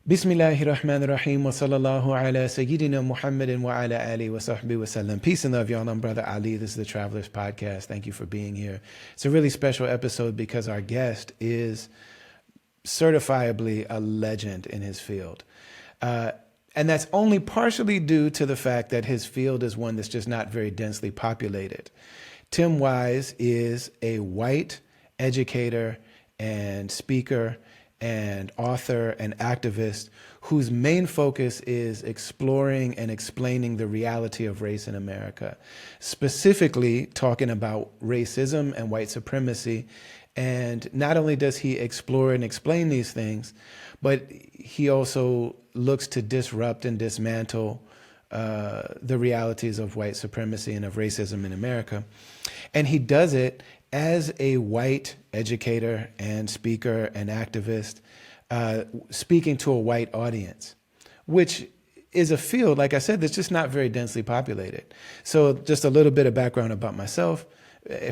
Bismillahirrahmanirrahim wa sallallahu ala Sayyidina Muhammadin wa ala alihi wa sahbihi wa sallam. Peace and love, y'all. I'm Brother Ali. This is the Travelers Podcast. Thank you for being here. It's a really special episode because our guest is certifiably a legend in his field. And that's only partially due to the fact that his field is one that's just not very densely populated. Tim Wise is a white educator and speaker and author and activist whose main focus is exploring and explaining the reality of race in America, specifically talking about racism and white supremacy. And not only does he explore and explain these things, but he also looks to disrupt and dismantle the realities of white supremacy and of racism in America. And he does it as a white educator and speaker and activist, speaking to a white audience, which is a field, like I said, that's just not very densely populated. So just a little bit of background about myself.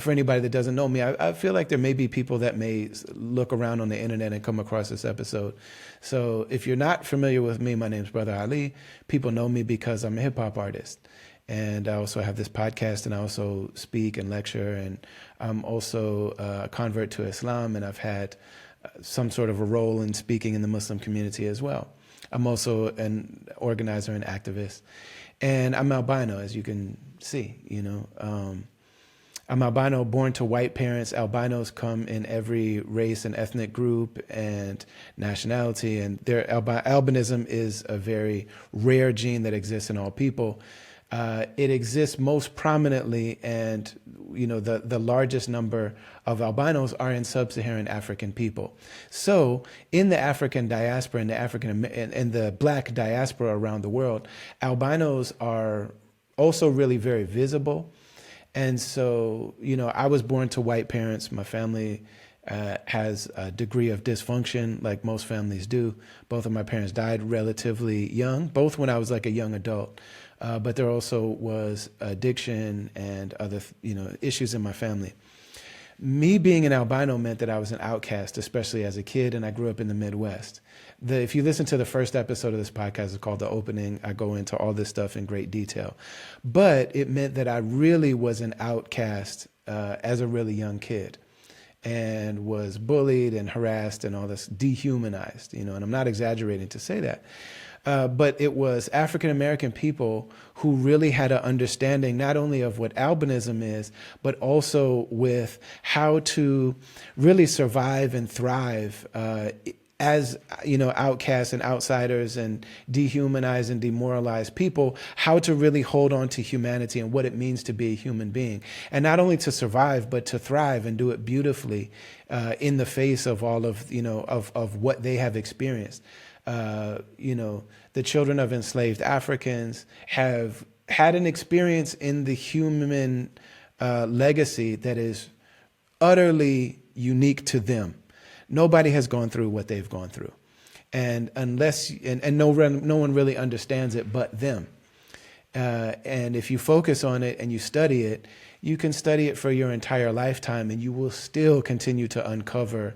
For anybody that doesn't know me, I feel like there may be people that may look around on the internet and come across this episode. So if you're not familiar with me, my name's Brother Ali. People know me because I'm a hip hop artist. And I also have this podcast, and I also speak and lecture, and I'm also a convert to Islam, and I've had some sort of a role in speaking in the Muslim community as well. I'm also an organizer and activist, and I'm albino, as you can see, I'm albino, born to white parents. Albinos come in every race and ethnic group and nationality, and albinism is a very rare gene that exists in all people. It exists most prominently, and the largest number of albinos are in sub-Saharan African people. So in the African diaspora and the black diaspora around the world, albinos are also really very visible. And so, I was born to white parents. My family has a degree of dysfunction, like most families do. Both of my parents died relatively young, both when I was like a young adult. But there also was addiction and other, issues in my family. Me being an albino meant that I was an outcast, especially as a kid, and I grew up in the Midwest. If you listen to the first episode of this podcast, it's called The Opening. I go into all this stuff in great detail. But it meant that I really was an outcast as a really young kid, and was bullied and harassed and all this, dehumanized, and I'm not exaggerating to say that. But it was African-American people who really had an understanding not only of what albinism is, but also with how to really survive and thrive as, outcasts and outsiders and dehumanized and demoralized people, how to really hold on to humanity and what it means to be a human being. And not only to survive, but to thrive and do it beautifully in the face of all of, of what they have experienced. The children of enslaved Africans have had an experience in the human legacy that is utterly unique to them. Nobody has gone through what they've gone through, and no one really understands it but them. And if you focus on it and you study it, you can study it for your entire lifetime, and you will still continue to uncover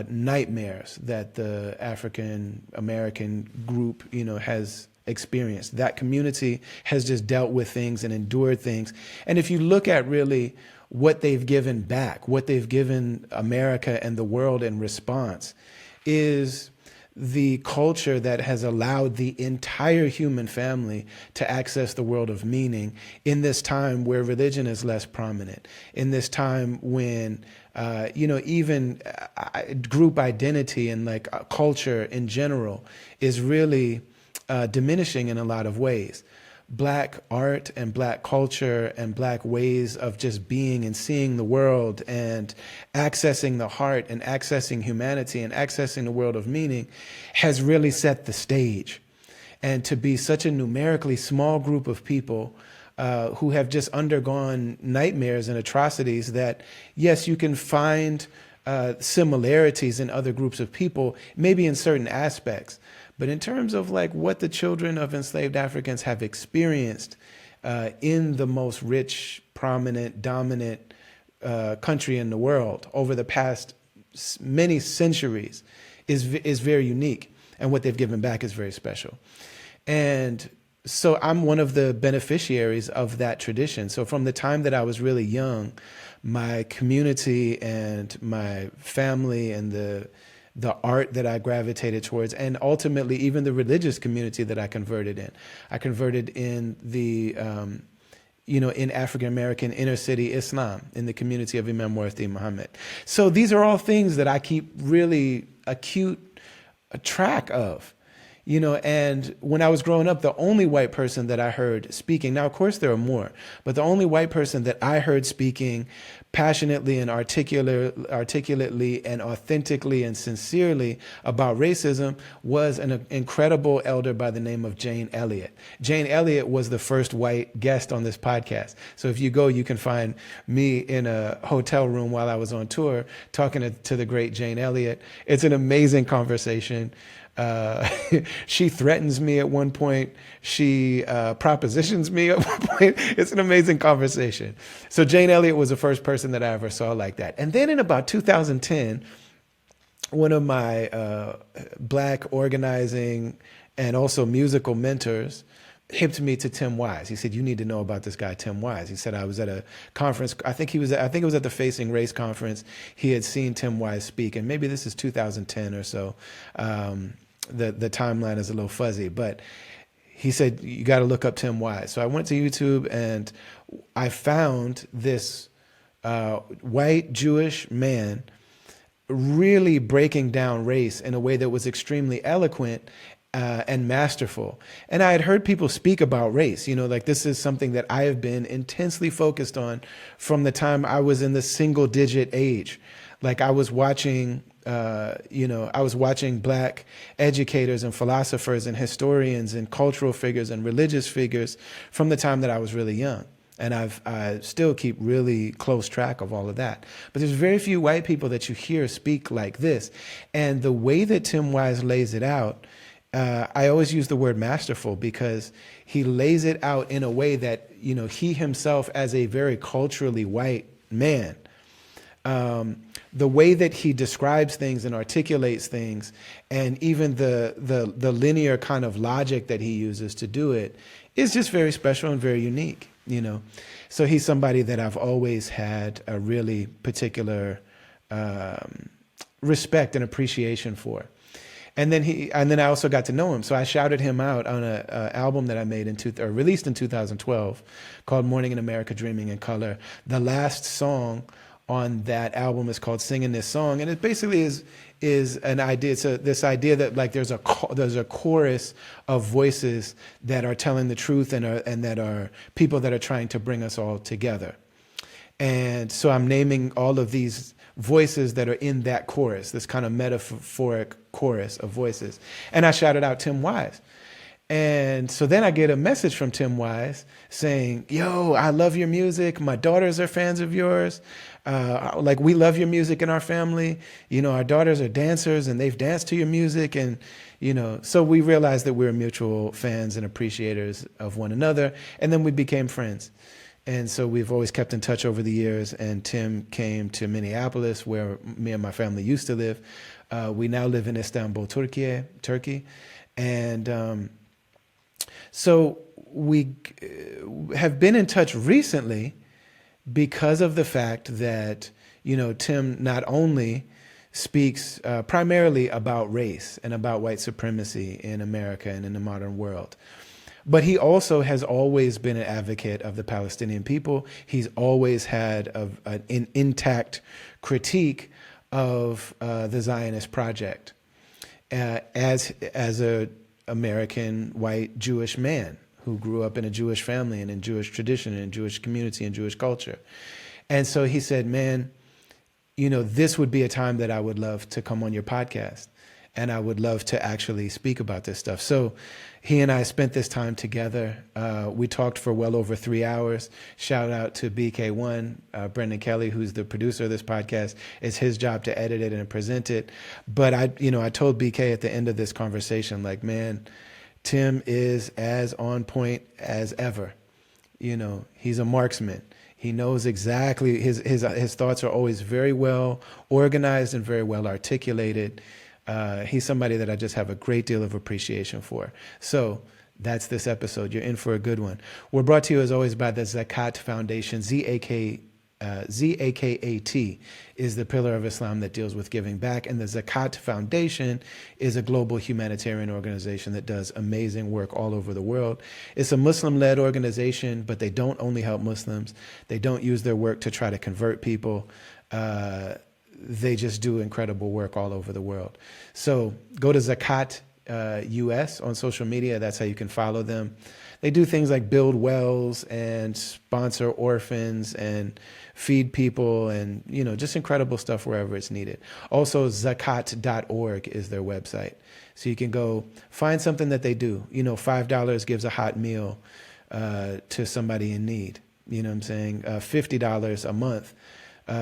nightmares that the African American group, has experienced. That community has just dealt with things and endured things. And if you look at really what they've given back, what they've given America and the world in response, is the culture that has allowed the entire human family to access the world of meaning in this time where religion is less prominent, in this time when even group identity and culture in general is really diminishing in a lot of ways. Black art and black culture and black ways of just being and seeing the world and accessing the heart and accessing humanity and accessing the world of meaning has really set the stage. And to be such a numerically small group of people who have just undergone nightmares and atrocities that, yes, you can find similarities in other groups of people, maybe in certain aspects. But in terms of what the children of enslaved Africans have experienced in the most rich, prominent, dominant country in the world over the past many centuries is very unique. and what they've given back is very special. And so I'm one of the beneficiaries of that tradition. So from the time that I was really young, my community and my family and the art that I gravitated towards, and ultimately even the religious community that I converted in. I converted in the, in African American inner city Islam, in the community of Imam Muhammad Muhammad. So these are all things that I keep really acute track of. And when I was growing up, the only white person that I heard speaking, now, of course, there are more, but the only white person that I heard speaking passionately and articulately and authentically and sincerely about racism was an incredible elder by the name of Jane Elliott. Jane Elliott was the first white guest on this podcast. So if you go, you can find me in a hotel room while I was on tour talking to the great Jane Elliott. It's an amazing conversation. She threatens me at one point. She propositions me at one point. It's an amazing conversation. So Jane Elliott was the first person that I ever saw like that. And then in about 2010, one of my black organizing and also musical mentors hipped me to Tim Wise. He said, "You need to know about this guy, Tim Wise." He said, I was at a conference. I think it was at the Facing Race conference. He had seen Tim Wise speak, and maybe this is 2010 or so. The timeline is a little fuzzy, but he said, "You got to look up Tim Wise." So I went to YouTube and I found this white Jewish man really breaking down race in a way that was extremely eloquent and masterful. And I had heard people speak about race, like this is something that I have been intensely focused on from the time I was in the single digit age. Like I was watching black educators and philosophers and historians and cultural figures and religious figures from the time that I was really young. And I still keep really close track of all of that. But there's very few white people that you hear speak like this. And the way that Tim Wise lays it out, I always use the word masterful because he lays it out in a way that, he himself as a very culturally white man, the way that he describes things and articulates things, and even the linear kind of logic that he uses to do it is just very special and very unique, So he's somebody that I've always had a really particular respect and appreciation for. And then I also got to know him. So I shouted him out on a album that I made released in 2012 called Morning in America, Dreaming in Color. The last song on that album is called Singing This Song, and it basically is an idea. It's this idea that like there's a chorus of voices that are telling the truth and that are people that are trying to bring us all together. And so I'm naming all of these voices that are in that chorus, this kind of metaphoric chorus of voices. And I shouted out Tim Wise. And so then I get a message from Tim Wise saying, "Yo, I love your music. My daughters are fans of yours. We love your music in our family. Our daughters are dancers and they've danced to your music." And, so we realized that we were mutual fans and appreciators of one another. And then we became friends. And so we've always kept in touch over the years. And Tim came to Minneapolis, where me and my family used to live. We now live in Istanbul, Turkey. And so we have been in touch recently because of the fact that, Tim not only speaks primarily about race and about white supremacy in America and in the modern world, but he also has always been an advocate of the Palestinian people. He's always had an intact critique of the Zionist project as a American white Jewish man who grew up in a Jewish family and in Jewish tradition and in Jewish community and Jewish culture. And so he said, "Man, this would be a time that I would love to come on your podcast and I would love to actually speak about this stuff." So he and I spent this time together. We talked for well over 3 hours. Shout out to BK1, Brendan Kelly, who's the producer of this podcast. It's his job to edit it and present it. But I told BK at the end of this conversation, like, man, Tim is as on point as ever. He's a marksman. He knows exactly, his thoughts are always very well organized and very well articulated. He's somebody that I just have a great deal of appreciation for. So that's this episode. You're in for a good one. We're brought to you as always by the Zakat Foundation. ZAKAT is the pillar of Islam that deals with giving back, and the Zakat Foundation is a global humanitarian organization that does amazing work all over the world. It's a Muslim-led organization, but they don't only help Muslims. They don't use their work to try to convert people. They just do incredible work all over the world. So go to Zakat US on social media. That's how you can follow them. They do things like build wells and sponsor orphans and feed people and, just incredible stuff wherever it's needed. Also, zakat.org is their website. So you can go find something that they do. $5 gives a hot meal to somebody in need. You know what I'm saying? $50 a month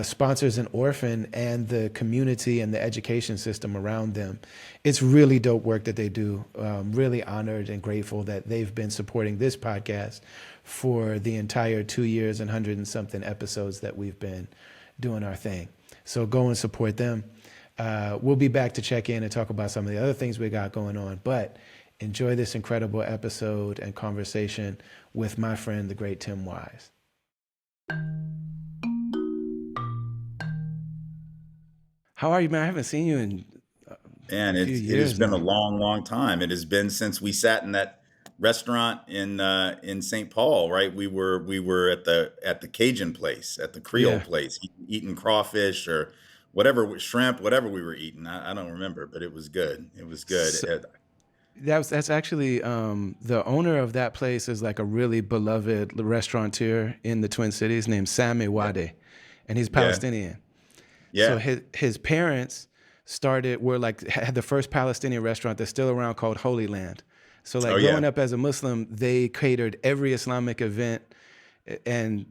sponsors an orphan and the community and the education system around them. It's really dope work that they do. Really honored and grateful that they've been supporting this podcast for the entire 2 years and 100 and something episodes that we've been doing our thing. So go and support them. We'll be back to check in and talk about some of the other things we got going on, but enjoy this incredible episode and conversation with my friend, the great Tim Wise. How are you, man? I haven't seen you in And a few it has years been a now. long, long time. It has been since we sat in that restaurant in St. Paul, right? We were at the Cajun place, at the Creole Yeah. place, eating crawfish or whatever, shrimp, whatever we were eating. I don't remember, but it was good. It was good. So that's actually the owner of that place is like a really beloved restaurateur in the Twin Cities named Sami Yeah, Wade, and he's yeah, Palestinian. So yeah. his parents were like had the first Palestinian restaurant that's still around called Holy Land. So Oh like yeah, growing up as a Muslim, they catered every Islamic event, and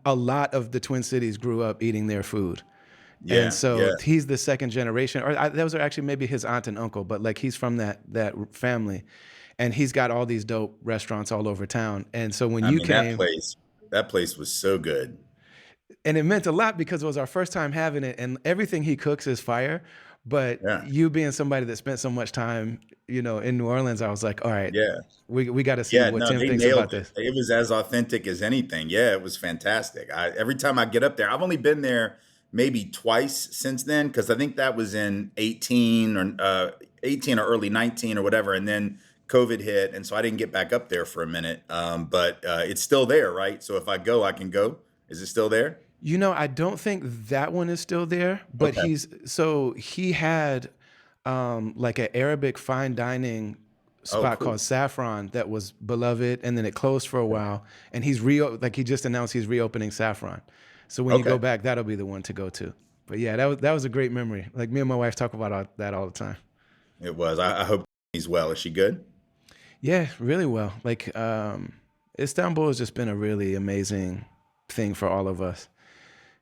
a lot of the Twin Cities grew up eating their food. And yeah, so yeah. he's the second generation, or those are actually maybe his aunt and uncle, but like he's from that family, and he's got all these dope restaurants all over town. And so when I you mean, came, that place was so good. and it meant a lot because it was our first time having it, and everything he cooks is fire. But Yeah, you being somebody that spent so much time, in New Orleans, I was like, all right, yeah. we got to see Yeah, what no, Tim they thinks nailed about it. this. It was as authentic as anything. Yeah, it was fantastic. Every time I get up there, I've only been there maybe twice since then because I think that was in 18 or early 19 or whatever, and then COVID hit, and so I didn't get back up there for a minute. But it's still there, right? So if I go, I can go. Is it still there? I don't think that one is still there, but Okay. he had like an Arabic fine dining Oh, spot called cool. Saffron that was beloved, and then it closed for a while, and like he just announced he's reopening Saffron. So when you go Okay. back, that'll be the one to go to. But yeah, that was a great memory. Like me and my wife talk about that all the time. It was. I hope he's well. Is she good? Yeah, really well. Like Istanbul has just been a really amazing thing for all of us.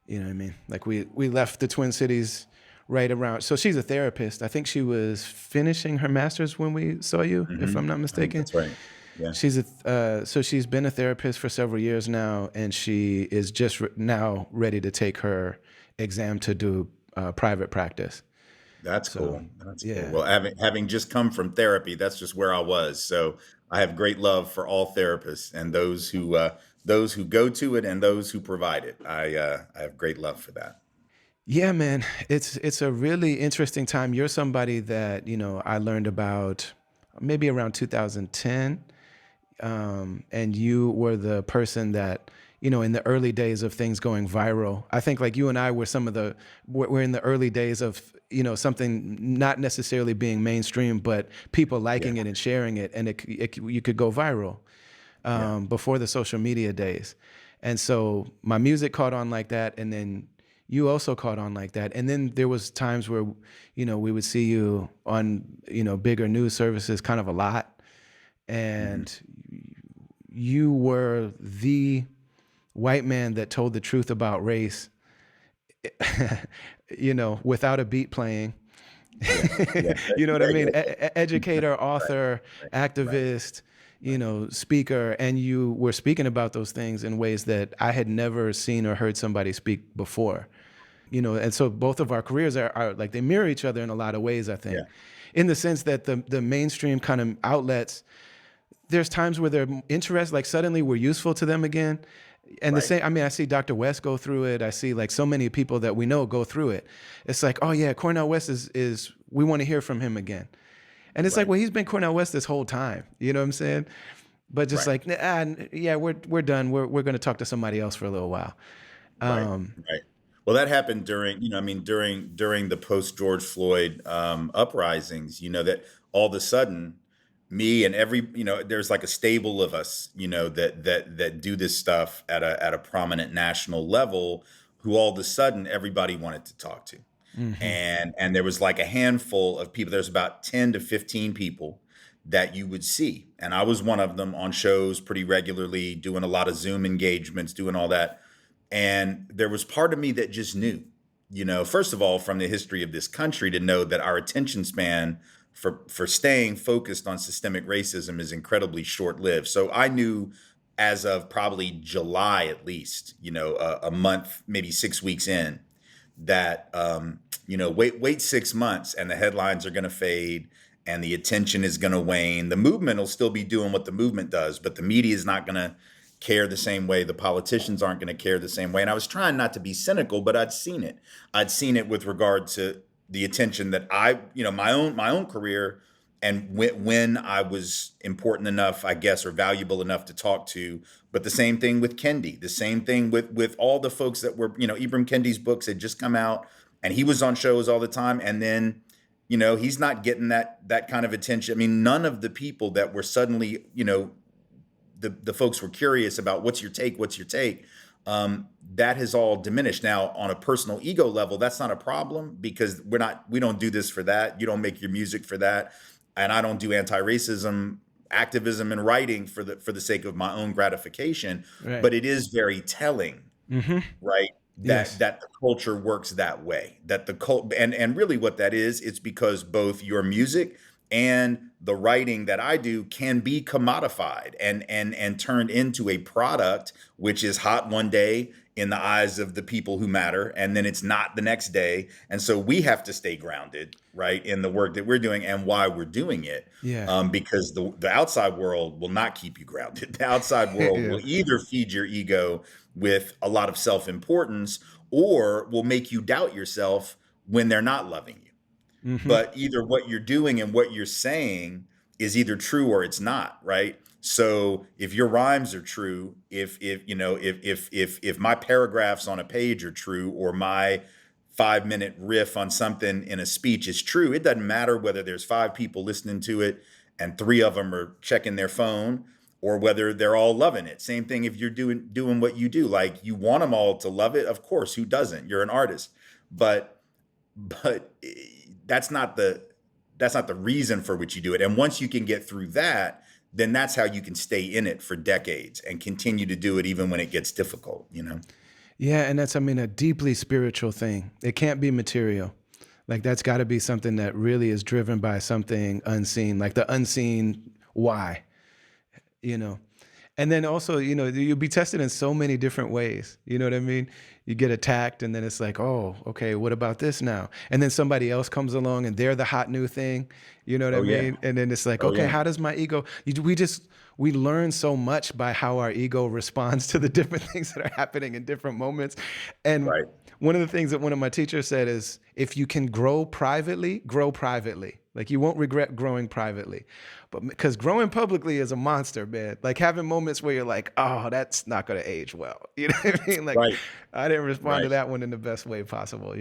You know what I mean? Like we left the Twin Cities right around. So she's a therapist. I think she was finishing her master's when we saw you, if I'm not I think mistaken. that's right. Yeah. So she's been a therapist for several years now, and she is just now ready to take her exam to do private practice. That's So cool. That's cool. yeah, Well, having just come from therapy, that's just where I was. So I have great love for all therapists and those who go to it and those who provide it. I have great love for that. yeah, man, it's a really interesting time. You're somebody that I learned about maybe around 2010. And you were the person that in the early days of things going viral. I think like you and I were we're in the early days of something not necessarily being mainstream, but people Yeah, liking it and sharing it, and you could go viral yeah, before the social media days. And so my music caught on like that, and then you also caught on like that. And then there was times where we would see you on bigger news services kind of a lot, hmm, and you were the white man that told the truth about race, without a beat playing. yeah, yeah, You know what I yeah, mean? yeah. Educator, Right, author, right, right, activist, right. speaker, and you were speaking about those things in ways that I had never seen or heard somebody speak before. And so both of our careers are like they mirror each other in a lot of ways, I think, Yeah. in the sense that the mainstream kind of outlets, there's times where they're interested, like suddenly we're useful to them again. And the Right. same, I mean, I see Dr. West go through it. I see like so many people that we know go through it. It's like, oh yeah, Cornel West is we want to hear from him again. And it's like, Right. well, he's been Cornel West this whole time. You know what I'm saying? But just Right. like, yeah, we're done. We're going to talk to somebody else for a little while. Right. Um, Right. Well, that happened during, I mean, during the post George Floyd uprisings, that all of a sudden me and there's like a stable of us, that do this stuff at a prominent national level, who all of a sudden everybody wanted to talk to. mhm. And there was like a handful of people. There's about 10 to 15 people that you would see. And I was one of them on shows pretty regularly, doing a lot of Zoom engagements, doing all that. And there was part of me that just knew, first of all, from the history of this country, to know that our attention span for staying focused on systemic racism is incredibly short-lived. So I knew, as of probably July at least, a month, maybe 6 weeks in, that wait 6 months and the headlines are going to fade and the attention is going to wane. The movement will still be doing what the movement does, but the media is not going to care the same way. The politicians aren't going to care the same way. And I was trying not to be cynical, but I'd seen it. I'd seen it with regard to the attention that my own career, and when I was important enough, I guess, or valuable enough to talk to. But the same thing with Kendi, the same thing with all the folks that were, Ibram Kendi's books had just come out and he was on shows all the time. And then, he's not getting that kind of attention. I mean, none of the people that were suddenly, the folks were curious about what's your take. That has all diminished. Now, on a personal ego level, that's not a problem, because we don't do this for that. You don't make your music for that. And I don't do anti-racism activism and writing for the sake of my own gratification. Right. But it is very telling, Mm-hmm. right? That Yes. that the culture works that way. That the cult and really what that is, it's because both your music and the writing that I do can be commodified and turned into a product which is hot one day in the eyes of the people who matter, and then it's not the next day. And so we have to stay grounded, right, in the work that we're doing and why we're doing it. Yeah. Because the outside world will not keep you grounded. The outside world Yeah. will either feed your ego with a lot of self-importance, or will make you doubt yourself when they're not loving you. Mm-hmm. But either what you're doing and what you're saying is either true or it's not, right? So if your rhymes are true, if my paragraphs on a page are true, or my 5 minute riff on something in a speech is true, it doesn't matter whether there's five people listening to it and three of them are checking their phone, or whether they're all loving it. Same thing if you're doing what you do. Like, you want them all to love it, of course. Who doesn't? You're an artist. But that's not the reason for which you do it. And once you can get through that, then that's how you can stay in it for decades and continue to do it even when it gets difficult. Yeah, and that's, I mean, a deeply spiritual thing. It can't be material. Like that's got to be something that really is driven by something unseen, like the unseen why, you know. And then also, you'll be tested in so many different ways. You know what I mean? You get attacked, and then it's like, oh, okay, what about this now? And then somebody else comes along, and they're the hot new thing. You know what I Oh yeah. mean? And then it's like, Oh okay, yeah. how does my ego? We learn so much by how our ego responds to the different things that are happening in different moments. And Right. one of the things that one of my teachers said is, if you can grow privately, grow privately. Like you won't regret growing privately. But because growing publicly is a monster, man. Like having moments where you're like, oh, that's not going to age well. You know what I mean? Like Right. I didn't respond to Right. that one in the best way possible.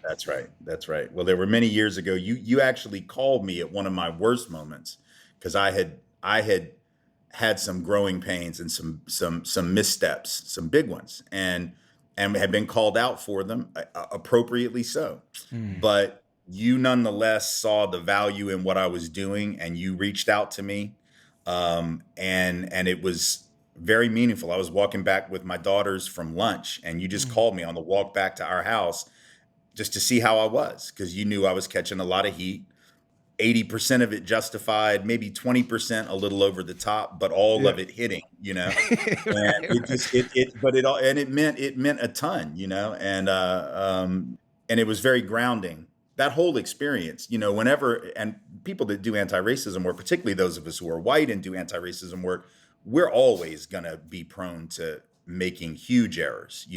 That's right. That's right. Well, there were many years ago. You actually called me at one of my worst moments, because I had some growing pains and some missteps, some big ones, and had been called out for them, appropriately so. Mm, But you nonetheless saw the value in what I was doing, and you reached out to me, and it was very meaningful. I was walking back with my daughters from lunch, and you just mm, called me on the walk back to our house, just to see how I was, because you knew I was catching a lot of heat. 80% of it justified, maybe 20% a little over the top, but all Yeah. of it hitting, and Right, it right. just but it all, and it meant a ton, and it was very grounding. That whole experience, whenever, and people that do anti-racism work, particularly those of us who are white and do anti-racism work, we're always gonna be prone to making huge errors.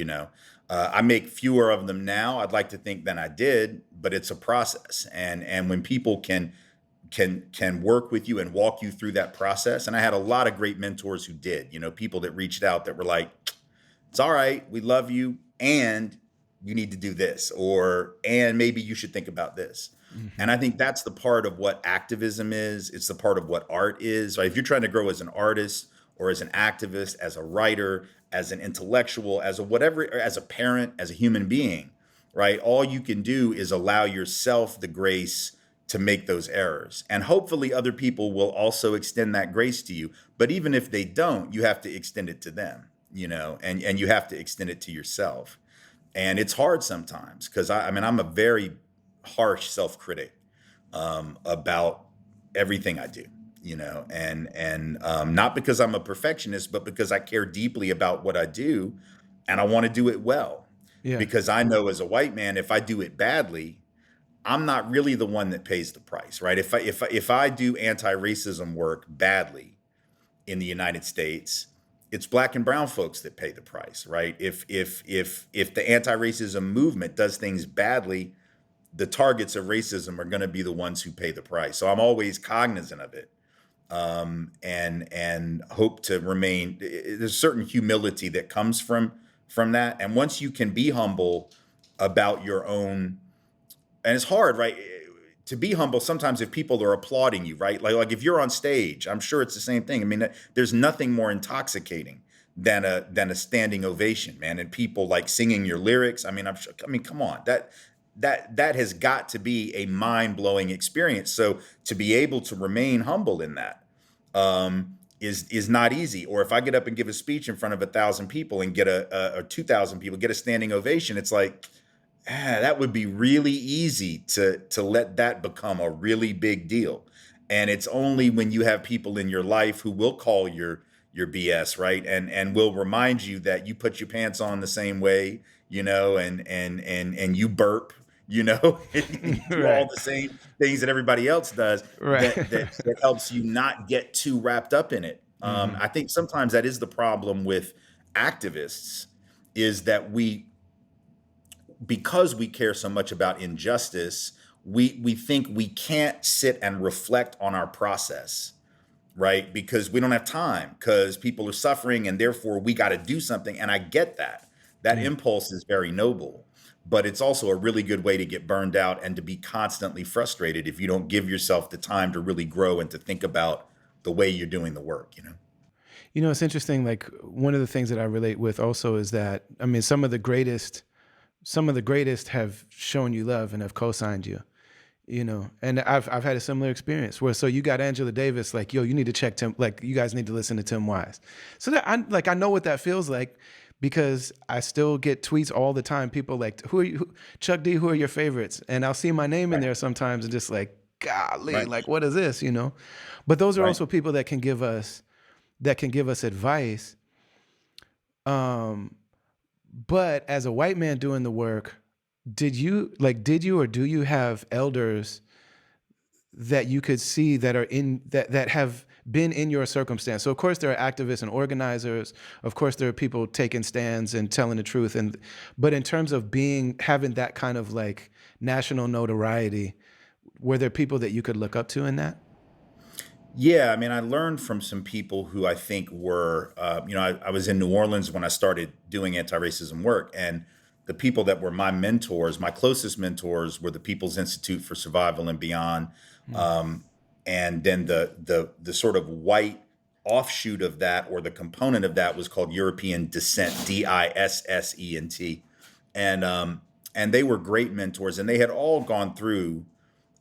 I make fewer of them now, I'd like to think, than I did, but it's a process. And when people can work with you and walk you through that process, and I had a lot of great mentors who did, people that reached out that were like, it's all right, we love you, and you need to do this, or and maybe you should think about this. Hmm. And I think that's the part of what activism is. It's the part of what art is, right? If you're trying to grow as an artist or as an activist, as a writer, as an intellectual, as a whatever, or as a parent, as a human being, right? All you can do is allow yourself the grace to make those errors. And hopefully other people will also extend that grace to you. But even if they don't, you have to extend it to them, and you have to extend it to yourself. And it's hard sometimes because I mean, I'm a very harsh self critic about everything I do, and not because I'm a perfectionist, but because I care deeply about what I do, and I want to do it well. Yeah. Because I know as a white man, if I do it badly, I'm not really the one that pays the price, right? If I do anti-racism work badly in the United States, it's black and brown folks that pay the price, right? If the anti-racism movement does things badly, the targets of racism are going to be the ones who pay the price. So I'm always cognizant of it, and hope to remain. There's a certain humility that comes from that, and once you can be humble about your own, and it's hard, right? To be humble sometimes if people are applauding you, right? Like if you're on stage, I'm sure it's the same thing. I mean, there's nothing more intoxicating than a standing ovation, man, and people like singing your lyrics. I mean, I'm sure. I mean, come on, that has got to be a mind blowing experience. So to be able to remain humble in that is not easy. Or if I get up and give a speech in front of 1,000 people and get or 2,000 people get a standing ovation, it's like, that would be really easy to let that become a really big deal. And it's only when you have people in your life who will call your BS, right? And will remind you that you put your pants on the same way, and you burp, and you do all Right. the same things that everybody else does, Right. that helps you not get too wrapped up in it. Hmm. I think sometimes that is the problem with activists, is that because we care so much about injustice, we think we can't sit and reflect on our process, right? Because we don't have time, because people are suffering, and therefore we got to do something. And I get that. That Yeah. impulse is very noble, but it's also a really good way to get burned out and to be constantly frustrated if you don't give yourself the time to really grow and to think about the way you're doing the work. It's interesting. Like one of the things that I relate with also is that, I mean, some of the greatest have shown you love and have co-signed you. And I've had a similar experience where, so you got Angela Davis, like, yo, you need to check Tim, like, you guys need to listen to Tim Wise. So that I know what that feels like, because I still get tweets all the time. People like, who are you, Chuck D, who are your favorites? And I'll see my name in Right. there sometimes and just like, golly, Right. like, what is this? But those are Right. also people that can give us advice. Um, but as a white man doing the work, did you or do you have elders that you could see that are in that have been in your circumstance? So of course there are activists and organizers. Of course there are people taking stands and telling the truth. But in terms of having that kind of like national notoriety, were there people that you could look up to in that? Yeah, I mean, I learned from some people who I think were, I was in New Orleans when I started doing anti-racism work, and the people that were my mentors, my closest mentors, were the People's Institute for Survival and Beyond, Mm. um, and then the sort of white offshoot of that, or the component of that, was called European Dissent, Dissent, and they were great mentors, and they had all gone through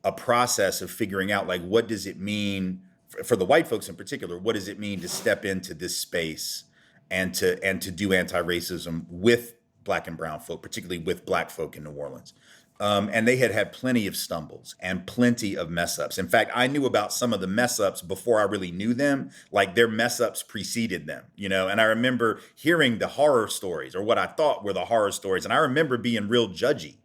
a process of figuring out, like, what does it mean for the white folks in particular, what does it mean to step into this space and to do anti-racism with black and brown folk, particularly with black folk in New Orleans. And they had had plenty of stumbles and plenty of mess ups. In fact, I knew about some of the mess ups before I really knew them. Like their mess ups preceded them, you know. And I remember hearing the horror stories, or what I thought were the horror stories. And I remember being real judgy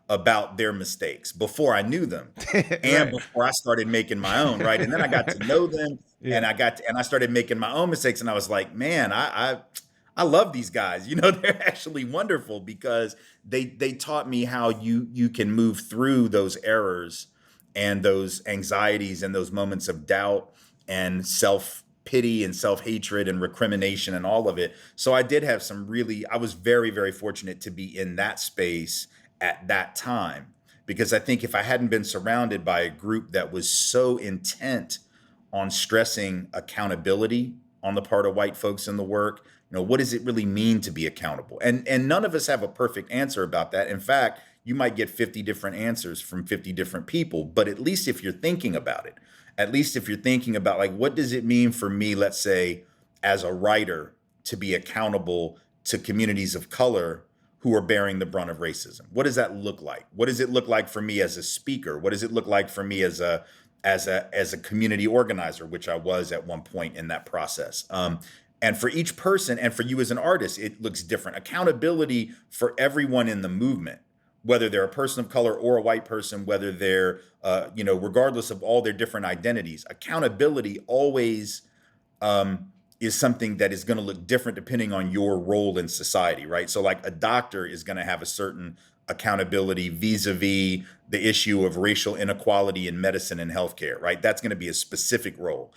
about their mistakes before I knew them and Right. before I started making my own, right? And then I got to know them, and Yeah. I started making my own mistakes, and I was like, man, I love these guys. You know, they're actually wonderful because they taught me how you can move through those errors and those anxieties and those moments of doubt and self pity and self hatred and recrimination and all of it. So I did have some really, I was very, very fortunate to be in that space at that time, because I think if I hadn't been surrounded by a group that was so intent on stressing accountability on the part of white folks in the work, you know, what does it really mean to be accountable? And none of us have a perfect answer about that. In fact, you might get 50 different answers from 50 different people, but at least if you're thinking about it, at least if you're thinking about like, what does it mean for me, let's say, as a writer, to be accountable to communities of color who are bearing the brunt of racism? What does that look like? What does it look like for me as a speaker? What does it look like for me as a community organizer, which I was at one point in that process? And for each person, and for you as an artist, it looks different. Accountability for everyone in the movement, whether they're a person of color or a white person, whether they're, regardless of all their different identities, accountability always is something that is going to look different depending on your role in society, right? So, like a doctor is going to have a certain accountability vis-a-vis the issue of racial inequality in medicine and healthcare, right? That's going to be a specific role.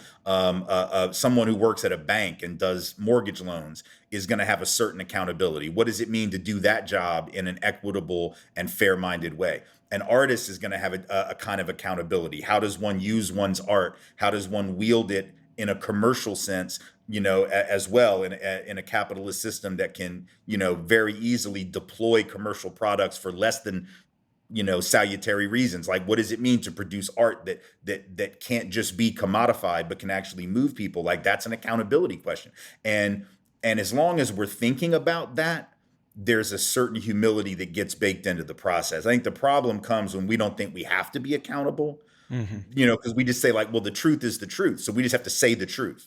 Someone who works at a bank and does mortgage loans is going to have a certain accountability. What does it mean to do that job in an equitable and fair-minded way? An artist is going to have a kind of accountability. How does one use one's art? How does one wield it in a commercial sense, as well, in a capitalist system that can, very easily deploy commercial products for less than, salutary reasons? Like, what does it mean to produce art that can't just be commodified but can actually move people? Like, that's an accountability question. And as long as we're thinking about that, there's a certain humility that gets baked into the process. I think the problem comes when we don't think we have to be accountable, Hmm. because we just say like, well, the truth is the truth. So we just have to say the truth.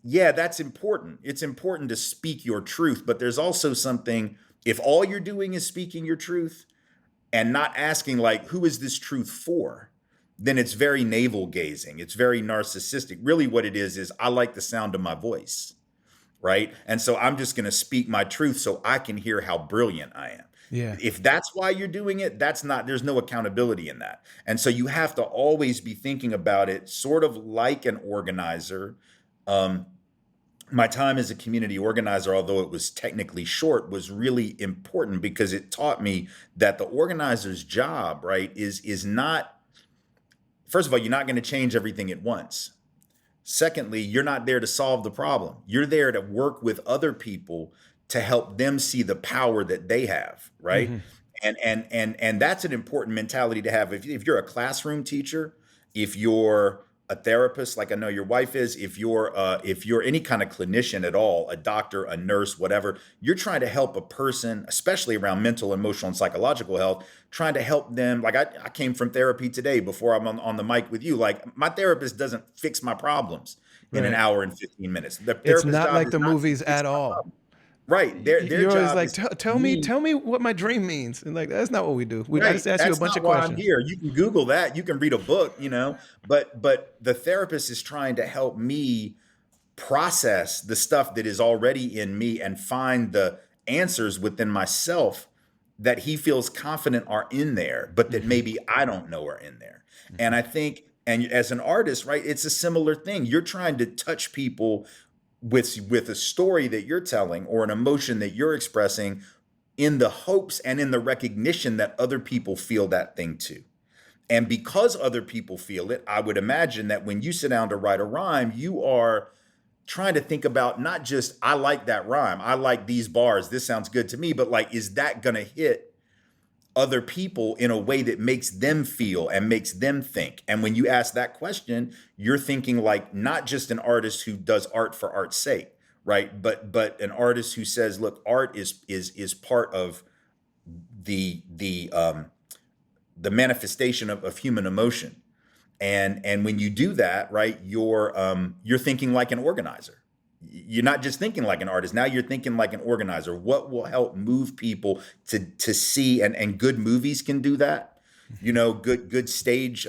Yeah, that's important. It's important to speak your truth, but there's also something, if all you're doing is speaking your truth and not asking like, who is this truth for? Then it's very navel gazing. It's very narcissistic. Really what it is I like the sound of my voice, right? And so I'm just going to speak my truth so I can hear how brilliant I am. Yeah. If that's why you're doing it, there's no accountability in that. And so you have to always be thinking about it sort of like an organizer. Um, my time as a community organizer, although it was technically short, was really important because it taught me that the organizer's job, right, is not, first of all, you're not going to change everything at once. Secondly, you're not there to solve the problem. You're there to work with other people to help them see the power that they have, right? Hmm. And that's an important mentality to have. If you're a classroom teacher, if you're a therapist, like I know your wife is, if you're any kind of clinician at all, a doctor, a nurse, whatever, you're trying to help a person, especially around mental, emotional, and psychological health, trying to help them. Like I came from therapy today before I'm on the mic with you. Like my therapist doesn't fix my problems in an Right. hour and 15 minutes. The It's therapist's not job like is the not to movies fix at my all. problem. Right. Their You're always job like, is to help tell me, me. tell me what my dream means. And like, that's not what we do. I Right. just ask you a That's bunch not of why I'm questions. here. You can Google that. You can read a book, but the therapist is trying to help me process the stuff that is already in me and find the answers within myself that he feels confident are in there, but that Hmm. maybe I don't know are in there. And Hmm. I think, and as an artist, right, it's a similar thing. You're trying to touch people with a story that you're telling or an emotion that you're expressing in the hopes and in the recognition that other people feel that thing too. And because other people feel it, I would imagine that when you sit down to write a rhyme, you are trying to think about not just, I like that rhyme, I like these bars, this sounds good to me, but like, is that going to hit other people in a way that makes them feel and makes them think? And when you ask that question, you're thinking like not just an artist who does art for art's sake, right? But an artist who says, look, art is part of the the manifestation of human emotion. And when you do that, right, you're thinking like an organizer. You're not just thinking like an artist. Now you're thinking like an organizer. What will help move people to see, and good movies can do that. You know, good stage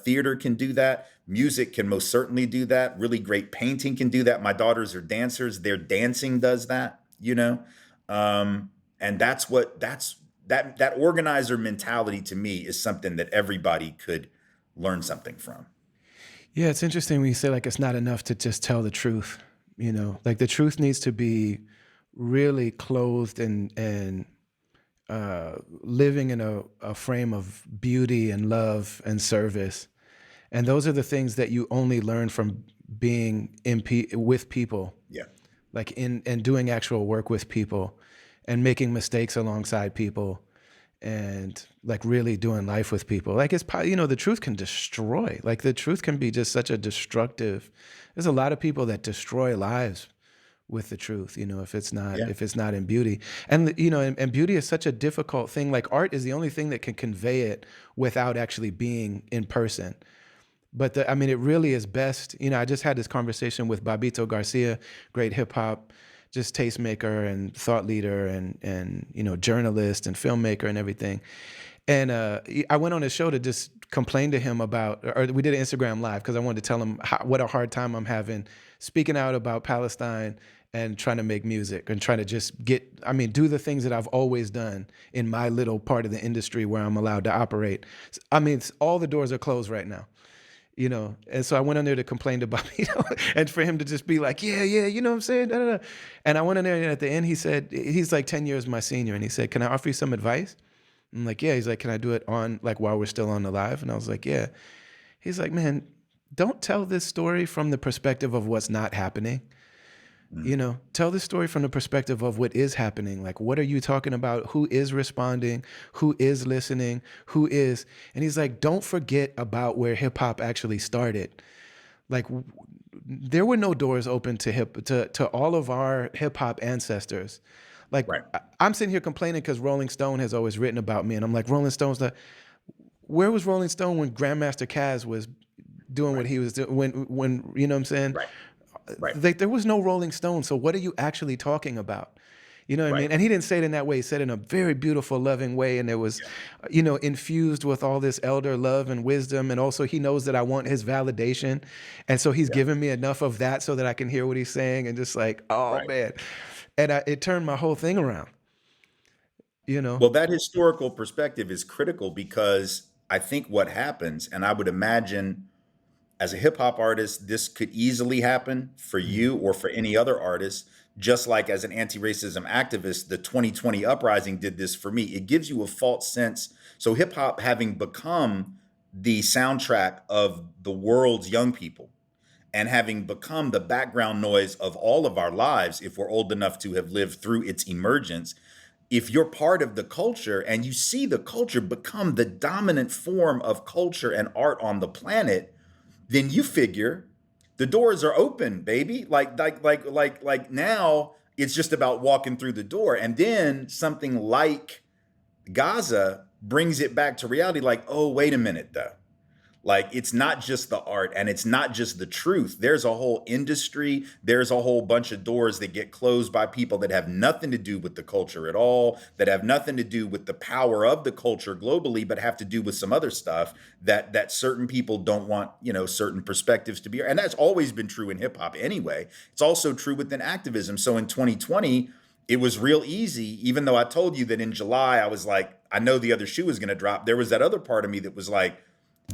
theater can do that. Music can most certainly do that. Really great painting can do that. My daughters are dancers. Their dancing does that. You know, and that organizer mentality to me is something that everybody could learn something from. Yeah, it's interesting when you say like it's not enough to just tell the truth. Like the truth needs to be really clothed and living in a frame of beauty and love and service. And those are the things that you only learn from being with people, Yeah. like in and doing actual work with people and making mistakes alongside people and like really doing life with people. Like the truth can destroy. Like the truth can be just such a destructive. There's a lot of people that destroy lives with the truth, if it's not Yeah. if it's not in beauty. And and beauty is such a difficult thing. Like art is the only thing that can convey it without actually being in person. But I mean, it really is best. I just had this conversation with Babito Garcia, great hip hop, just tastemaker and thought leader and journalist and filmmaker and everything. And I went on his show to just complain to him about, or we did an Instagram live because I wanted to tell him what a hard time I'm having speaking out about Palestine and trying to make music and trying to just do the things that I've always done in my little part of the industry where I'm allowed to operate. I mean, all the doors are closed right now. And so I went in there to complain to Bobito and for him to just be like, yeah, you know what I'm saying? Da, da, da. And I went in there and at the end, he said, he's like 10 years my senior. And he said, can I offer you some advice? I'm like, yeah. He's like, can I do it on like while we're still on the live? And I was like, yeah. He's like, man, don't tell this story from the perspective of what's not happening. Mm. Tell the story from the perspective of what is happening. Like, what are you talking about? Who is responding? Who is listening? Who is? And he's like, don't forget about where hip hop actually started. Like, there were no doors open to all of our hip hop ancestors. Like, Right. I'm sitting here complaining because Rolling Stone has always written about me, and I'm like, Rolling Stone's the. Where was Rolling Stone when Grandmaster Caz was doing what Right. he was doing? When you know what I'm saying? Right. Right. Like there was no Rolling Stone. So what are you actually talking about? You know what I Right. mean? And he didn't say it in that way. He said it in a very beautiful, loving way. And it was, Yeah. infused with all this elder love and wisdom. And also he knows that I want his validation. And so he's Yeah. given me enough of that so that I can hear what he's saying and just like, oh Right. man. And it turned my whole thing around, you know? Well, that historical perspective is critical because I think what happens, and I would imagine as a hip hop artist, this could easily happen for Mhm. you or for any other artist. Just like as an anti racism activist, the 2020 uprising did this for me. It gives you a false sense. So, hip hop having become the soundtrack of the world's young people and having become the background noise of all of our lives, if we're old enough to have lived through its emergence, if you're part of the culture and you see the culture become the dominant form of culture and art on the planet, then you figure the doors are open, baby. Like now it's just about walking through the door. And then something like Gaza brings it back to reality, like, oh, wait a minute though. Like it's not just the art and it's not just the truth. There's a whole industry. There's a whole bunch of doors that get closed by people that have nothing to do with the culture at all, that have nothing to do with the power of the culture globally, but have to do with some other stuff that certain people don't want, certain perspectives to be. And that's always been true in hip hop anyway. It's also true within activism. So in 2020, it was real easy, even though I told you that in July, I was like, I know the other shoe is going to drop. There was that other part of me that was like,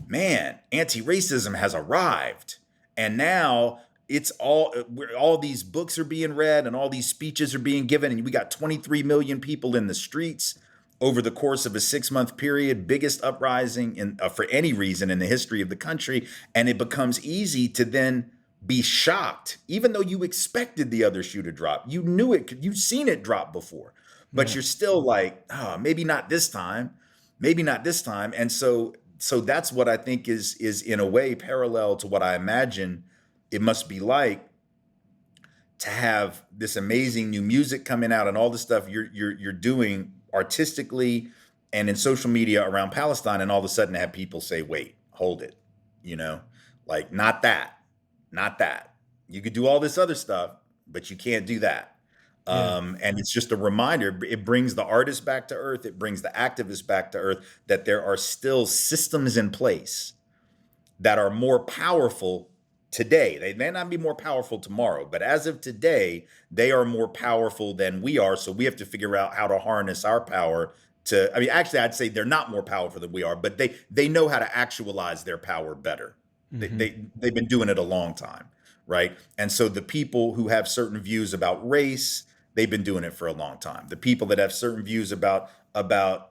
man, anti-racism has arrived. And now it's all these books are being read and all these speeches are being given. And we got 23 million people in the streets over the course of a 6-month period, biggest uprising for any reason in the history of the country. And it becomes easy to then be shocked, even though you expected the other shoe to drop. You knew it, you've seen it drop before, but Right. you're still like, oh, maybe not this time, maybe not this time. And so that's what I think is in a way parallel to what I imagine it must be like to have this amazing new music coming out and all the stuff you're doing artistically and in social media around Palestine, and all of a sudden have people say, wait, hold it, you know, like not that, not that. You could do all this other stuff, but you can't do that. Yeah. And it's just a reminder. It brings the artist back to earth. It brings the activists back to earth, that there are still systems in place that are more powerful today. They may not be more powerful tomorrow, but as of today, they are more powerful than we are. So we have to figure out how to harness our power to, I mean, actually, I'd say they're not more powerful than we are, but they know how to actualize their power better. Hmm. They've been doing it a long time, right? And so the people who have certain views about race, they've been doing it for a long time. The people that have certain views about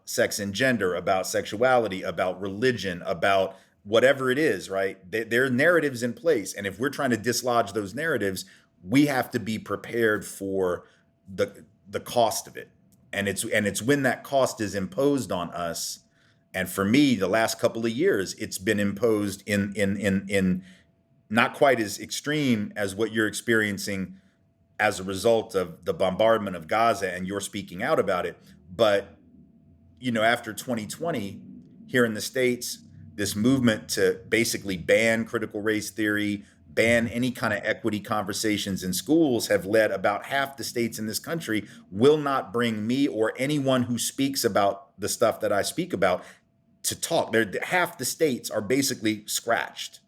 sex and gender, about sexuality, about religion, about whatever it is, right? There are narratives in place. And if we're trying to dislodge those narratives, we have to be prepared for the cost of it. And it's when that cost is imposed on us. And for me, the last couple of years, it's been imposed in not quite as extreme as what you're experiencing as a result of the bombardment of Gaza, and you're speaking out about it. But after 2020 here in the States, this movement to basically ban critical race theory, ban Hmm. any kind of equity conversations in schools, have led about half the states in this country will not bring me or anyone who speaks about the stuff that I speak about to talk. Half the states are basically scratched.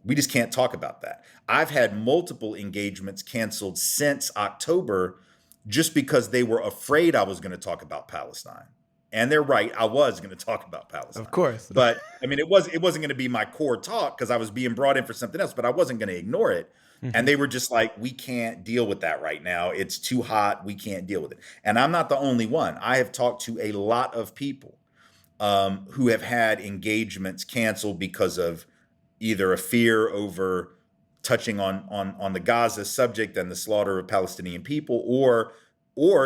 We just can't talk about that. I've had multiple engagements canceled since October just because they were afraid I was going to talk about Palestine. And they're right, I was going to talk about Of Palestine. course. But I mean, it wasn't going to be my core talk because I was being brought in for something else, but I wasn't going to ignore it. And Hmm. they were just like, we can't deal with that right now. It's too hot. We can't deal with it. And I'm not the only one. I have talked to a lot of people who have had engagements canceled because of either a fear over touching on the Gaza subject and the slaughter of Palestinian people, or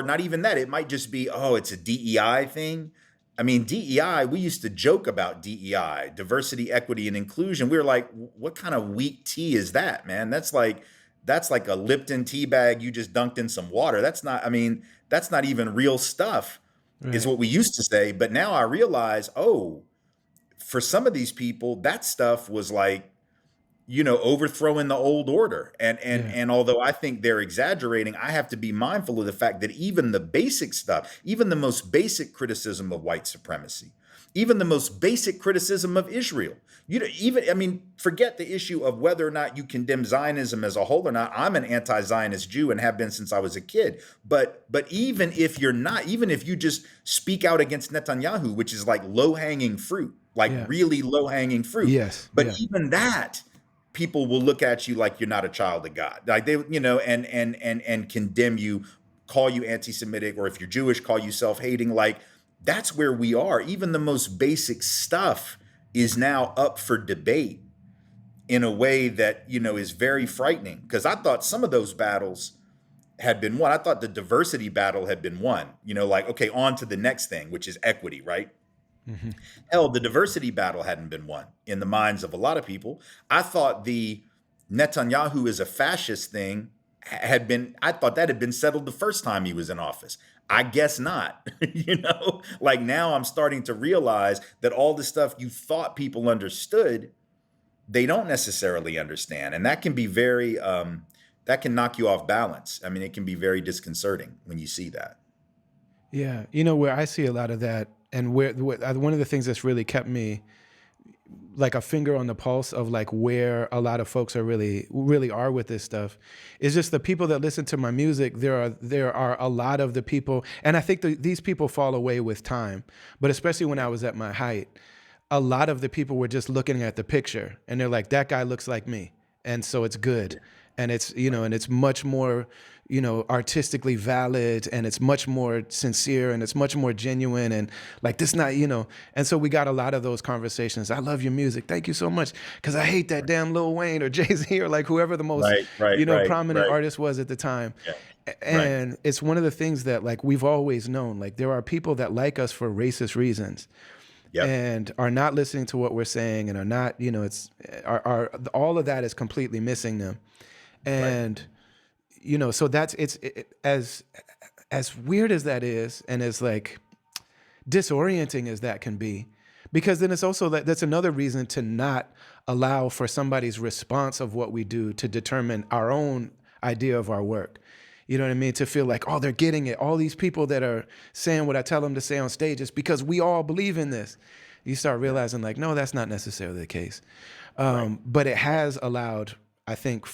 not even that. It might just be, oh, it's a DEI thing. I mean, DEI, we used to joke about DEI, diversity, equity, and inclusion. We were like, what kind of weak tea is that, man? That's like a Lipton tea bag you just dunked in some water. That's not, I mean, that's not even real stuff, is Right. what we used to say. But now I realize, oh, for some of these people, that stuff was like, overthrowing the old order. And Yeah. and although I think they're exaggerating, I have to be mindful of the fact that even the basic stuff, even the most basic criticism of white supremacy, even the most basic criticism of Israel, even, I mean, forget the issue of whether or not you condemn Zionism as a whole or not. I'm an anti-Zionist Jew and have been since I was a kid. But even if you're not, even if you just speak out against Netanyahu, which is like low-hanging fruit, like Yeah. really low-hanging fruit, Yes. but Yeah. even that, people will look at you like you're not a child of God. Like they, and condemn you, call you anti-Semitic, or if you're Jewish, call you self-hating. Like that's where we are. Even the most basic stuff is now up for debate in a way that, is very frightening. Because I thought some of those battles had been won. I thought the diversity battle had been won. Like, okay, on to the next thing, which is equity, right? Hmm. Hell, the diversity battle hadn't been won in the minds of a lot of people. I thought the Netanyahu is a fascist thing I thought that had been settled the first time he was in office. I guess not. Like now I'm starting to realize that all the stuff you thought people understood, they don't necessarily understand. And that can be that can knock you off balance. I mean, it can be very disconcerting when you see that. Yeah. Where I see a lot of that, and one of the things that's really kept me like a finger on the pulse of like where a lot of folks are really are with this stuff is just the people that listen to my music. There are a lot of the people, and I think these people fall away with time, but especially when I was at my height, a lot of the people were just looking at the picture and they're like, that guy looks like me, and so it's good. And it's and it's much more artistically valid, and it's much more sincere, and it's much more genuine, and like this not and so we got a lot of those conversations. I love your music, thank you so much, because I hate that damn Lil Wayne or Jay-Z or like whoever the most Right, right, right, prominent right. artist was at the time. Yeah. Right. And it's one of the things that like we've always known, like there are people that like us for racist reasons Yep. and are not listening to what we're saying, and are not, it's are all of that is completely missing them. Right. And so that's as weird as that is, and as like disorienting as that can be, because then it's also that's another reason to not allow for somebody's response of what we do to determine our own idea of our work. You know what I mean? To feel like, oh, they're getting it. All these people that are saying what I tell them to say on stage is because we all believe in this. You start realizing, like, no, that's not necessarily the case. Right. But it has allowed, I think,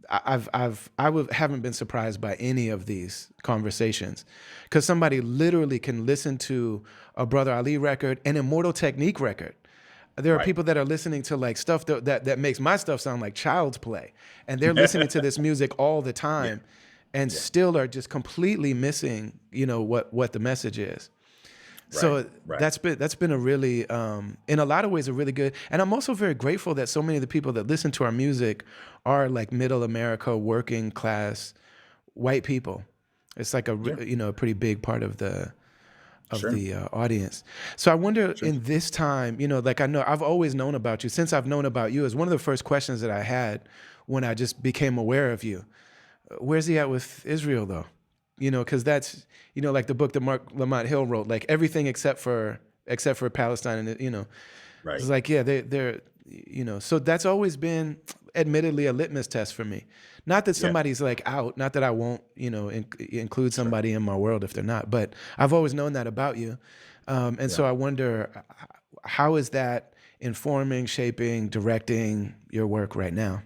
haven't been surprised by any of these conversations, because somebody literally can listen to a Brother Ali record, an Immortal Technique record. There are Right. people that are listening to like stuff that makes my stuff sound like child's play, and they're listening to this music all the Yeah. time, and Yeah. still are just completely missing, what the message is. Right. So Right. that's been a really, in a lot of ways, a really good. And I'm also very grateful that so many of the people that listen to our music are like middle America, working class, white people. It's like Yeah. a pretty big part of the Sure. audience. So I wonder, Sure. in this time, like, I know I've always known about you. Since I've known about you, is one of the first questions that I had when I just became aware of you. Where's he at with Israel, though? Because that's, like the book that Mark Lamont Hill wrote, like everything except for Palestine, and Right. it's like, yeah, they're. So that's always been, admittedly, a litmus test for me. Not that Yeah. somebody's like out, not that I won't, include Sure. somebody in my world if they're not, but I've always known that about you. And Yeah. so I wonder, how is that informing, shaping, directing your work right now?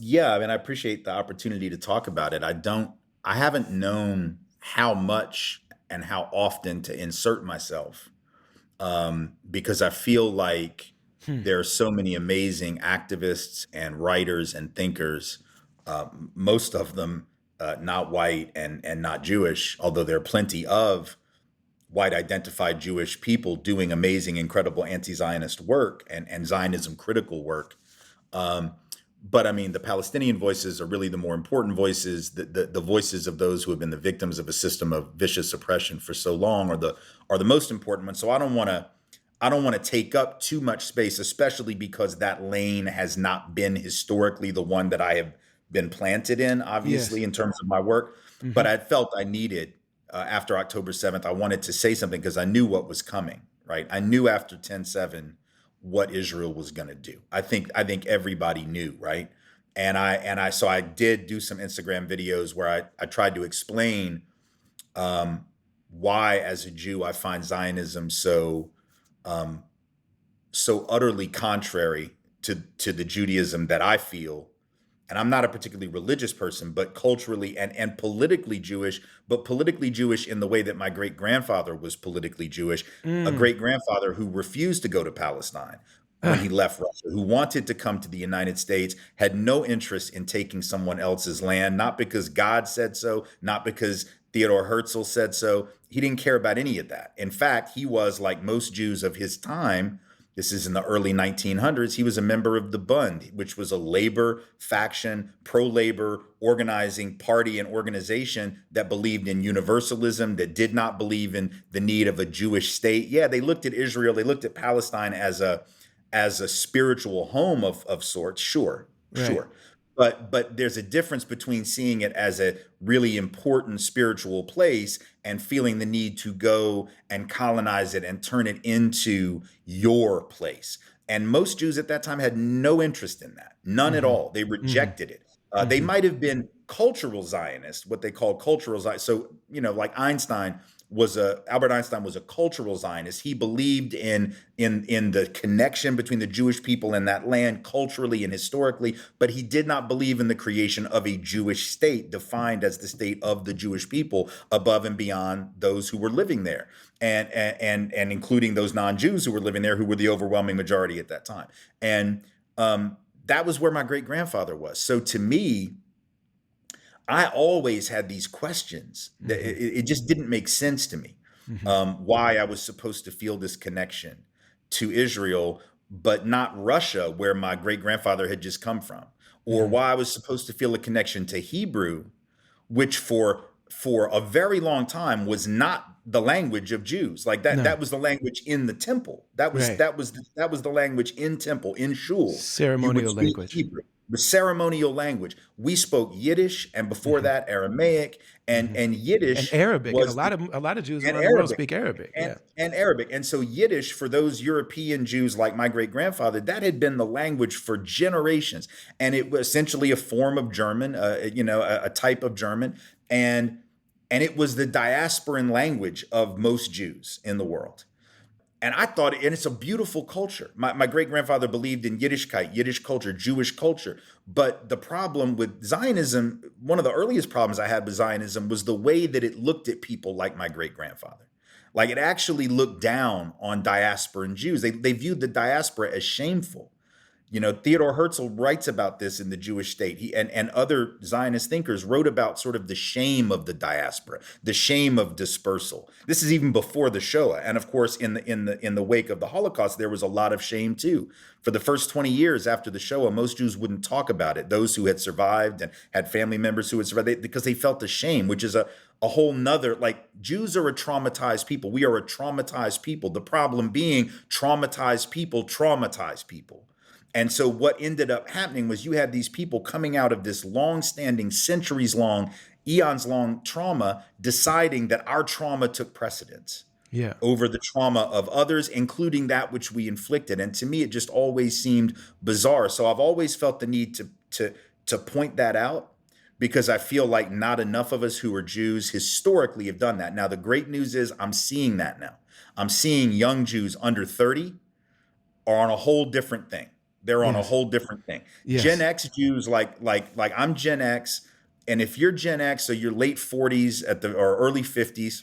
Yeah, I mean, I appreciate the opportunity to talk about it. I haven't known how much and how often to insert myself, because I feel like Hmm. there are so many amazing activists and writers and thinkers, most of them not white and not Jewish, although there are plenty of white identified Jewish people doing amazing, incredible anti-Zionist work and Zionism critical work. Um, but I mean, the Palestinian voices are really the more important voices. The voices of those who have been the victims of a system of vicious oppression for so long are the most important ones. So I don't want to take up too much space, especially because that lane has not been historically the one that I have been planted in, Yes. obviously, in terms of my work. Hmm. But I felt I needed, after October 7th, I wanted to say something because I knew what was coming, right? I knew after 10/7 what Israel was going to do. I think everybody knew, right? So I did do some Instagram videos where I tried to explain, um, why, as a Jew, I find Zionism um, so utterly contrary to the Judaism that I feel. And I'm not a particularly religious person, but culturally and politically Jewish, but politically Jewish in the way that my great grandfather was politically Jewish, a Mm. great grandfather who refused to go to Palestine when he Ah, left Russia, who wanted to come to the United States, had no interest in taking someone else's land, not because God said so, not because Theodore Herzl said so. He didn't care about any of that. In fact, he was, like most Jews of his time, this is in the early 1900s, he was a member of the Bund, which was a labor faction, pro labor organizing party and organization that believed in universalism, that did not believe in the need of a Jewish state. Yeah, they looked at Israel, they looked at Palestine as a spiritual home of sorts, sure, right. sure. But there's a difference between seeing it as a really important spiritual place and feeling the need to go and colonize it and turn it into your place. And most Jews at that time had no interest in that, none at Hmm. all. They Hmm. rejected it. They Hmm. might have been cultural Zionists, what they call cultural Zionists. So, like Albert Einstein was a cultural Zionist. He believed in the connection between the Jewish people and that land culturally and historically, but he did not believe in the creation of a Jewish state defined as the state of the Jewish people above and beyond those who were living there, and including those non-Jews who were living there, who were the overwhelming majority at that time. And that was where my great grandfather was. So to me, I always had these questions that Hmm. it just didn't make sense to me, Hmm. why I was supposed to feel this connection to Israel, but not Russia, where my great grandfather had just come from, or Hmm. why I was supposed to feel a connection to Hebrew, which for a very long time was not the language of Jews. Like that No. that was the language in the temple. That was Right. that was that was the language in temple, in shul. You would Ceremonial speak language. Hebrew. the ceremonial language. We spoke Yiddish, and before Hmm. that Aramaic, and Hmm. And Yiddish Arabic, and was the a lot of Jews and around the world Arabic speak Arabic. Yeah. and Arabic. And so Yiddish for those European Jews like my great grandfather, that had been the language for generations, and it was essentially a form of German, a type of German, and it was the diasporan language of most Jews in the world. And I thought, and it's a beautiful culture. My great grandfather believed in Yiddishkeit, Yiddish culture, Jewish culture. But the problem with Zionism, one of the earliest problems I had with Zionism was the way that it looked at people like my great grandfather. Like it actually looked down on diasporan Jews. They viewed the diaspora as shameful. Theodore Herzl writes about this in The Jewish State. And other Zionist thinkers wrote about sort of the shame of the diaspora, the shame of dispersal. This is even before the Shoah, and of course, in the wake of the Holocaust, there was a lot of shame too. For the first 20 years after the Shoah, most Jews wouldn't talk about it. Those who had survived and had family members who had survived, because they felt the shame, which is a whole nother, like, Jews are a traumatized people. We are a traumatized people. The problem being traumatized people traumatize people. And so what ended up happening was you had these people coming out of this long-standing, centuries-long, eons-long trauma, deciding that our trauma took precedence Yeah. over the trauma of others, including that which we inflicted. And to me, it just always seemed bizarre. So I've always felt the need to point that out, because I feel like not enough of us who are Jews historically have done that. Now, the great news is I'm seeing that now. I'm seeing young Jews under 30 are on a whole different thing. They're on a Yes. whole different thing. Gen Yes. X Jews, like I'm Gen X, and if you're Gen X, so you're late 40s or early 50s,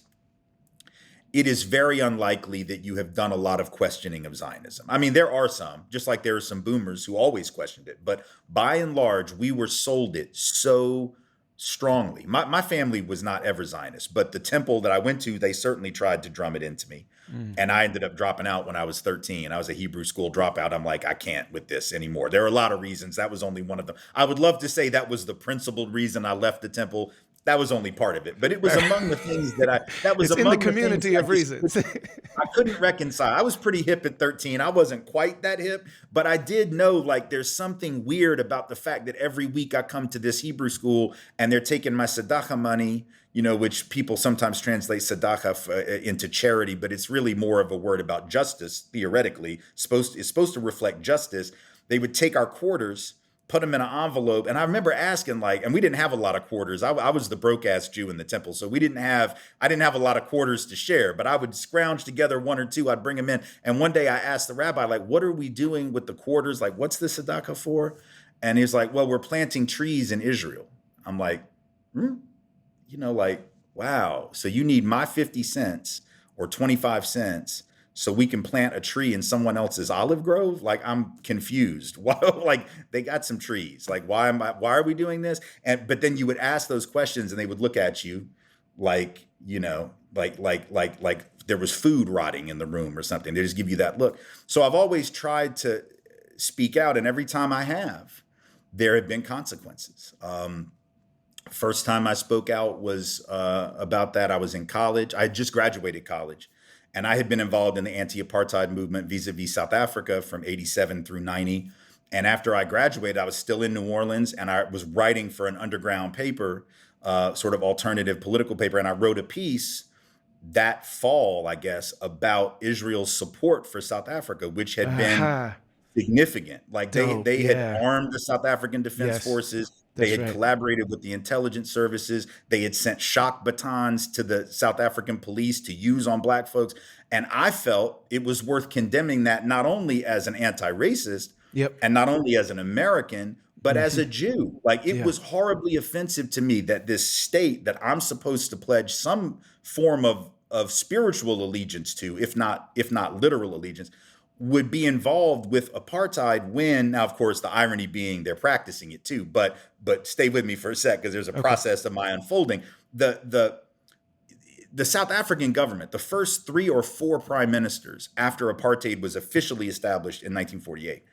it is very unlikely that you have done a lot of questioning of Zionism. I mean, there are some, just like there are some boomers who always questioned it, but by and large, we were sold it so strongly. My family was not ever Zionist, but the temple that I went to, they certainly tried to drum it into me. Mm. And I ended up dropping out when I was 13. I was a Hebrew school dropout. I'm like, I can't with this anymore. There are a lot of reasons. That was only one of them. I would love to say that was the principal reason I left the temple. That was only part of it, but it was among the things that was It's in the among the things community that of reasons. I couldn't reconcile. I was pretty hip at 13. I wasn't quite that hip, but I did know, like, there's something weird about the fact that every week I come to this Hebrew school and they're taking my tzedakah money, which people sometimes translate tzedakah into charity, but it's really more of a word about justice. Theoretically, it's supposed to reflect justice. They would take our quarters, put them in an envelope. And I remember asking, like, and we didn't have a lot of quarters. I was the broke ass Jew in the temple. So I didn't have a lot of quarters to share, but I would scrounge together one or two. I'd bring them in. And one day I asked the rabbi, like, what are we doing with the quarters? Like, what's the tzedakah for? And he's like, well, we're planting trees in Israel. I'm like, hmm? Like, wow. So you need my 50 cents or 25 cents so we can plant a tree in someone else's olive grove? Like, I'm confused. Why? Like, they got some trees. Like, why are we doing this? But then you would ask those questions and they would look at you like, like there was food rotting in the room or something. They just give you that look. So I've always tried to speak out, and every time I have, there have been consequences. First time I spoke out was about that. I was in college. I had just graduated college, and I had been involved in the anti-apartheid movement vis-a-vis South Africa from '87 through '90. And after I graduated, I was still in New Orleans, and I was writing for an underground paper, sort of alternative political paper. And I wrote a piece that fall, I guess, about Israel's support for South Africa, which had been Aha. significant. Like, they Dope. they had Yeah. armed the South African Defense Yes. Forces. They That's had right. collaborated with the intelligence services. They had sent shock batons to the South African police to use on black folks. And I felt it was worth condemning that, not only as an anti-racist Yep. and not only as an American, but as Hmm. a Jew. Like, it Yeah. was horribly offensive to me that this state that I'm supposed to pledge some form of spiritual allegiance to, if not literal allegiance, would be involved with apartheid, when, now, of course, the irony being they're practicing it too, but stay with me for a sec, because there's a Okay. process of my unfolding. The South African government, the first 3 or 4 prime ministers after apartheid was officially established in 1948,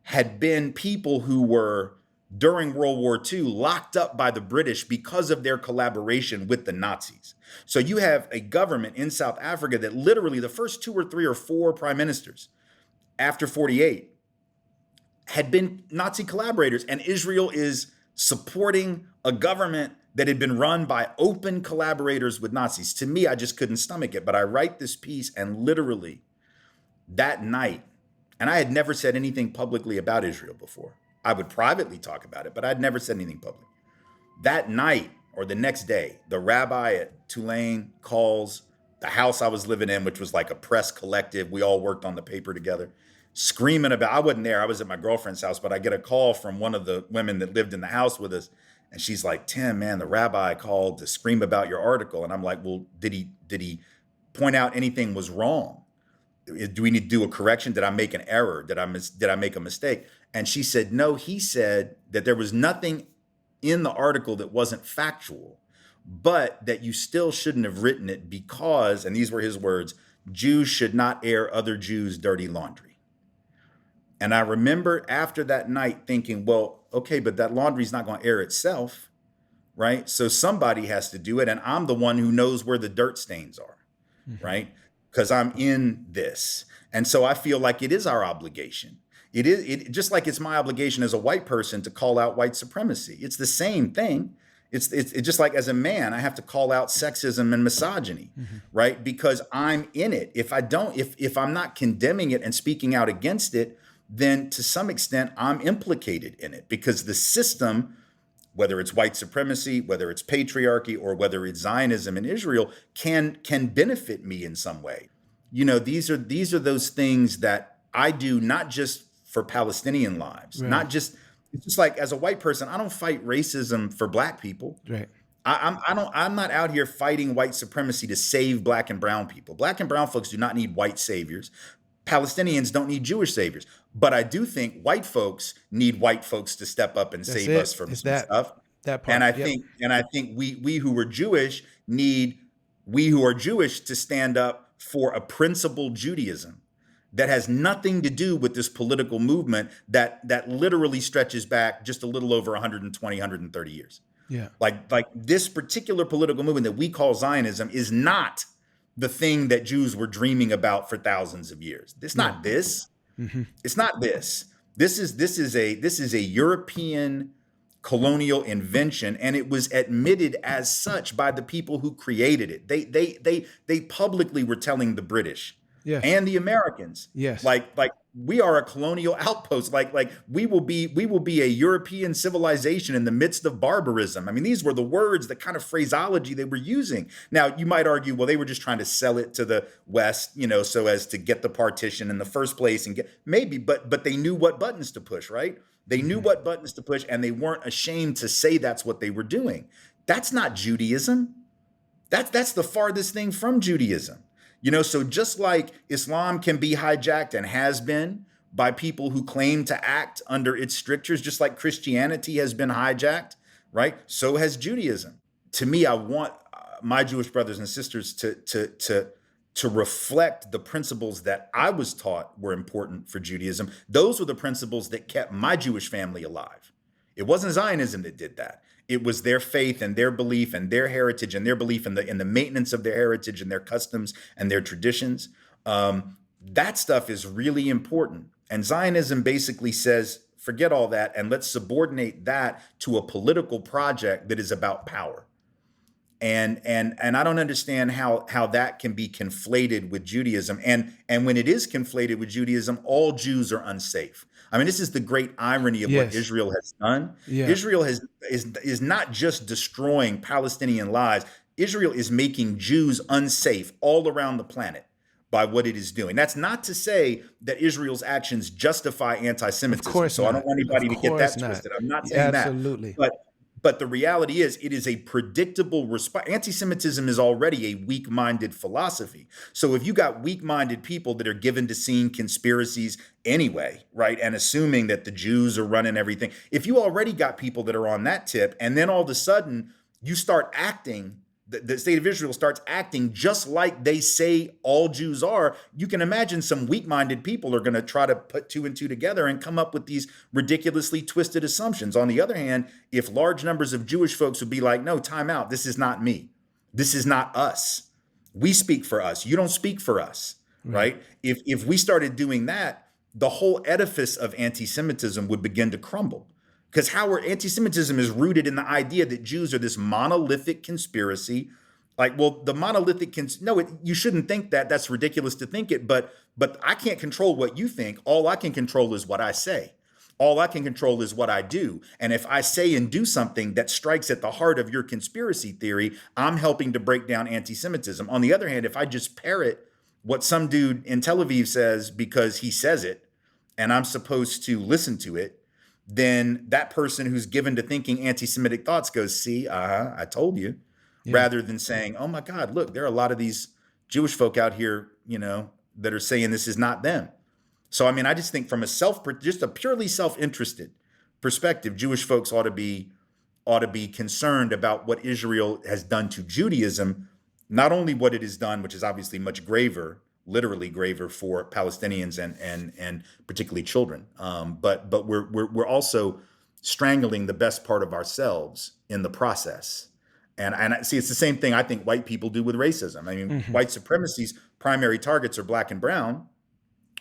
had been people who were, during World War II, locked up by the British because of their collaboration with the Nazis. So you have a government in South Africa that literally the first 2 or 3 or 4 prime ministers after 48 had been Nazi collaborators, and Israel is supporting a government that had been run by open collaborators with Nazis. To me, I just couldn't stomach it. But I write this piece, and literally that night, and I had never said anything publicly about Israel before. I would privately talk about it, but I'd never said anything public. That night or the next day, the rabbi at Tulane calls the house I was living in, which was like a press collective. We all worked on the paper together, screaming about, I wasn't there. I was at my girlfriend's house, but I get a call from one of the women that lived in the house with us. And she's like, Tim, man, the rabbi called to scream about your article. And I'm like, well, did he point out anything was wrong? Do we need to do a correction? Did I make an error? Did I make a mistake? And she said, no, he said that there was nothing in the article that wasn't factual, but that you still shouldn't have written it because, and these were his words, Jews should not air other Jews' dirty laundry. And I remember after that night thinking, well, okay, but that laundry's not going to air itself, right? So somebody has to do it. And I'm the one who knows where the dirt stains are, right? Because I'm in this. And so I feel like it is our obligation. It is just like it's my obligation as a white person to call out white supremacy. It's the same thing. It's just like as a man, I have to call out sexism and misogyny, right? Because I'm in it. If I'm not condemning it and speaking out against it, then to some extent I'm implicated in it because the system, whether it's white supremacy, whether it's patriarchy, or whether it's Zionism in Israel, can benefit me in some way. You know, these are those things that I do not just for Palestinian lives, not just, it's just like as a white person, I don't fight racism for black people. Right. I'm not out here fighting white supremacy to save black and brown people. Black and brown folks do not need white saviors. Palestinians don't need Jewish saviors. But I do think white folks need white folks to step up and save us from some stuff. That part. And I think we who are Jewish need we who are Jewish to stand up for a principled Judaism that has nothing to do with this political movement that literally stretches back just a little over 120, 130 years. Yeah. Like this particular political movement that we call Zionism is not the thing that Jews were dreaming about for thousands of years. It's not this. It's not this. This is a European colonial invention, and it was admitted as such by the people who created it. They publicly were telling the British and the Americans, like we are a colonial outpost. Like we will be a European civilization in the midst of barbarism. I mean, these were the words, the kind of phraseology they were using. Now, you might argue, well, they were just trying to sell it to the West, you know, so as to get the partition in the first place and get maybe, but they knew what buttons to push, right? They knew what buttons to push, and they weren't ashamed to say that's what they were doing. That's not Judaism. That's the farthest thing from Judaism. You know, so just like Islam can be hijacked and has been by people who claim to act under its strictures, just like Christianity has been hijacked, right? So has Judaism. To me, I want my Jewish brothers and sisters to reflect the principles that I was taught were important for Judaism. Those were the principles that kept my Jewish family alive. It wasn't Zionism that did that. It was their faith and their belief and their heritage and their belief in the maintenance of their heritage and their customs and their traditions. That stuff is really important. And Zionism basically says, forget all that and let's subordinate that to a political project that is about power. And I don't understand how that can be conflated with Judaism. And when it is conflated with Judaism, all Jews are unsafe. I mean, this is the great irony of what Israel has done. Israel is not just destroying Palestinian lives. Israel is making Jews unsafe all around the planet by what it is doing. That's not to say that Israel's actions justify anti-Semitism. Of course so not. I don't want anybody to get that twisted. I'm not saying Absolutely. that. But the reality is, it is a predictable response. Anti-Semitism is already a weak-minded philosophy. So if you got weak-minded people that are given to seeing conspiracies anyway, right, and assuming that the Jews are running everything, if you already got people that are on that tip, and then all of a sudden you start acting, the state of Israel starts acting just like they say all Jews are, you can imagine some weak-minded people are going to try to put two and two together and come up with these ridiculously twisted assumptions. On the other hand, if large numbers of Jewish folks would be like, no, time out, this is not me. This is not us. We speak for us. You don't speak for us, right? If we started doing that, the whole edifice of anti-Semitism would begin to crumble. Because anti-Semitism is rooted in the idea that Jews are this monolithic conspiracy. Like, well, the monolithic you shouldn't think that. That's ridiculous to think it. But I can't control what you think. All I can control is what I say. All I can control is what I do. And if I say and do something that strikes at the heart of your conspiracy theory, I'm helping to break down anti-Semitism. On the other hand, if I just parrot what some dude in Tel Aviv says because he says it, and I'm supposed to listen to it, then that person who's given to thinking anti-Semitic thoughts goes, see, I told you, Yeah. rather than saying, oh my God, look, there are a lot of these Jewish folk out here, that are saying this is not them. So, I mean, I just think from just a purely self-interested perspective, Jewish folks ought to be concerned about what Israel has done to Judaism, not only what it has done, which is obviously much graver, literally graver for Palestinians and particularly children, but we're also strangling the best part of ourselves in the process. And I see it's the same thing I think white people do with racism. I mean, white supremacy's primary targets are black and brown,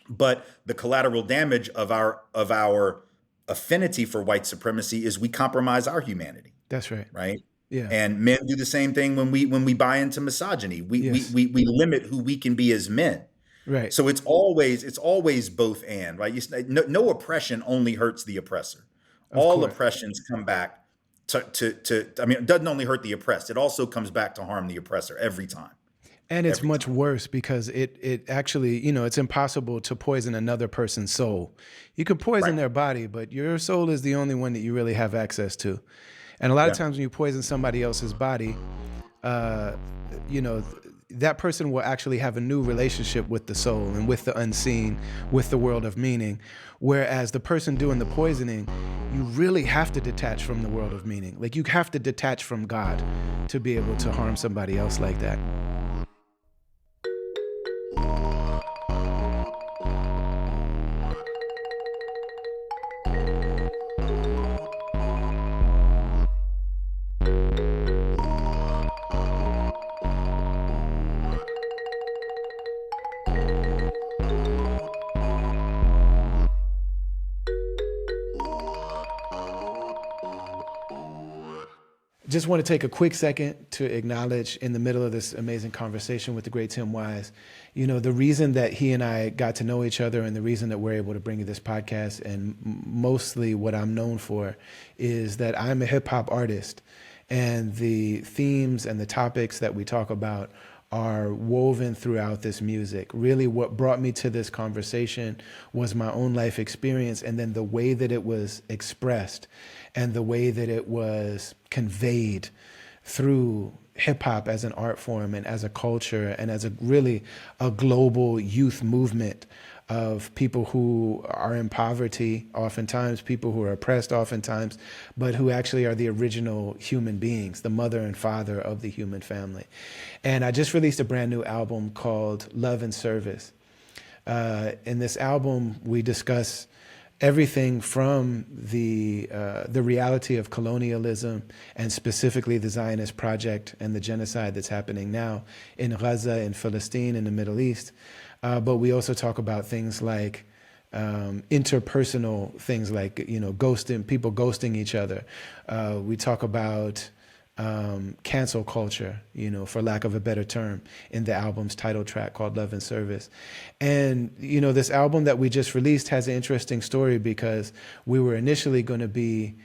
but the collateral damage of our affinity for white supremacy is we compromise our humanity. That's right. Right. Yeah. And men do the same thing when we buy into misogyny. Yes. We limit who we can be as men. Right. So it's always both and, right? No oppression only hurts the oppressor. Of All course. oppressions come back I mean, it doesn't only hurt the oppressed, it also comes back to harm the oppressor every time. And it's Every much time. worse because it actually, it's impossible to poison another person's soul. You could poison Right. their body, but your soul is the only one that you really have access to. And a lot of Yeah. times when you poison somebody else's body, uh, that person will actually have a new relationship with the soul and with the unseen, with the world of meaning. Whereas the person doing the poisoning, you really have to detach from the world of meaning. Like you have to detach from God to be able to harm somebody else like that. Just want to take a quick second to acknowledge in the middle of this amazing conversation with the great Tim Wise, the reason that he and I got to know each other and the reason that we're able to bring you this podcast and mostly what I'm known for is that I'm a hip hop artist and the themes and the topics that we talk about are woven throughout this music. Really what brought me to this conversation was my own life experience and then the way that it was expressed and the way that it was conveyed through hip hop as an art form and as a culture and as a global youth movement of people who are in poverty oftentimes, people who are oppressed oftentimes, but who actually are the original human beings, the mother and father of the human family. And I just released a brand new album called Love and Service. In this album, we discuss everything from the reality of colonialism and specifically the Zionist project and the genocide that's happening now in Gaza, in Palestine, in the Middle East. But we also talk about things like interpersonal things like, ghosting, people ghosting each other. We talk about cancel culture, for lack of a better term, in the album's title track called Love and Service. And, this album that we just released has an interesting story because we were initially going to be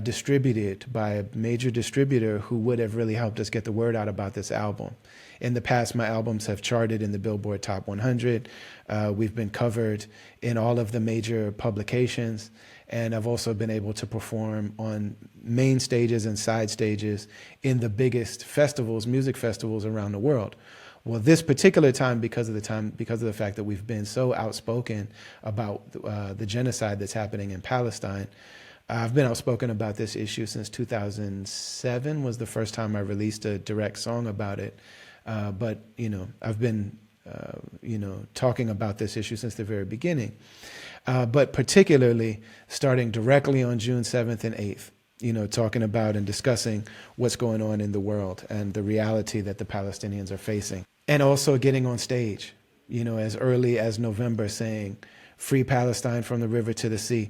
distributed by a major distributor who would have really helped us get the word out about this album. In the past, my albums have charted in the Billboard Top 100. We've been covered in all of the major publications. And I've also been able to perform on main stages and side stages in the biggest festivals, music festivals around the world. Well, this particular time, because of the fact that we've been so outspoken about the genocide that's happening in Palestine, I've been outspoken about this issue since 2007 was the first time I released a direct song about it. But I've been, talking about this issue since the very beginning. But particularly starting directly on June 7th and 8th, talking about and discussing what's going on in the world and the reality that the Palestinians are facing. And also getting on stage, as early as November saying, Free Palestine from the river to the sea.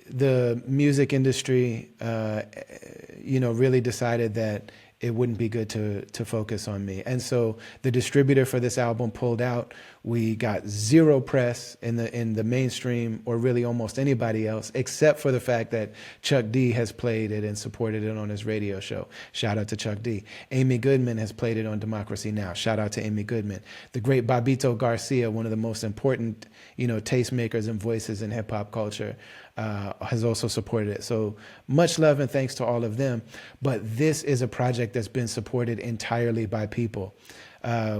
The music industry, really decided that it wouldn't be good to focus on me. And so the distributor for this album pulled out. We got zero press in the mainstream or really almost anybody else, except for the fact that Chuck D has played it and supported it on his radio show. Shout out to Chuck D. Amy Goodman has played it on Democracy Now! Shout out to Amy Goodman. The great Babito Garcia, one of the most important, tastemakers and voices in hip hop culture, has also supported it. So much love and thanks to all of them. But this is a project that's been supported entirely by people.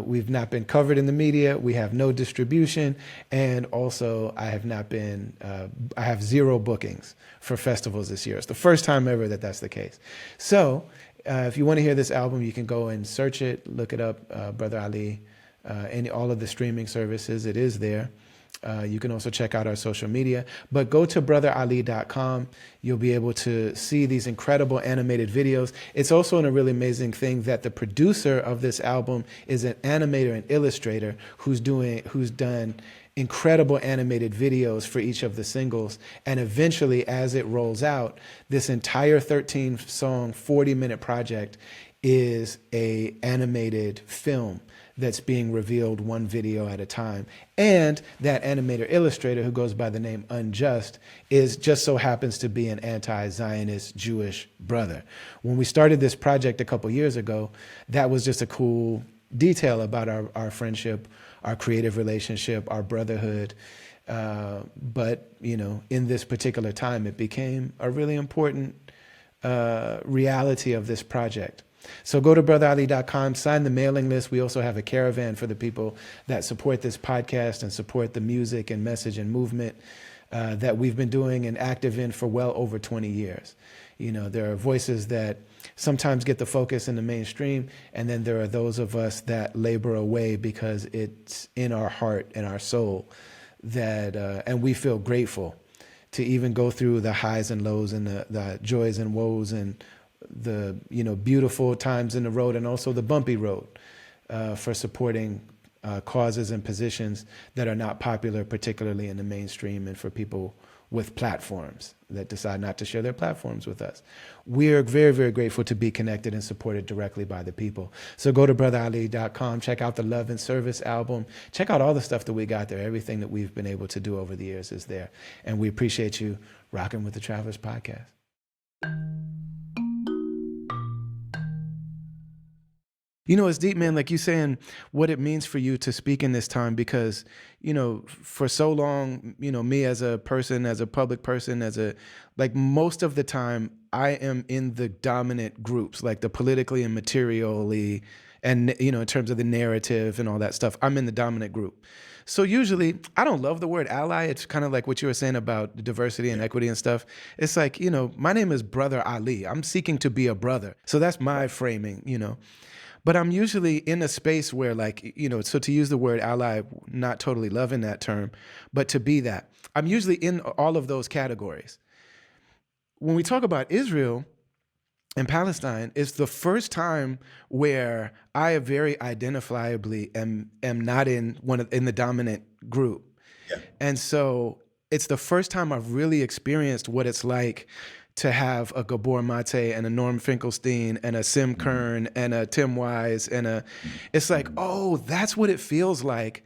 We've not been covered in the media. We have no distribution. And also I have zero bookings for festivals this year. It's the first time ever that that's the case. So if you want to hear this album, you can go and search it, look it up, Brother Ali, all of the streaming services. It is there. You can also check out our social media, but go to brotherali.com. You'll be able to see these incredible animated videos. It's also a really amazing thing that the producer of this album is an animator and illustrator who's done incredible animated videos for each of the singles. And eventually, as it rolls out, this entire 13-song, 40-minute project is a animated film that's being revealed one video at a time. And that animator illustrator, who goes by the name Unjust, just so happens to be an anti-Zionist Jewish brother. When we started this project a couple years ago, that was just a cool detail about our friendship, our creative relationship, our brotherhood. But in this particular time, it became a really important reality of this project. So go to brotherali.com, sign the mailing list. We also have a caravan for the people that support this podcast and support the music and message and movement that we've been doing and active in for well over 20 years. There are voices that sometimes get the focus in the mainstream, and then there are those of us that labor away because it's in our heart and our soul and we feel grateful to even go through the highs and lows and the joys and woes and the beautiful times in the road and also the bumpy road for supporting causes and positions that are not popular, particularly in the mainstream, and for people with platforms that decide not to share their platforms with us. We're very, very grateful to be connected and supported directly by the people. So go to brotherali.com, check out the Love and Service album, check out all the stuff that we got there. Everything that we've been able to do over the years is there. And we appreciate you rocking with the Travelers Podcast. It's deep, man, like you saying what it means for you to speak in this time, because, for so long, me as a person, as a public person, most of the time I am in the dominant groups, like the politically and materially, and, in terms of the narrative and all that stuff, I'm in the dominant group. So usually I don't love the word ally. It's kind of like what you were saying about diversity and equity and stuff. It's like, my name is Brother Ali. I'm seeking to be a brother. So that's my framing, But I'm usually in a space where, so to use the word ally, not totally loving that term, but to be that, I'm usually in all of those categories. When we talk about Israel and Palestine, it's the first time where I very identifiably am not in the dominant group. Yeah. And so it's the first time I've really experienced what it's like to have a Gabor Mate and a Norm Finkelstein and a Sim Kern and a Tim Wise it's like, oh, that's what it feels like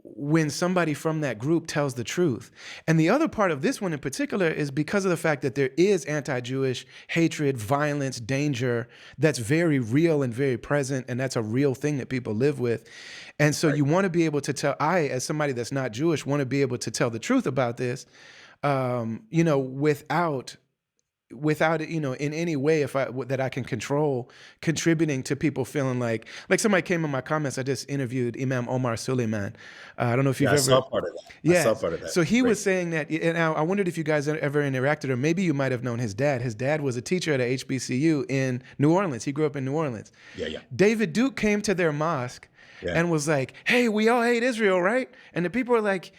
when somebody from that group tells the truth. And the other part of this one in particular is because of the fact that there is anti-Jewish hatred, violence, danger that's very real and very present, and that's a real thing that people live with. And so you want to be able to tell, as somebody that's not Jewish, want to be able to tell the truth about this, without it, in any way that I can control, contributing to people feeling like somebody came in my comments. I just interviewed Imam Omar Suleiman. I don't know if you've ever. I saw part of that. Yeah, I saw part of that. So he was saying that, and I wondered if you guys ever interacted, or maybe you might have known his dad. His dad was a teacher at a HBCU in New Orleans. He grew up in New Orleans. Yeah. David Duke came to their mosque and was like, "Hey, we all hate Israel, right?" And the people were like,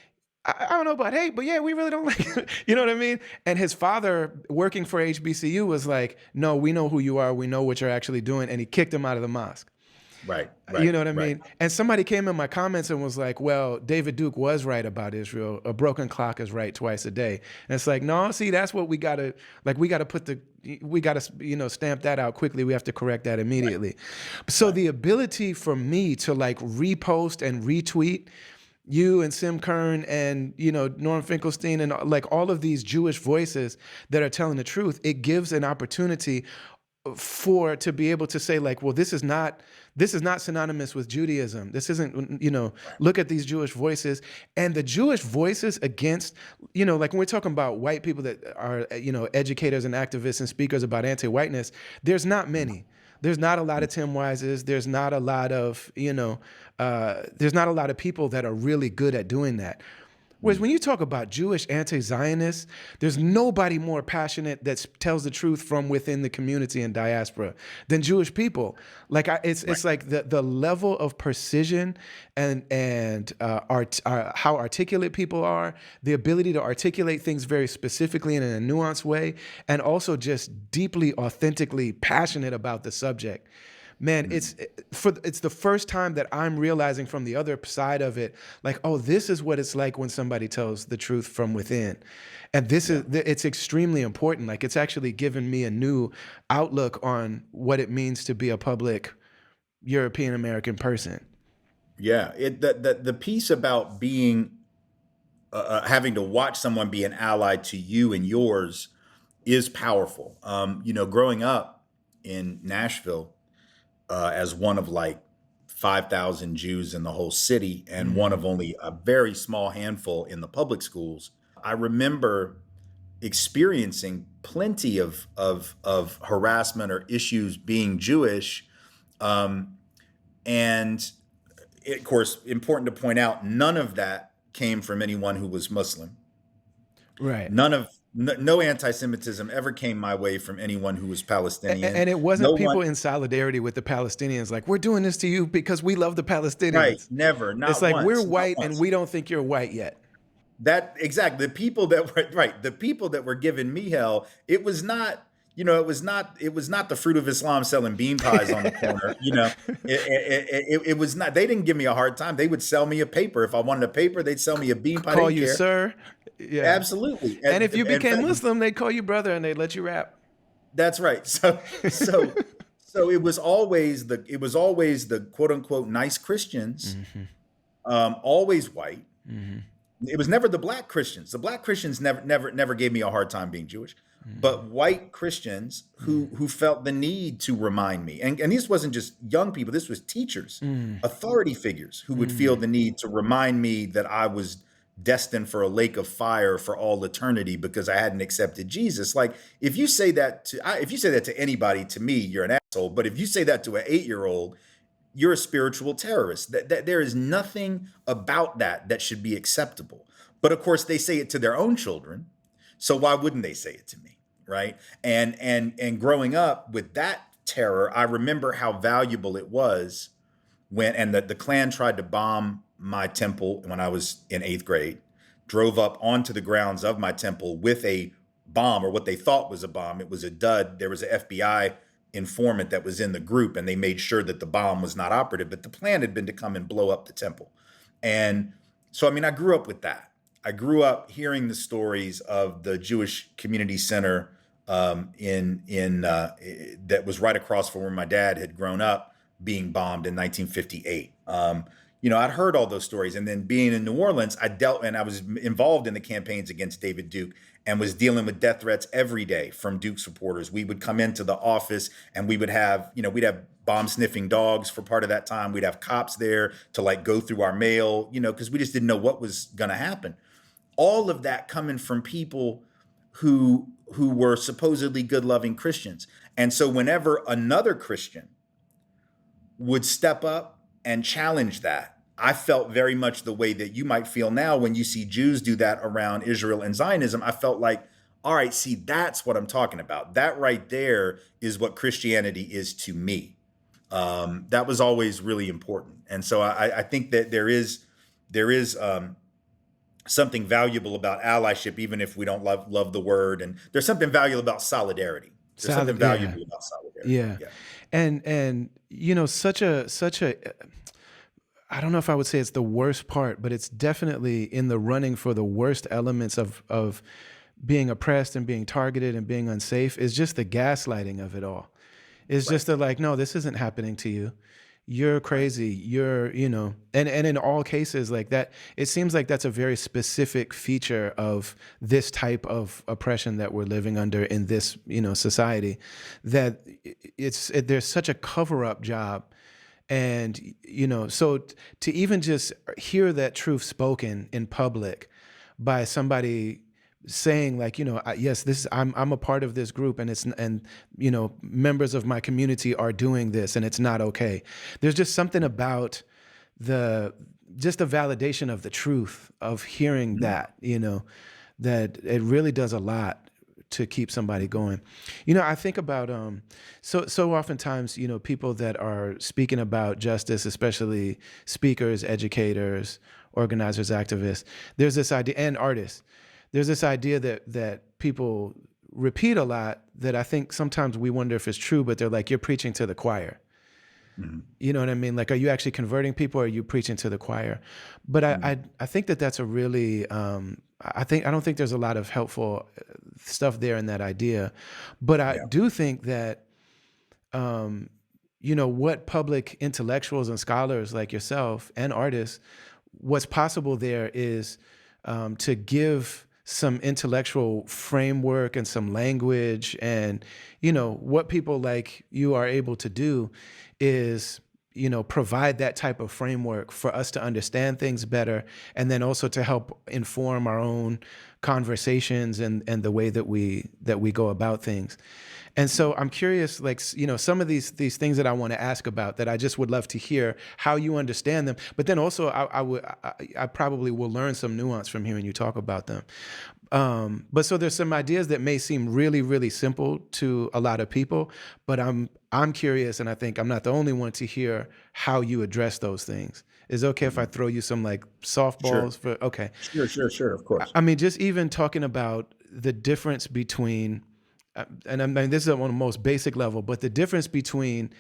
I don't know about hate, but yeah, we really don't like it. You know what I mean? And his father, working for HBCU, was like, no, we know who you are. We know what you're actually doing. And he kicked him out of the mosque. Right, You right, know what I right. mean? And somebody came in my comments and was like, well, David Duke was right about Israel. A broken clock is right twice a day. And it's like, no, see, that's what we gotta we gotta, stamp that out quickly. We have to correct that Right, immediately. So right. the ability for me to like repost and retweet you and Sim Kern and Norm Finkelstein and like all of these Jewish voices that are telling the truth, it gives an opportunity for to be able to say like, well, this is not synonymous with Judaism. This isn't, look at these Jewish voices and the Jewish voices against, like when we're talking about white people that are, educators and activists and speakers about anti-whiteness, there's not many. There's not a lot of Tim Wises. There's not a lot of, there's not a lot of people that are really good at doing that. Whereas Mm. when you talk about Jewish anti-Zionists, there's nobody more passionate that tells the truth from within the community and diaspora than Jewish people. Like Right. it's like the level of precision and how articulate people are, the ability to articulate things very specifically and in a nuanced way, and also just deeply, authentically passionate about the subject. Man, Mm. it's the first time that I'm realizing from the other side of it, like, oh, this is what it's like when somebody tells the truth from within, and Yeah. it's extremely important. Like, it's actually given me a new outlook on what it means to be a public European American person. Yeah. The piece about being having to watch someone be an ally to you and yours is powerful. Growing up in Nashville as one of like 5,000 Jews in the whole city and one Mm, of only a very small handful in the public schools, I remember experiencing plenty of harassment or issues being Jewish. Um, and of course, important to point out, none of that came from anyone who was Muslim. right. No anti-Semitism ever came my way from anyone who was Palestinian. And it No wasn't one, people in solidarity with the Palestinians, like, we're doing this to you because we love the right? Palestinians. Never, It's not like, we're once, not white and once. we don't think you're white yet. That exactly the people that were right, the people that were giving me hell, it was not the fruit of Islam selling bean pies on the corner. It was not. They didn't give me a hard time. They would sell me a paper if I wanted a paper. They'd sell me a bean pie. They Call didn't you care. sir. Yeah. Absolutely. And if you And in became fact, Muslim, they'd call you brother and they'd let you rap. that's right. So it was always the quote unquote nice Christians, Hmm. always white. Hmm. It was never the black Christians. The black Christians never gave me a hard time being Jewish, but white Christians who felt the need to remind me. And this wasn't just young people, this was teachers, Hmm. authority figures who would feel Hmm. the need to remind me that I was destined for a lake of fire for all eternity because I hadn't accepted Jesus. Like if you say that to anybody, to me, you're an asshole. But if you say that to an 8-year-old, you're a spiritual terrorist. That there is nothing about that should be acceptable. But of course, they say it to their own children. So why wouldn't they say it to me, right? And growing up with that terror, I remember how valuable it was when and the Klan tried to bomb my temple when I was in 8th grade, drove up onto the grounds of my temple with a bomb or what they thought was a bomb. It was a dud. There was an FBI informant that was in the group and they made sure that the bomb was not operative, but the plan had been to come and blow up the temple. And so, I mean, I grew up with that. I grew up hearing the stories of the Jewish Community Center that was right across from where my dad had grown up being bombed in 1958. I'd heard all those stories, and then being in New Orleans, I was involved in the campaigns against David Duke and was dealing with death threats every day from Duke supporters. We would come into the office and we'd have bomb sniffing dogs for part of that time. We'd have cops there to like go through our mail, because we just didn't know what was going to happen. All of that coming from people who were supposedly good loving Christians. And so whenever another Christian would step up and challenge that, I felt very much the way that you might feel now when you see Jews do that around Israel and Zionism. I felt like, all right, see, that's what I'm talking about. That right there is what Christianity is to me. That was always really important. And so I think that there is something valuable about allyship, even if we don't love the word. And there's something valuable about solidarity. There's something Yeah. valuable about solidarity. Yeah. Yeah. And such a I don't know if I would say it's the worst part, but it's definitely in the running for the worst elements of being oppressed and being targeted and being unsafe is just the gaslighting of it all. It's Right. just the like, no, this isn't happening to you. You're Right. crazy. And in all cases like that, it seems like that's a very specific feature of this type of oppression that we're living under in this, society, that there's such a cover up job. And, to even just hear that truth spoken in public by somebody saying like, yes, I'm a part of this group, and members of my community are doing this, and it's not okay. There's just something about the just the validation of the truth of hearing Mhm. that, that it really does a lot to keep somebody going. I think about so oftentimes, people that are speaking about justice, especially speakers, educators, organizers, activists, there's this idea, and artists, there's this idea that people repeat a lot that I think sometimes we wonder if it's true, but they're like, you're preaching to the choir. Mhm. You know what I mean? Like, are you actually converting people, or are you preaching to the choir? But Mhm. I think that that's a really I don't think there's a lot of helpful stuff there in that idea, but I Yeah. do think that what public intellectuals and scholars like yourself and artists, what's possible there is to give some intellectual framework and some language, and what people like you are able to do is provide that type of framework for us to understand things better, and then also to help inform our own conversations and the way that we go about things. And so I'm curious, like, some of these things that I want to ask about, that I just would love to hear how you understand them. But then also, I probably will learn some nuance from hearing you talk about them. But so there's some ideas that may seem really, really simple to a lot of people, but I'm curious, and I think I'm not the only one to hear how you address those things. Is it okay if I Mhm. throw you some like Sure. softballs for? Okay. Sure. Sure. Sure. Of course. I mean, just even talking about the difference between, and I mean, this is on the most basic level, but the difference between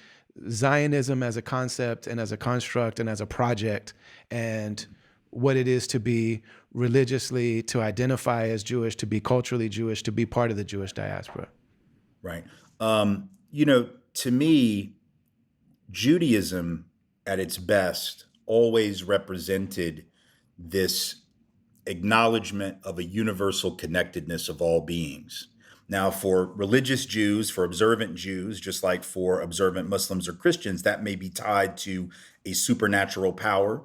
Zionism as a concept and as a construct and as a project, and what it is to be religiously, to identify as Jewish, to be culturally Jewish, to be part of the Jewish diaspora. Right. To me, Judaism at its best always represented this acknowledgement of a universal connectedness of all beings. Now, for religious Jews, for observant Jews, just like for observant Muslims or Christians, that may be tied to a supernatural power,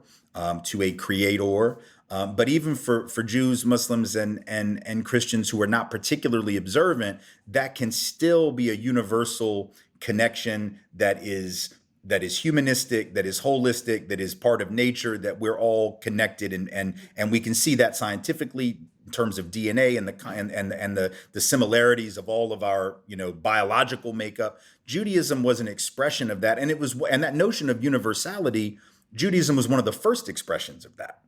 to a creator. But even for Jews, Muslims, and Christians who are not particularly observant, that can still be a universal connection that is humanistic, that is holistic, that is part of nature, that we're all connected, and we can see that scientifically in terms of DNA and the similarities of all of our biological makeup. Judaism was an expression of that, and that notion of universality. Judaism was one of the first expressions of that,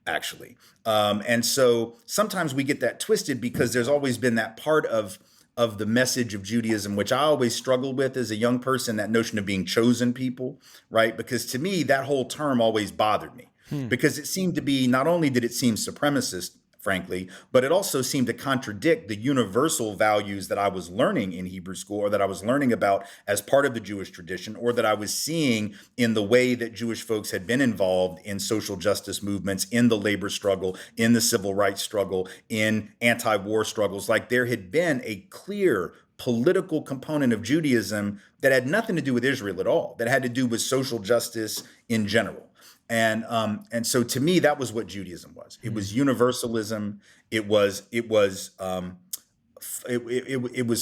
actually. And so sometimes we get that twisted because there's always been that part of the message of Judaism, which I always struggled with as a young person, that notion of being chosen people, right? Because to me, that whole term always bothered me Hmm. because it seemed to be, not only did it seem supremacist, frankly, but it also seemed to contradict the universal values that I was learning in Hebrew school, or that I was learning about as part of the Jewish tradition, or that I was seeing in the way that Jewish folks had been involved in social justice movements, in the labor struggle, in the civil rights struggle, in anti-war struggles. Like, there had been a clear political component of Judaism that had nothing to do with Israel at all, that had to do with social justice in general. And so to me, that was what Judaism was. It was Hmm. universalism. It was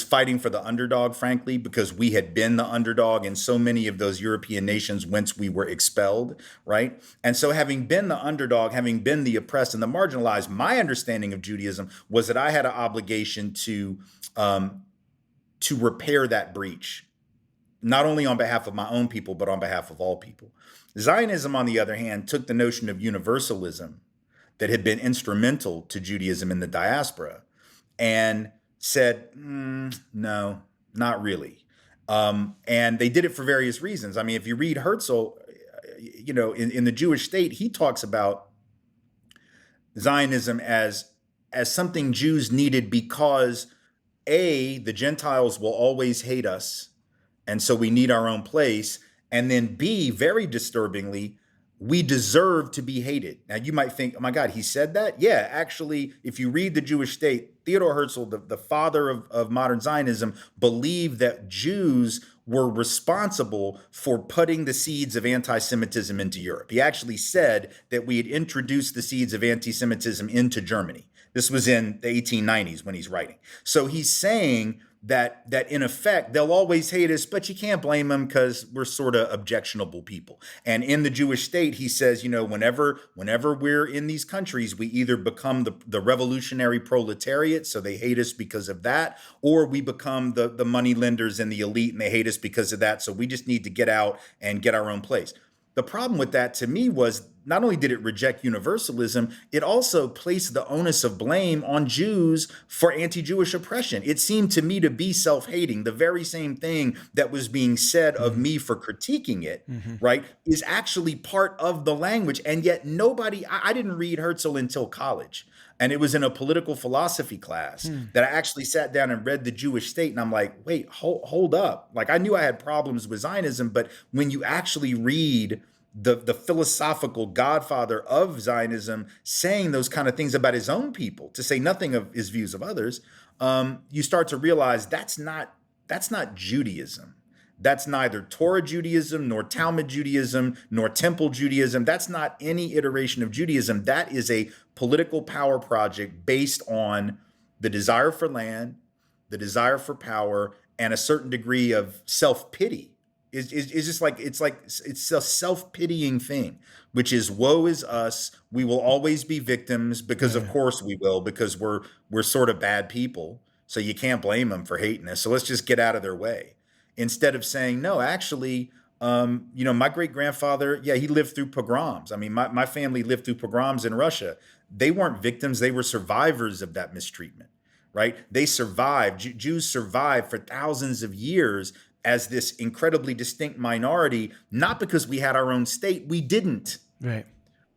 fighting for the underdog, frankly, because we had been the underdog in so many of those European nations whence we were expelled, right? And so, having been the underdog, having been the oppressed and the marginalized, my understanding of Judaism was that I had an obligation to repair that breach, not only on behalf of my own people, but on behalf of all people. Zionism, on the other hand, took the notion of universalism that had been instrumental to Judaism in the diaspora and said, no, not really. And they did it for various reasons. I mean, if you read Herzl, in the Jewish state, he talks about Zionism as something Jews needed because the Gentiles will always hate us, and so we need our own place. And then B, very disturbingly, we deserve to be hated. Now you might think, oh my God, he said that? Yeah, actually, if you read the Jewish state, Theodor Herzl, the father of modern Zionism, believed that Jews were responsible for putting the seeds of anti-Semitism into Europe. He actually said that we had introduced the seeds of anti-Semitism into Germany. This was in the 1890s when he's writing. So he's saying that in effect they'll always hate us, but you can't blame them because we're sort of objectionable people. And in the Jewish state, he says, whenever we're in these countries, we either become the revolutionary proletariat, so they hate us because of that, or we become the money lenders and the elite, and they hate us because of that. So we just need to get out and get our own place. The problem with that to me was not only did it reject universalism, it also placed the onus of blame on Jews for anti-Jewish oppression. It seemed to me to be self-hating. The very same thing that was being said of me for critiquing it, right, is actually part of the language. And yet I didn't read Herzl until college. And it was in a political philosophy class that I actually sat down and read the Jewish state. And I'm like, wait, hold up. Like, I knew I had problems with Zionism, but when you actually read the philosophical godfather of Zionism saying those kind of things about his own people, to say nothing of his views of others, you start to realize that's not Judaism. That's neither Torah Judaism, nor Talmud Judaism, nor Temple Judaism. That's not any iteration of Judaism. That is a political power project based on the desire for land, the desire for power, and a certain degree of self-pity. It's just like it's a self-pitying thing, which is woe is us. We will always be victims because of course we will, because we're sort of bad people. So you can't blame them for hating us. So let's just get out of their way. Instead of saying, no, actually, my great grandfather, yeah, he lived through pogroms. I mean, my family lived through pogroms in Russia. They weren't victims, they were survivors of that mistreatment, right? They survived. Jews survived for thousands of years as this incredibly distinct minority, not because we had our own state, we didn't. Right.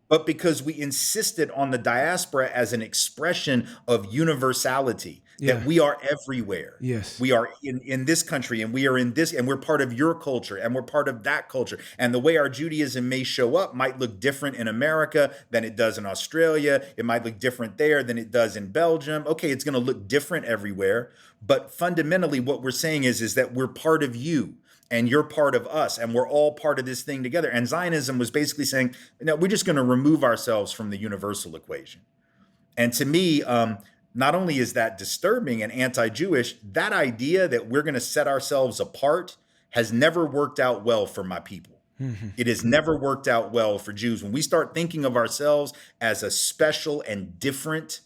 But because we insisted on the diaspora as an expression of universality, that we are everywhere. Yes. We are in this country, and we are in this, and we're part of your culture, and we're part of that culture. And the way our Judaism may show up might look different in America than it does in Australia. It might look different there than it does in Belgium. Okay, it's going to look different everywhere. But fundamentally, what we're saying is that we're part of you. And you're part of us, and we're all part of this thing together. And Zionism was basically saying, no, we're just going to remove ourselves from the universal equation. And to me, not only is that disturbing and anti-Jewish, that idea that we're going to set ourselves apart has never worked out well for my people. It has never worked out well for Jews. When we start thinking of ourselves as a special and different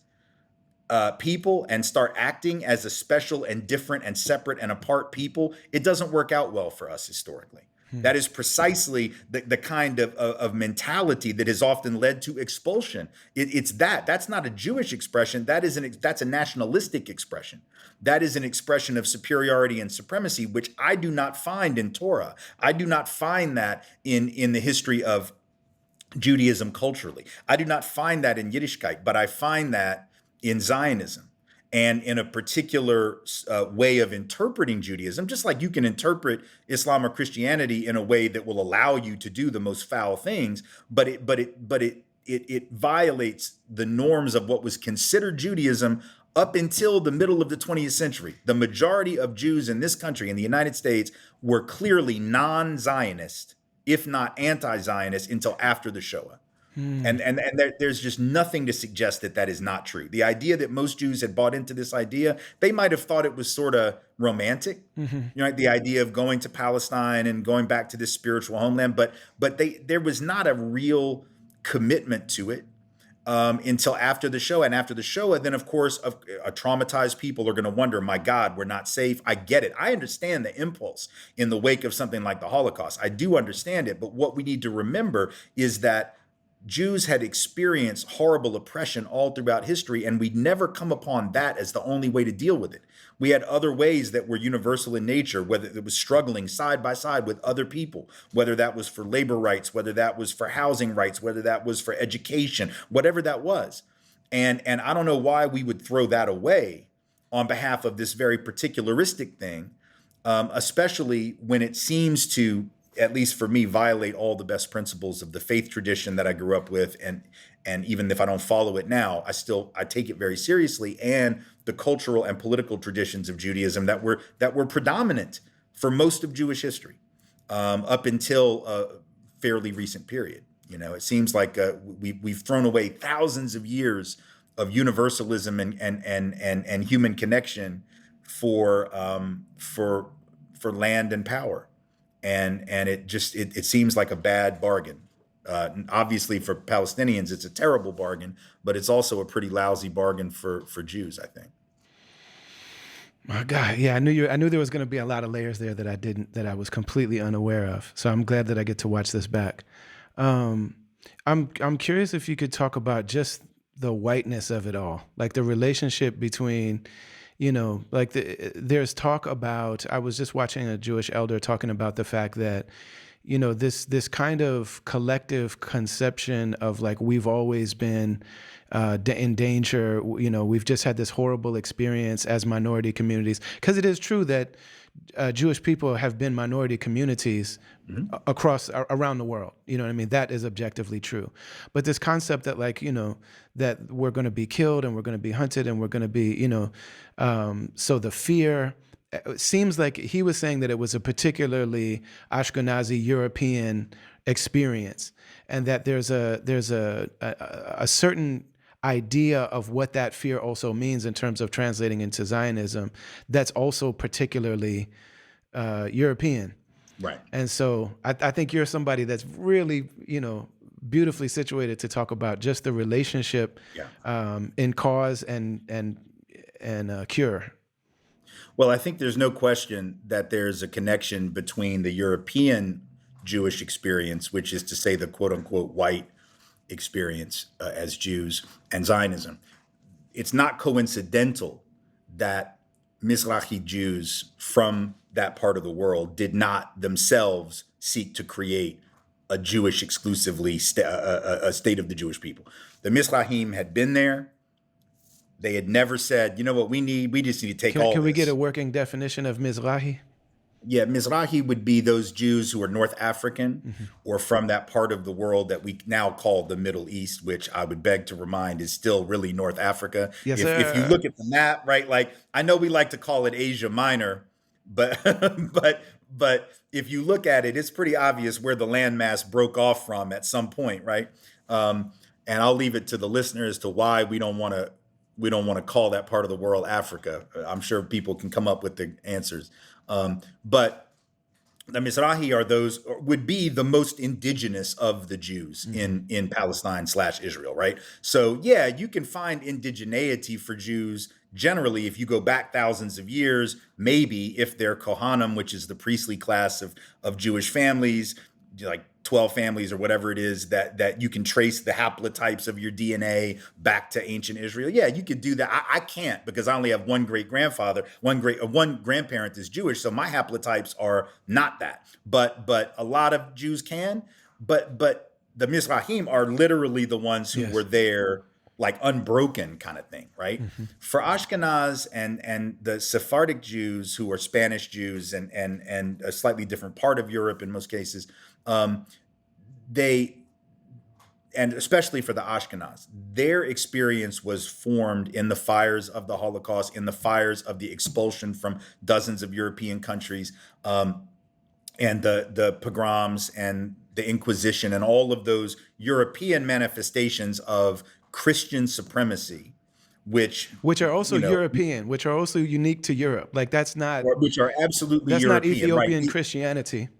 people and start acting as a special and different and separate and apart people, it doesn't work out well for us historically. That is precisely the kind of mentality that has often led to expulsion. That's not a Jewish expression. That's a nationalistic expression. That is an expression of superiority and supremacy, which I do not find in Torah. I do not find that in the history of Judaism culturally. I do not find that in Yiddishkeit, but I find that in Zionism and in a particular way of interpreting Judaism, just like you can interpret Islam or Christianity in a way that will allow you to do the most foul things, but it violates the norms of what was considered Judaism up until the middle of the 20th century. The majority of Jews in this country, in the United States, were clearly non-Zionist, if not anti-Zionist, until after the Shoah. And there's just nothing to suggest that is not true. The idea that most Jews had bought into this idea, they might have thought it was sort of romantic, the idea of going to Palestine and going back to this spiritual homeland, but there was not a real commitment to it until after the Shoah. And after the Shoah, then of course, traumatized people are going to wonder, my God, we're not safe. I get it. I understand the impulse in the wake of something like the Holocaust. I do understand it. But what we need to remember is that Jews had experienced horrible oppression all throughout history, and we'd never come upon that as the only way to deal with it. We had other ways that were universal in nature, whether it was struggling side by side with other people, whether that was for labor rights, whether that was for housing rights, whether that was for education, whatever that was. And I don't know why we would throw that away on behalf of this very particularistic thing, especially when it seems to, at least for me, violate all the best principles of the faith tradition that I grew up with. And even if I don't follow it now, I take it very seriously, and the cultural and political traditions of Judaism that were predominant for most of Jewish history, up until a fairly recent period. It seems like we've thrown away thousands of years of universalism and human connection for land and power, and it seems like a bad bargain. Obviously, for Palestinians, it's a terrible bargain, but it's also a pretty lousy bargain for Jews, I think. My God, yeah, I knew there was going to be a lot of layers there that I was completely unaware of. So I'm glad that I get to watch this back. Um, I'm curious if you could talk about just the whiteness of it all, like the relationship between, like there's talk about. I was just watching a Jewish elder talking about the fact that, this kind of collective conception of like we've always been in danger. We've just had this horrible experience as minority communities, because it is true that Jewish people have been minority communities around the world. You know what I mean? That is objectively true. But this concept that like, that we're going to be killed and we're going to be hunted and we're going to be, so the fear, it seems like he was saying that it was a particularly Ashkenazi European experience, and that there's a certain idea of what that fear also means in terms of translating into Zionism that's also particularly European. Right. And so I think you're somebody that's really, beautifully situated to talk about just the relationship Yeah. in cause and cure. Well, I think there's no question that there's a connection between the European Jewish experience, which is to say the quote unquote white experience as Jews, and Zionism. It's not coincidental that Mizrahi Jews from that part of the world did not themselves seek to create a Jewish exclusively a state of the Jewish people. The Mizrahim had been there. They had never said, you know what we need? We just need to take all Can we this. get a working definition of Mizrahi? Yeah, Mizrahi would be those Jews who are North African or from that part of the world that we now call the Middle East, which I would beg to remind is still really North Africa. Yes, If you sir. look at the map, right, like I know we like to call it Asia Minor, but but if you look at it, it's pretty obvious where the landmass broke off from at some point, right? And I'll leave it to the listener as to why we don't want to call that part of the world Africa. I'm sure people can come up with the answers. But the Mizrahi would be the most indigenous of the Jews in Palestine/Israel, right? So yeah, you can find indigeneity for Jews generally if you go back thousands of years, maybe if they're Kohanim, which is the priestly class of Jewish families, like 12 families or whatever it is that you can trace the haplotypes of your DNA back to ancient Israel. Yeah, you could do that. I can't because I only have one great grandfather, one grandparent is Jewish, so my haplotypes are not that. But a lot of Jews can. But the Mizrahim are literally the ones who Yes. were there like unbroken kind of thing, right? For Ashkenaz and the Sephardic Jews who are Spanish Jews and a slightly different part of Europe in most cases, they, and especially for the Ashkenaz, their experience was formed in the fires of the Holocaust, in the fires of the expulsion from dozens of European countries, and the pogroms and the Inquisition and all of those European manifestations of Christian supremacy, which Which are also European, which are also unique to Europe. Like which are absolutely that's not European, right? Ethiopian Christianity.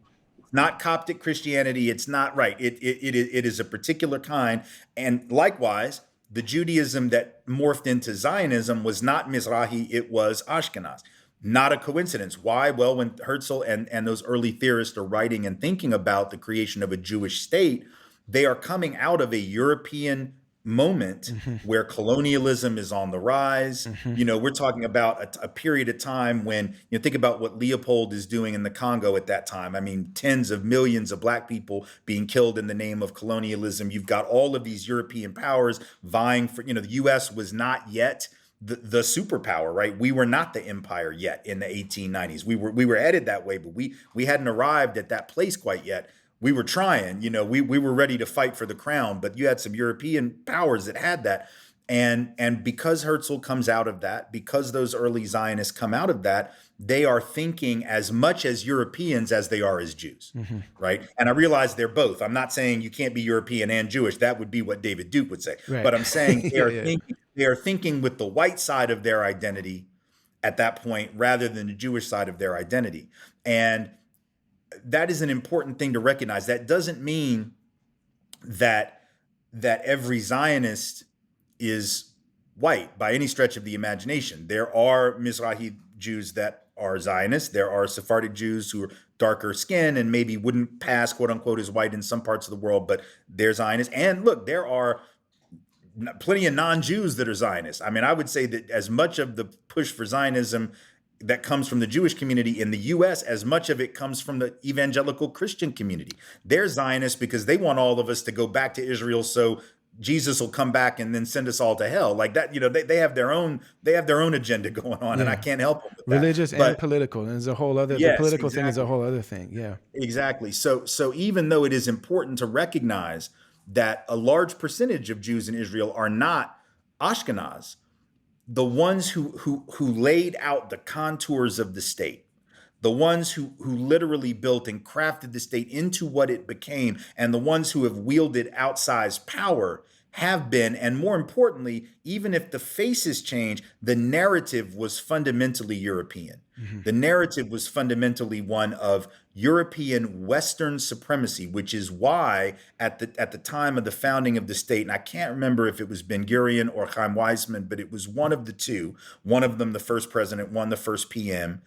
Not Coptic Christianity. It's not right. It is a particular kind. And likewise, the Judaism that morphed into Zionism was not Mizrahi, it was Ashkenaz. Not a coincidence. Why? Well, when Herzl and those early theorists are writing and thinking about the creation of a Jewish state, They are coming out of a European moment Mm-hmm. where colonialism is on the rise. Mm-hmm. We're talking about a period of time when, think about what Leopold is doing in the Congo at that time. I mean, tens of millions of black people being killed in the name of colonialism. You've got all of these European powers vying for, the US was not yet the superpower, right? We were not the empire yet in the 1890s. We were headed that way, but we hadn't arrived at that place quite yet. We were trying, we were ready to fight for the crown, but you had some European powers that had that. And because Herzl comes out of that, because those early Zionists come out of that, they are thinking as much as Europeans as they are as Jews, Mm-hmm. right? And I realize they're both. I'm not saying you can't be European and Jewish. That would be what David Duke would say. Right. But I'm saying Yeah, yeah. they are thinking with the white side of their identity at that point rather than the Jewish side of their identity. And that is an important thing to recognize. That doesn't mean that every Zionist is white by any stretch of the imagination. There are Mizrahi Jews that are Zionists. There are Sephardic Jews who are darker skin and maybe wouldn't pass, quote unquote, as white in some parts of the world, but they're Zionists. And look, there are plenty of non-Jews that are Zionists. I mean, I would say that as much of the push for Zionism that comes from the Jewish community in the US, as much of it comes from the evangelical Christian community. They're Zionists because they want all of us to go back to Israel so Jesus will come back and then send us all to hell. Like that, they have their own agenda going on, and I Yeah. can't help them with that. Religious and But political. And there's a whole other, the yes, political thing is a exactly. whole other thing. Yeah. Exactly. So even though it is important to recognize that a large percentage of Jews in Israel are not Ashkenaz, the ones who laid out the contours of the state, the ones who literally built and crafted the state into what it became, and the ones who have wielded outsized power have been, and more importantly, even if the faces change, the narrative was fundamentally European. Mm-hmm. The narrative was fundamentally one of European Western supremacy, which is why at the time of the founding of the state, and I can't remember if it was Ben Gurion or Chaim Weizmann, but it was one of the two. One of them, the first president, one the first PM,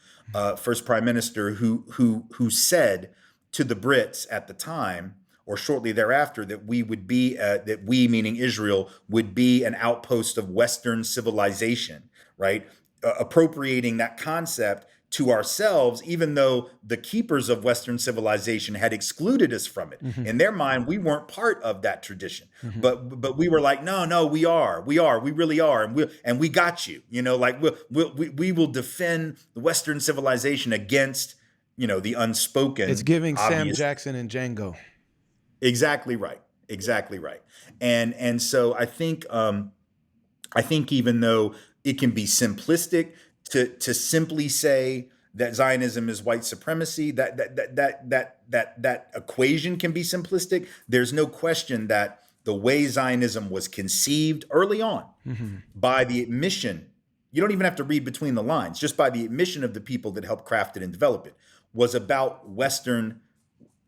first prime minister, who said to the Brits at the time, or shortly thereafter, that we would be, that we, meaning Israel, would be an outpost of Western civilization, right? Appropriating that concept to ourselves, even though the keepers of Western civilization had excluded us from it. Mm-hmm. In their mind, we weren't part of that tradition. Mm-hmm. But we were like, no, we really are, and we got you. Like we will defend the Western civilization against the unspoken. It's giving Sam obvious. Jackson and Django. Exactly right. And so I think even though it can be simplistic to simply say that Zionism is white supremacy, that equation can be simplistic. There's no question that the way Zionism was conceived early on, Mm-hmm. by the admission, you don't even have to read between the lines, just by the admission of the people that helped craft it and develop it, was about Western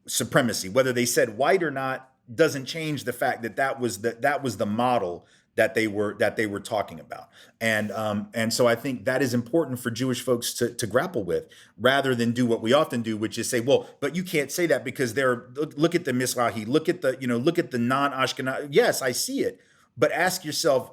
supremacy. Whether they said white or not doesn't change the fact that that was the model that they were talking about. And so I think that is important for Jewish folks to grapple with, rather than do what we often do, which is say, well, but you can't say that because look at the Mizrahi, look at the non-Ashkenaz. Yes, I see it, but ask yourself,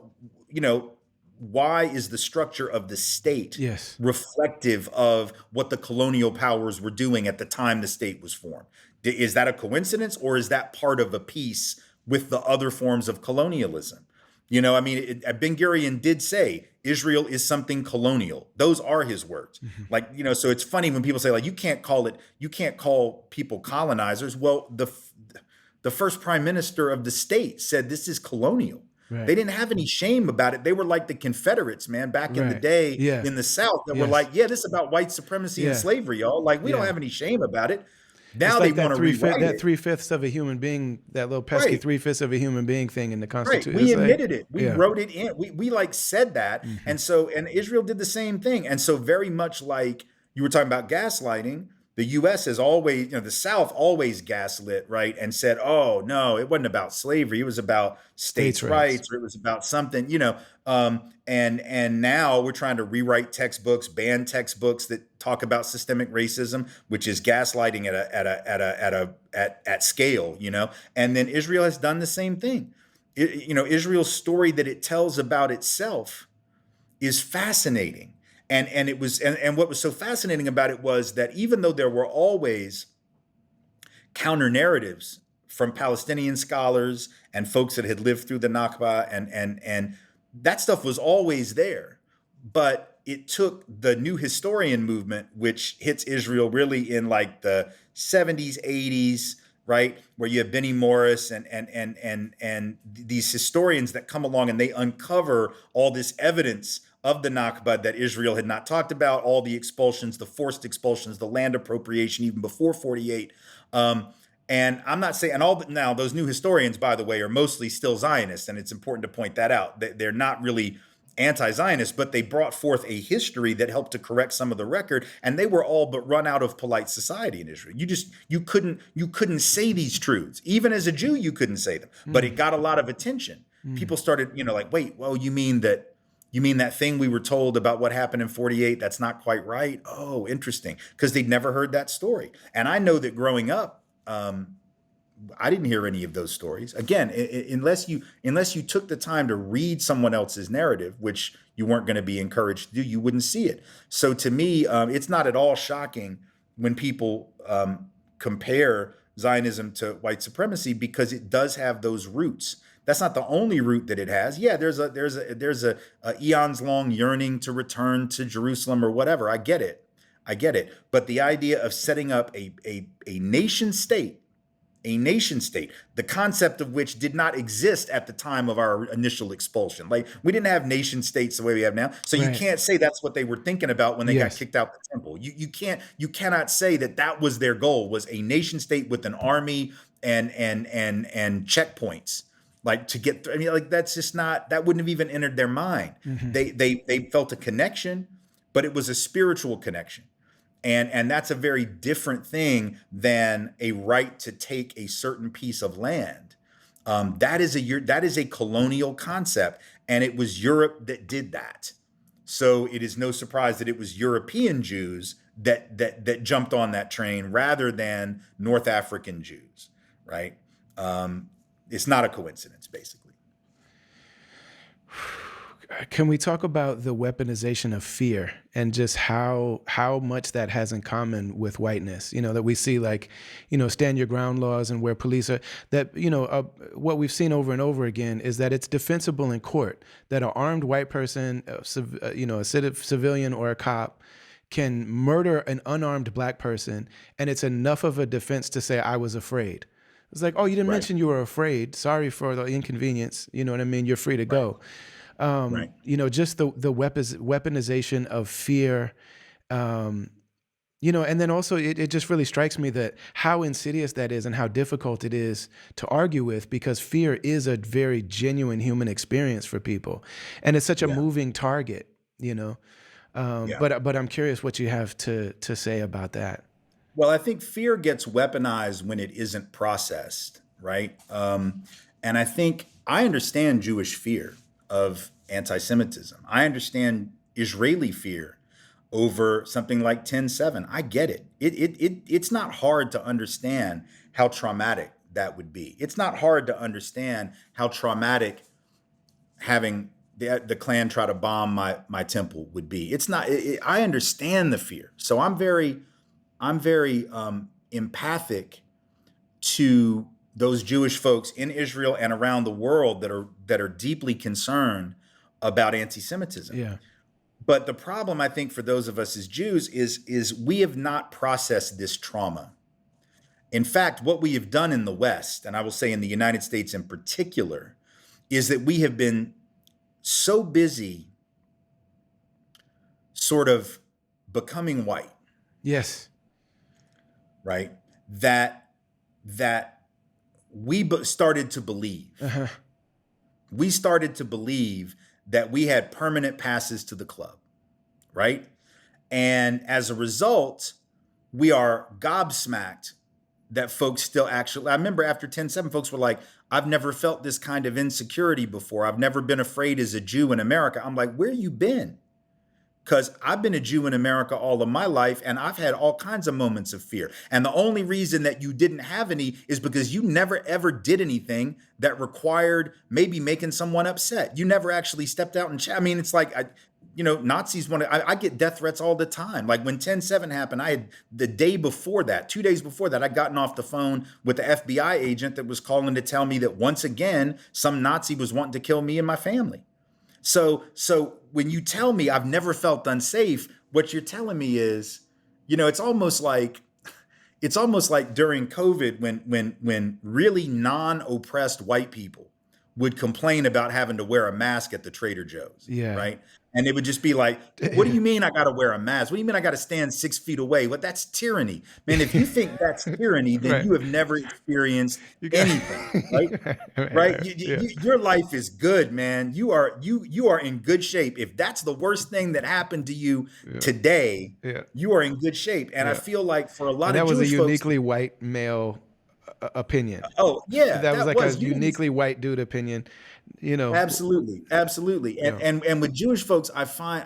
why is the structure of the state Yes. reflective of what the colonial powers were doing at the time the state was formed? Is that a coincidence, or is that part of a piece with the other forms of colonialism? Ben Gurion did say Israel is something colonial. Those are his words. Mm-hmm. So it's funny when people say, like, you can't call people colonizers. Well, the first prime minister of the state said this is colonial. Right. They didn't have any shame about it. They were like the Confederates, man, back in the day in the South, that were like, yeah, this is about white supremacy and slavery, y'all. Like, we don't have any shame about it. Now like they want to rewrite that it. 3/5 of a human being, that little pesky 3/5 of a human being thing in the Constitution. Right. We admitted it. We wrote it in. We said that. Mm-hmm. And Israel did the same thing. And so very much like you were talking about gaslighting, The U.S. has always, the South always gaslit, right, and said, "Oh no, it wasn't about slavery; it was about States' states' rights. rights, or it was about something." And now we're trying to rewrite textbooks, ban textbooks that talk about systemic racism, which is gaslighting at scale. And then Israel has done the same thing. Israel's story that it tells about itself is fascinating. And what was so fascinating about it was that even though there were always counter narratives from Palestinian scholars and folks that had lived through the Nakba, and that stuff was always there. But it took the new historian movement, which hits Israel really in like the 70s, 80s, right, where you have Benny Morris and these historians that come along and they uncover all this evidence of the Nakba that Israel had not talked about, all the expulsions, the forced expulsions, the land appropriation, even before 48. Um, and I'm not saying, and now those new historians, by the way, are mostly still Zionists, and it's important to point that out. They're not really anti-Zionist, but they brought forth a history that helped to correct some of the record, and they were all but run out of polite society in Israel. You couldn't say these truths. Even as a Jew, you couldn't say them. But Mm, it got a lot of attention. mm. People started, like, wait, well, you mean that thing we were told about what happened in 48? That's not quite right. Oh, interesting. Because they'd never heard that story. And I know that growing up, I didn't hear any of those stories. Again, unless you took the time to read someone else's narrative, which you weren't going to be encouraged to do, you wouldn't see it. So to me, it's not at all shocking when people compare Zionism to white supremacy because it does have those roots. That's not the only root that it has. Yeah, there's a eons long yearning to return to Jerusalem or whatever. I get it. I get it. But the idea of setting up a nation state, the concept of which did not exist at the time of our initial expulsion. Like we didn't have nation states the way we have now. So you Right. can't say that's what they were thinking about when they got Yes. kicked out the temple. You cannot say that was their goal, was a nation state with an army and checkpoints. Like to get, I mean, like that's just not, that wouldn't have even entered their mind. Hmm. They felt a connection, but it was a spiritual connection. And that's a very different thing than a right to take a certain piece of land. That is a colonial concept, and it was Europe that did that. So it is no surprise that it was European Jews that jumped on that train rather than North African Jews, right? Um, it's not a coincidence, basically. Can we talk about the weaponization of fear and just how much that has in common with whiteness? That we see like, stand your ground laws and where police are that, what we've seen over and over again is that it's defensible in court that an armed white person, a civilian or a cop can murder an unarmed black person. And it's enough of a defense to say, I was afraid. It's like, oh, you didn't Right, mention you were afraid. Sorry for the inconvenience. You know what I mean? You're free to right, go. right. Just the weaponization of fear, um, and then also it just really strikes me that how insidious that is and how difficult it is to argue with because fear is a very genuine human experience for people, and it's such a Yeah, moving target, yeah. but I'm curious what you have to say about that. Well, I think fear gets weaponized when it isn't processed, right? And I think I understand Jewish fear of anti Semitism. I understand Israeli fear over something like 10/7. I get it. It's not hard to understand how traumatic that would be. It's not hard to understand how traumatic having the Klan try to bomb my temple would be. It's not. I understand the fear, so I'm very empathic to those Jewish folks in Israel and around the world that are deeply concerned about anti-Semitism. Yeah. But the problem, I think, for those of us as Jews is we have not processed this trauma. In fact, what we have done in the West, and I will say in the United States in particular, is that we have been so busy sort of becoming white, Yes. right? That we started to believe. Uh-huh. We started to believe that we had permanent passes to the club, right? And as a result, we are gobsmacked that folks still actually, I remember after 10/7, folks were like, I've never felt this kind of insecurity before. I've never been afraid as a Jew in America. I'm like, where you been? Because I've been a Jew in America all of my life, and I've had all kinds of moments of fear. And the only reason that you didn't have any is because you never ever did anything that required maybe making someone upset. You never actually stepped out and I mean, it's like, Nazis want to, I get death threats all the time. Like when 10/7 happened, I had the day before that, 2 days before that, I'd gotten off the phone with the FBI agent that was calling to tell me that once again, some Nazi was wanting to kill me and my family. So when you tell me I've never felt unsafe, what you're telling me is, it's almost like during COVID when really non-oppressed white people would complain about having to wear a mask at the Trader Joe's, Yeah. right? And it would just be like, what do you mean I got to wear a mask? What do you mean I got to stand 6 feet away? Well, that's tyranny. Man, if you think that's tyranny, then Right. you have never experienced You got anything, right? Right? right. Yeah. Your life is good, man. You are in good shape. If that's the worst thing that happened to you Yeah. today, Yeah. you are in good shape. And I Yeah. feel like for a And lot of that was a Jewish folks, uniquely white male opinion. oh yeah, That was that like a was you didn't. uniquely white dude opinion, you know. Absolutely, absolutely, You and know. and with Jewish folks, I find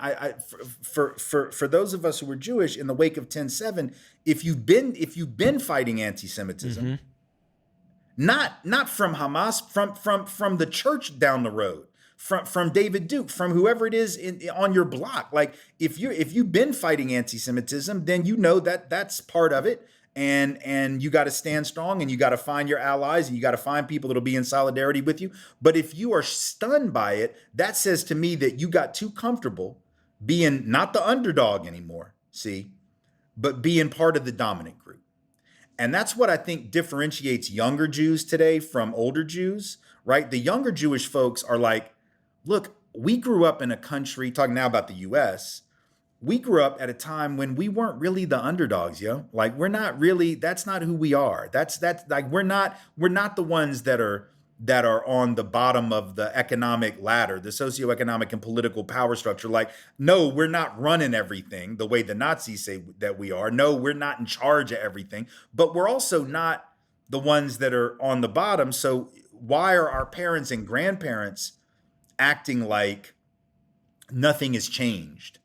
for those of us who were Jewish in the wake of 10/7, if you've been fighting anti-Semitism, Mm-hmm. not from Hamas, from the church down the road, from David Duke, from whoever it is on your block. Like if you've been fighting anti-Semitism, then you know that that's part of it, and you got to stand strong, and you got to find your allies, and you got to find people that'll be in solidarity with you. But if you are stunned by it, that says to me that you got too comfortable being not the underdog anymore, see, but being part of the dominant group. And that's what I think differentiates younger Jews today from older Jews, right? The younger Jewish folks are like, look, we grew up in a country, talking now about the US, we grew up at a time when we weren't really the underdogs, yo. Like we're not really, that's not who we are. That's like we're not the ones that are on the bottom of the economic ladder, the socioeconomic and political power structure. Like, no, we're not running everything the way the Nazis say that we are. No, we're not in charge of everything, but we're also not the ones that are on the bottom. So why are our parents and grandparents acting like nothing has changed?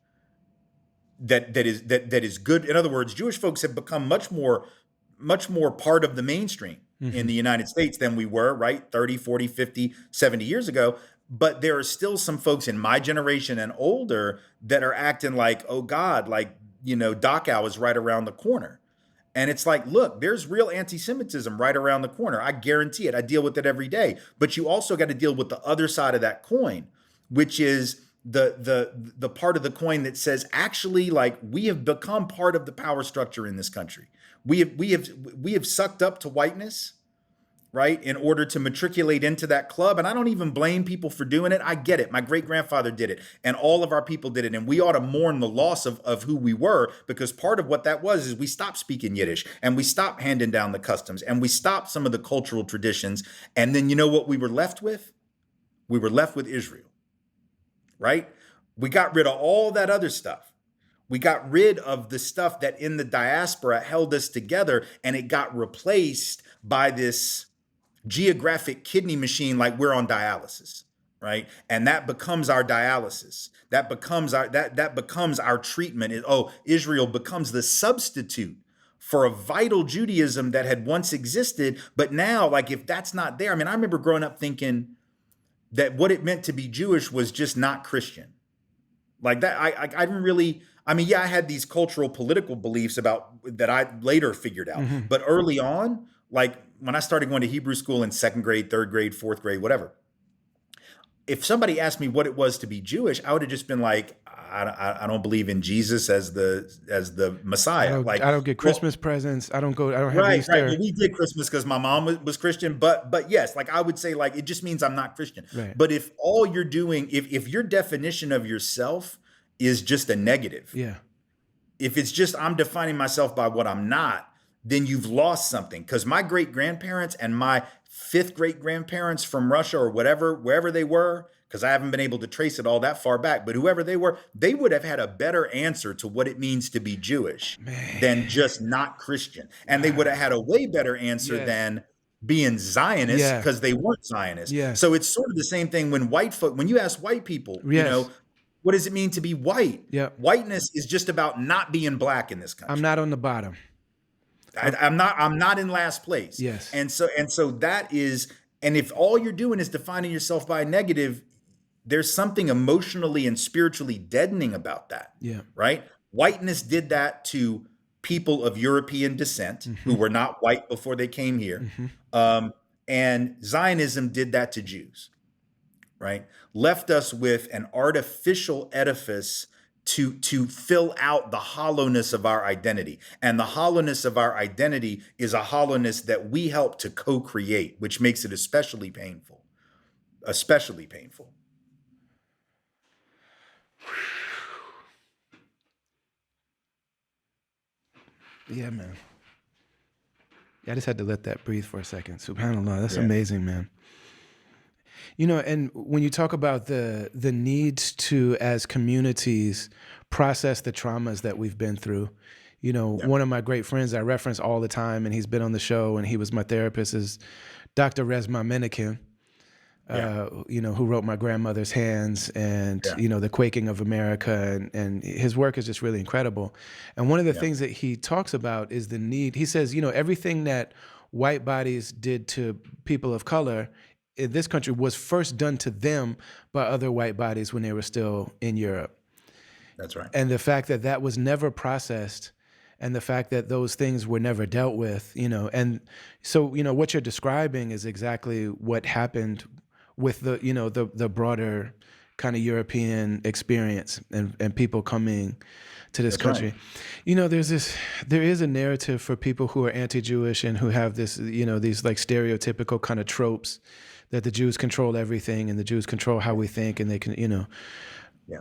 That is good. In other words, Jewish folks have become much more part of the mainstream in Mm-hmm. the United States than we were, right? 30, 40, 50, 70 years ago. But there are still some folks in my generation and older that are acting like, oh God, like, Dachau is right around the corner. And it's like, look, there's real anti-Semitism right around the corner. I guarantee it. I deal with it every day. But you also got to deal with the other side of that coin, which is the part of the coin that says actually, like, we have become part of the power structure in this country. We have sucked up to whiteness, right, in order to matriculate into that club. And I don't even blame people for doing it. I get it. My great grandfather did it, and all of our people did it. And we ought to mourn the loss of who we were, because part of what that was is we stopped speaking Yiddish, and we stopped handing down the customs, and we stopped some of the cultural traditions. And then you know what we were left with? We were left with Israel, right? We got rid of all that other stuff. We got rid of the stuff that in the diaspora held us together, and it got replaced by this geographic kidney machine, like we're on dialysis, right? And that becomes our dialysis. That becomes our treatment. Israel becomes the substitute for a vital Judaism that had once existed. But now, like, if that's not there, I mean, I remember growing up thinking that what it meant to be Jewish was just not Christian. Like that, I didn't really. I mean, yeah, I had these cultural, political beliefs about that I later figured out. Mm-hmm. But early on, like when I started going to Hebrew school in second grade, third grade, fourth grade, whatever, if somebody asked me what it was to be Jewish, I would have just been like, I don't believe in Jesus as the I Messiah. don't Like, I don't get well, Christmas presents. I don't have right, right. Easter. Well, we did Christmas because my mom was Christian, but yes, like I would say, like it just means I'm not Christian. Right. But if all you're doing, if your definition of yourself is just a negative, Yeah. if it's just I'm defining myself by what I'm not, then you've lost something. Because my great grandparents and my fifth great grandparents from Russia or whatever, wherever they were, because I haven't been able to trace it all that far back, but whoever they were, they would have had a better answer to what it means to be Jewish Man. than just not Christian. And they would have had Wow. a way better answer Yes. than being Zionists Yeah. because they weren't Zionists. Yes. So it's sort of the same thing when white folk, when you ask white people, Yes. what does it mean to be white? Yep. Whiteness is just about not being black in this I'm country. not on the bottom. I'm not in last place. Yes. And so that is, and if all you're doing is defining yourself by a negative, there's something emotionally and spiritually deadening about that, Yeah. right? Whiteness did that to people of European descent who Mm-hmm. were not white before they came here. Mm-hmm. And Zionism did that to Jews, right? Left us with an artificial edifice to fill out the hollowness of our identity. And the hollowness of our identity is a hollowness that we help to co-create, which makes it especially painful. Especially painful. Yeah, man. Yeah, I just had to let that breathe for a second. SubhanAllah, that's Yeah. amazing, man. And when you talk about the needs to, as communities, process the traumas that we've been through, Yeah. one of my great friends I reference all the time, and he's been on the show, and he was my therapist, is Dr. Resma Menakem, Yeah. who wrote My Grandmother's Hands and, Yeah. The Quaking of America. And his work is just really incredible. And one of the Yeah. things that he talks about is the need. He says, everything that white bodies did to people of color in this country was first done to them by other white bodies when they were still in Europe. That's right. And the fact that that was never processed, and the fact that those things were never dealt with, and so, what you're describing is exactly what happened with the broader kind of European experience and people coming to this That's country. right. There is a narrative for people who are anti-Jewish and who have this, these like stereotypical kind of tropes that the Jews control everything and the Jews control how we think, and they can, Yeah.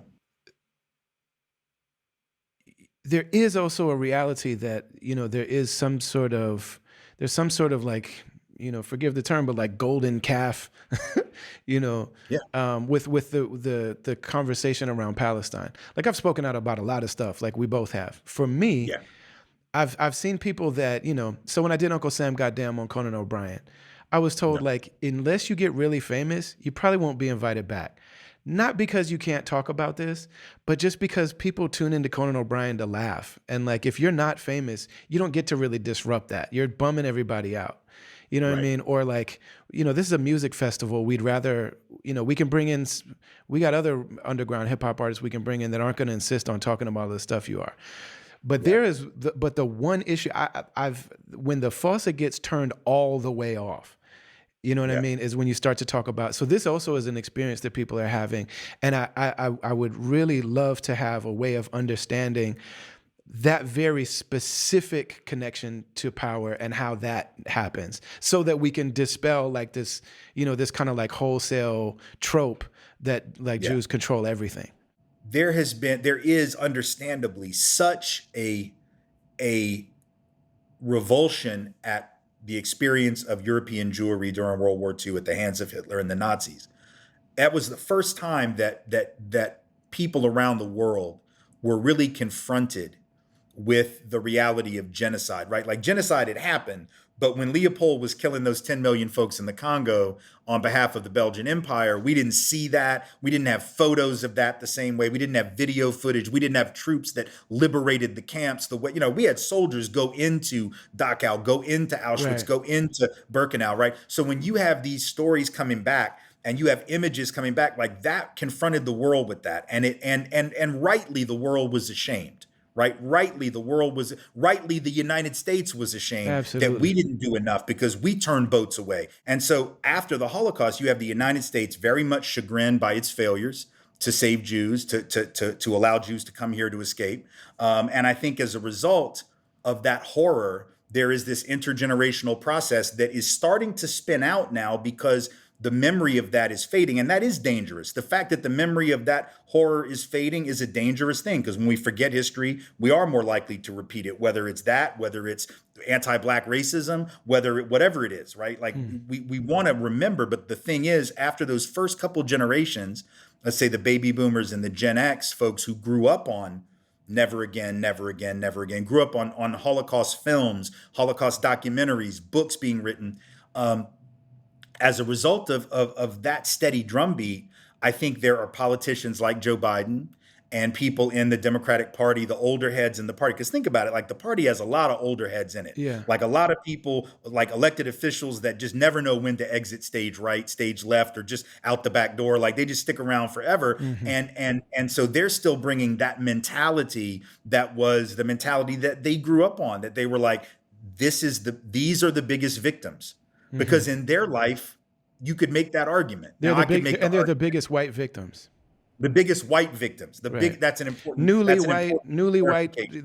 there is also a reality that, there's some sort of like, forgive the term, but like golden calf, Yeah. with the conversation around Palestine. Like, I've spoken out about a lot of stuff, like we both have. For me, Yeah. I've seen people that, so when I did Uncle Sam Goddamn on Conan O'Brien, I was told, Yeah. like, unless you get really famous, you probably won't be invited back. Not because you can't talk about this, but just because people tune into Conan O'Brien to laugh. And like, if you're not famous, you don't get to really disrupt that. You're bumming everybody out. You know what I Right. mean? Or like, this is a music festival. We'd rather, we can bring in, we got other underground hip hop artists we can bring in that aren't going to insist on talking about the stuff you are. But Yeah. but the one issue when the faucet gets turned all the way off, you know what I Yeah. mean, is when you start to talk about. So this also is an experience that people are having, and I would really love to have a way of understanding that very specific connection to power and how that happens, so that we can dispel like this, this kind of like wholesale trope that like Yeah. Jews control everything. There is understandably such a revulsion at the experience of European Jewry during World War II at the hands of Hitler and the Nazis. That was the first time that people around the world were really confronted with the reality of genocide, right? Like, genocide had happened, but when Leopold was killing those 10 million folks in the Congo on behalf of the Belgian Empire, we didn't see that. We didn't have photos of that the same way. We didn't have video footage. We didn't have troops that liberated the camps the way, we had soldiers go into Dachau, go into Auschwitz, Right. go into Birkenau, right? So when you have these stories coming back, and you have images coming back, like, that confronted the world with that, and rightly the world was ashamed, right? Rightly the United States was ashamed that we Absolutely. didn't do enough because we turned boats away. And so after the Holocaust, you have the United States very much chagrined by its failures to save Jews, to allow Jews to come here to escape. And I think as a result of that horror, there is this intergenerational process that is starting to spin out now, because the memory of that is fading, and that is dangerous. The fact that the memory of that horror is fading is a dangerous thing, because when we forget history, we are more likely to repeat it, whether it's that, whether it's anti-black racism, whatever it is, right? Like, Hmm. we want to remember, but the thing is, after those first couple generations, let's say the baby boomers and the Gen X folks who grew up on never again, never again, never again, grew up on Holocaust films, Holocaust documentaries, books being written. Um, as a result of that steady drumbeat, I think there are politicians like Joe Biden and people in the Democratic Party, the older heads in the party. Because think about it, like, the party has a lot of older heads in it, Yeah. like a lot of people, like elected officials that just never know when to exit stage right, stage left, or just out the back door. Like, they just stick around forever, Hmm. and so they're still bringing that mentality, that was the mentality that they grew up on. That they were like, these are the biggest victims, Hmm. because in their life, you could make that argument. They're Now, the I could big, make the and they're the argument, biggest white victims. the biggest white victims, Right. that's an important, Newly white. clarification.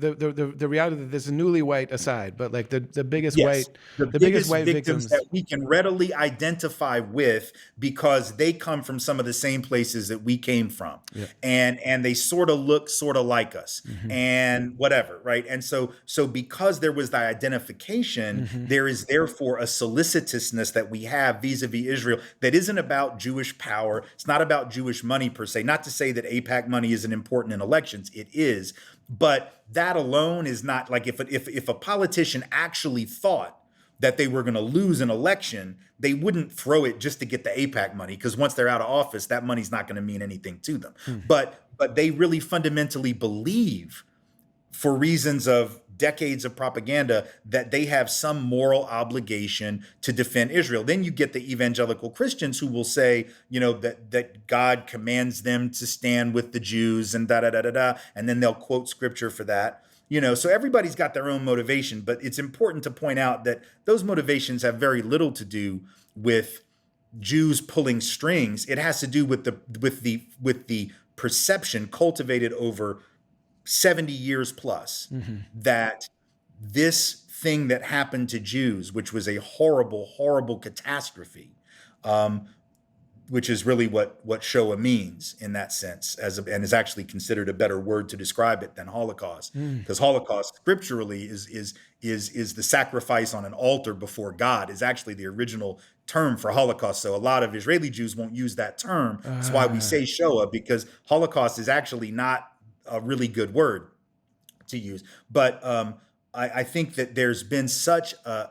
The reality that there's a newly white aside, but like the biggest Yes, white, the the biggest biggest white victims that victims. we can readily identify with, because they come from some of the same places that we came from, Yeah. and they sort of look sort of like us, Hmm. and whatever, right? And so because there was that identification, Hmm. there is therefore a solicitousness that we have vis-a-vis Israel, that isn't about Jewish power. It's not about Jewish money per se. Not to say that AIPAC money isn't important in elections. It is. But that alone is not, like, if a politician actually thought that they were going to lose an election, they wouldn't throw it just to get the AIPAC money, because once they're out of office, that money's not going to mean anything to them. But they really fundamentally believe, for reasons of decades of propaganda, that they have some moral obligation to defend Israel. Then you get the evangelical Christians who will say, that God commands them to stand with the Jews, and da da da da da, and then they'll quote scripture for that. So everybody's got their own motivation, but it's important to point out that those motivations have very little to do with Jews pulling strings. It has to do with the perception cultivated over 70 years plus, Hmm. that this thing that happened to Jews, which was a horrible, horrible catastrophe, um, which is really what Shoah means in that sense, and is actually considered a better word to describe it than Holocaust, Mm. because Holocaust scripturally is the sacrifice on an altar before God, is actually the original term for Holocaust. So a lot of Israeli Jews won't use that term. That's why we Ah. say Shoah, because Holocaust is actually not a really good word to use. But I think that there's been such a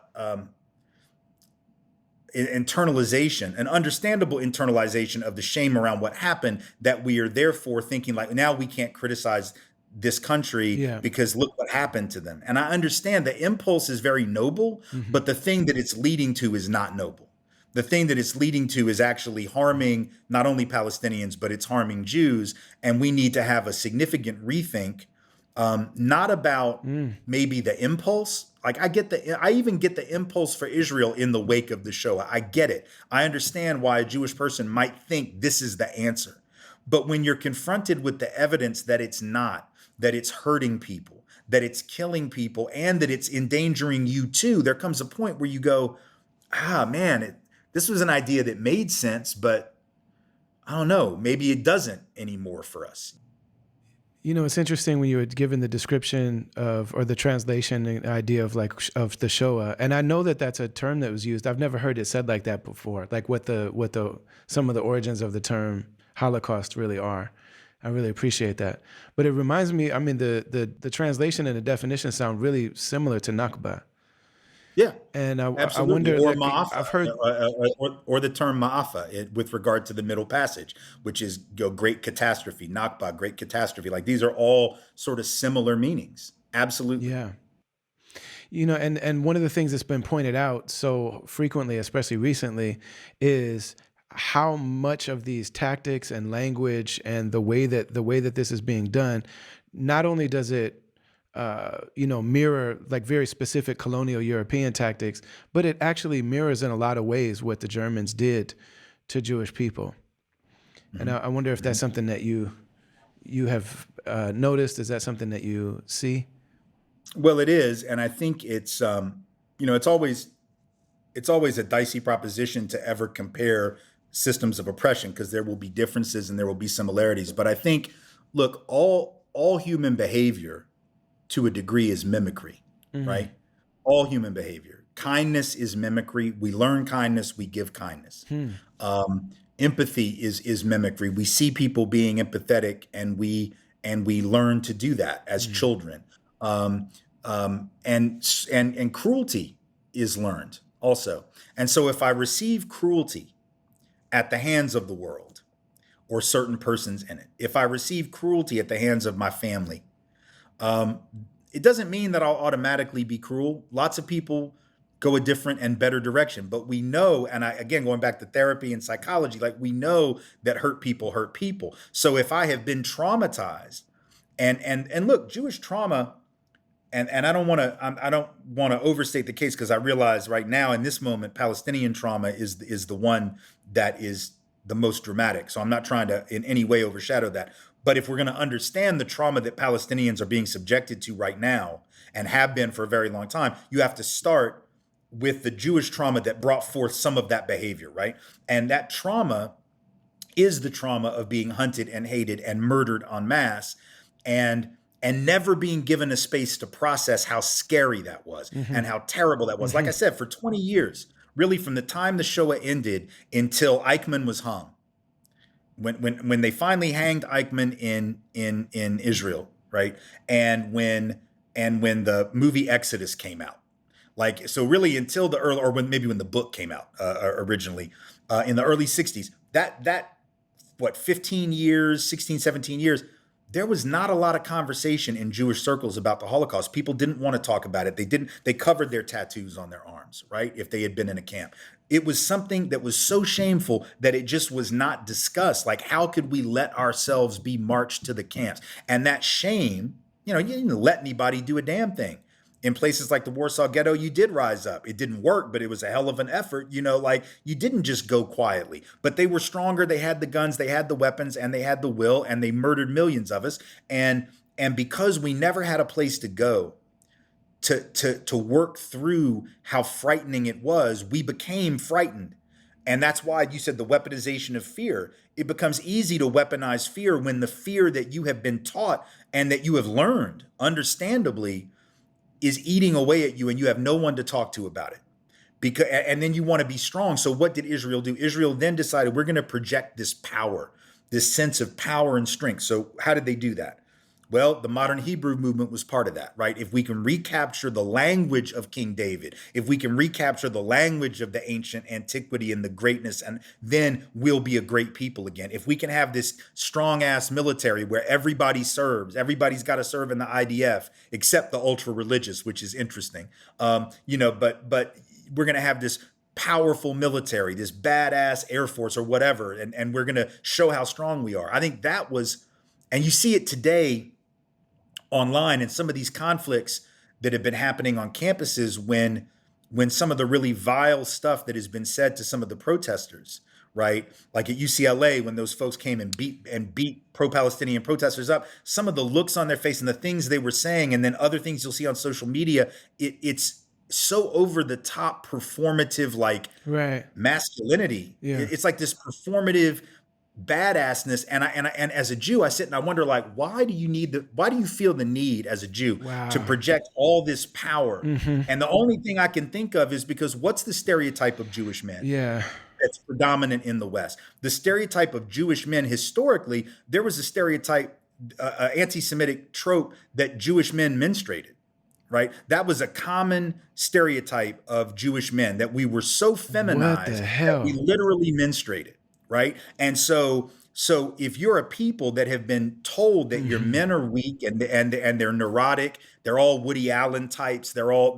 internalization, an understandable internalization of the shame around what happened, that we are therefore thinking, like, now we can't criticize this country Yeah. because look what happened to them. And I understand the impulse is very noble, Hmm. but the thing that it's leading to is not noble. The thing that it's leading to is actually harming not only Palestinians, but it's harming Jews. And we need to have a significant rethink, not about Mm. maybe the impulse. Like, I even get the impulse for Israel in the wake of the show. I get it. I understand why a Jewish person might think this is the answer. But when you're confronted with the evidence that it's not, that it's hurting people, that it's killing people, and that it's endangering you too, there comes a point where you go, man, this was an idea that made sense, but I don't know, maybe it doesn't anymore for us. It's interesting when you were given the description of, or the translation and idea of, like, of the Shoah, and I know that that's a term that was used. I've never heard it said like that before. Like, what the some of the origins of the term Holocaust really are. I really appreciate that. But it reminds me. I mean, the translation and the definition sound really similar to Nakba, Yeah, and I absolutely. wonder. Or Like, ma'afa, I've heard. or the term ma'afa, with regard to the Middle Passage, which is, great catastrophe, Nakba, great catastrophe. Like, these are all sort of similar meanings. Absolutely. Yeah. And one of the things that's been pointed out so frequently, especially recently, is how much of these tactics and language and the way that this is being done, not only does it mirror, like, very specific colonial European tactics, but it actually mirrors in a lot of ways what the Germans did to Jewish people. And Hmm. I wonder if Hmm. that's something that you have noticed. Is that something that you see? Well, it is, and I think it's always a dicey proposition to ever compare systems of oppression, because there will be differences and there will be similarities. But I think, look, all human behavior to a degree is mimicry, Mm-hmm. right? All human behavior. Kindness is mimicry. We learn kindness, we give kindness. Hmm. Empathy is mimicry. We see people being empathetic, and we learn to do that as Mm-hmm. children. Um, and cruelty is learned also. And so if I receive cruelty at the hands of the world or certain persons in it, if I receive cruelty at the hands of my family, um, it doesn't mean that I'll automatically be cruel. Lots of people go a different and better direction, but we know, and I, again, going back to therapy and psychology, like we know that hurt people hurt people. So if I have been traumatized, and look, Jewish trauma, and I don't want to overstate the case, because I realize right now in this moment, Palestinian trauma is the one that is the most dramatic. So I'm not trying to in any way overshadow that. But if we're going to understand the trauma that Palestinians are being subjected to right now and have been for a very long time, you have to start with the Jewish trauma that brought forth some of that behavior, right? And that trauma is the trauma of being hunted and hated and murdered en masse, and never being given a space to process how scary that was Mm-hmm. and how terrible that was. Like Mm-hmm. I said, for 20 years, really from the time the Shoah ended until Eichmann was hung. When they finally hanged Eichmann in Israel, right? And when the movie Exodus came out, like, so really until the early, or when the book came out originally in the early 60s, that what, 15 years, 16, 17 years, there was not a lot of conversation in Jewish circles about the Holocaust. People didn't want to talk about it. They covered their tattoos on their arms, right? If they had been in a camp. It was something that was so shameful that it just was not discussed. Like, how could we let ourselves be marched to the camps? And that shame, you didn't let anybody do a damn thing. In places like the Warsaw Ghetto, you did rise up. It didn't work, but it was a hell of an effort. Like, you didn't just go quietly, but they were stronger. They had the guns, they had the weapons, and they had the will, and they murdered millions of us. And because we never had a place to go to work through how frightening it was, we became frightened. And that's why you said the weaponization of fear. It becomes easy to weaponize fear when the fear that you have been taught and that you have learned, understandably, is eating away at you, and you have no one to talk to about it. And then you want to be strong. So what did Israel do? Israel then decided, we're going to project this power, this sense of power and strength. So how did they do that? Well, the modern Hebrew movement was part of that, right? If we can recapture the language of King David, if we can recapture the language of the ancient antiquity and the greatness, and then we'll be a great people again. If we can have this strong ass military where everybody serves, everybody's got to serve in the IDF except the ultra religious, which is interesting. But we're going to have this powerful military, this badass Air Force or whatever, and we're going to show how strong we are. I think that was, and you see it today online, and some of these conflicts that have been happening on campuses, when some of the really vile stuff that has been said to some of the protesters, right? Like at UCLA, when those folks came and beat pro-Palestinian protesters up, some of the looks on their face and the things they were saying, and then other things you'll see on social media, it's so over the top performative, like Right. masculinity. Yeah. It's like this performative badassness. And as a Jew, I sit and I wonder, like, why do you feel the need as a Jew to Wow. project all this power? Mm-hmm. And the only thing I can think of is because what's the stereotype of Jewish men Yeah. that's predominant in the West? The stereotype of Jewish men, historically, there was a stereotype, anti-Semitic trope that Jewish men menstruated. Right? That was a common stereotype of Jewish men, that we were so What the feminized that we hell? literally menstruated, right? And so if you're a people that have been told that your Mm-hmm. men are weak and they're neurotic, they're all Woody Allen types, they're all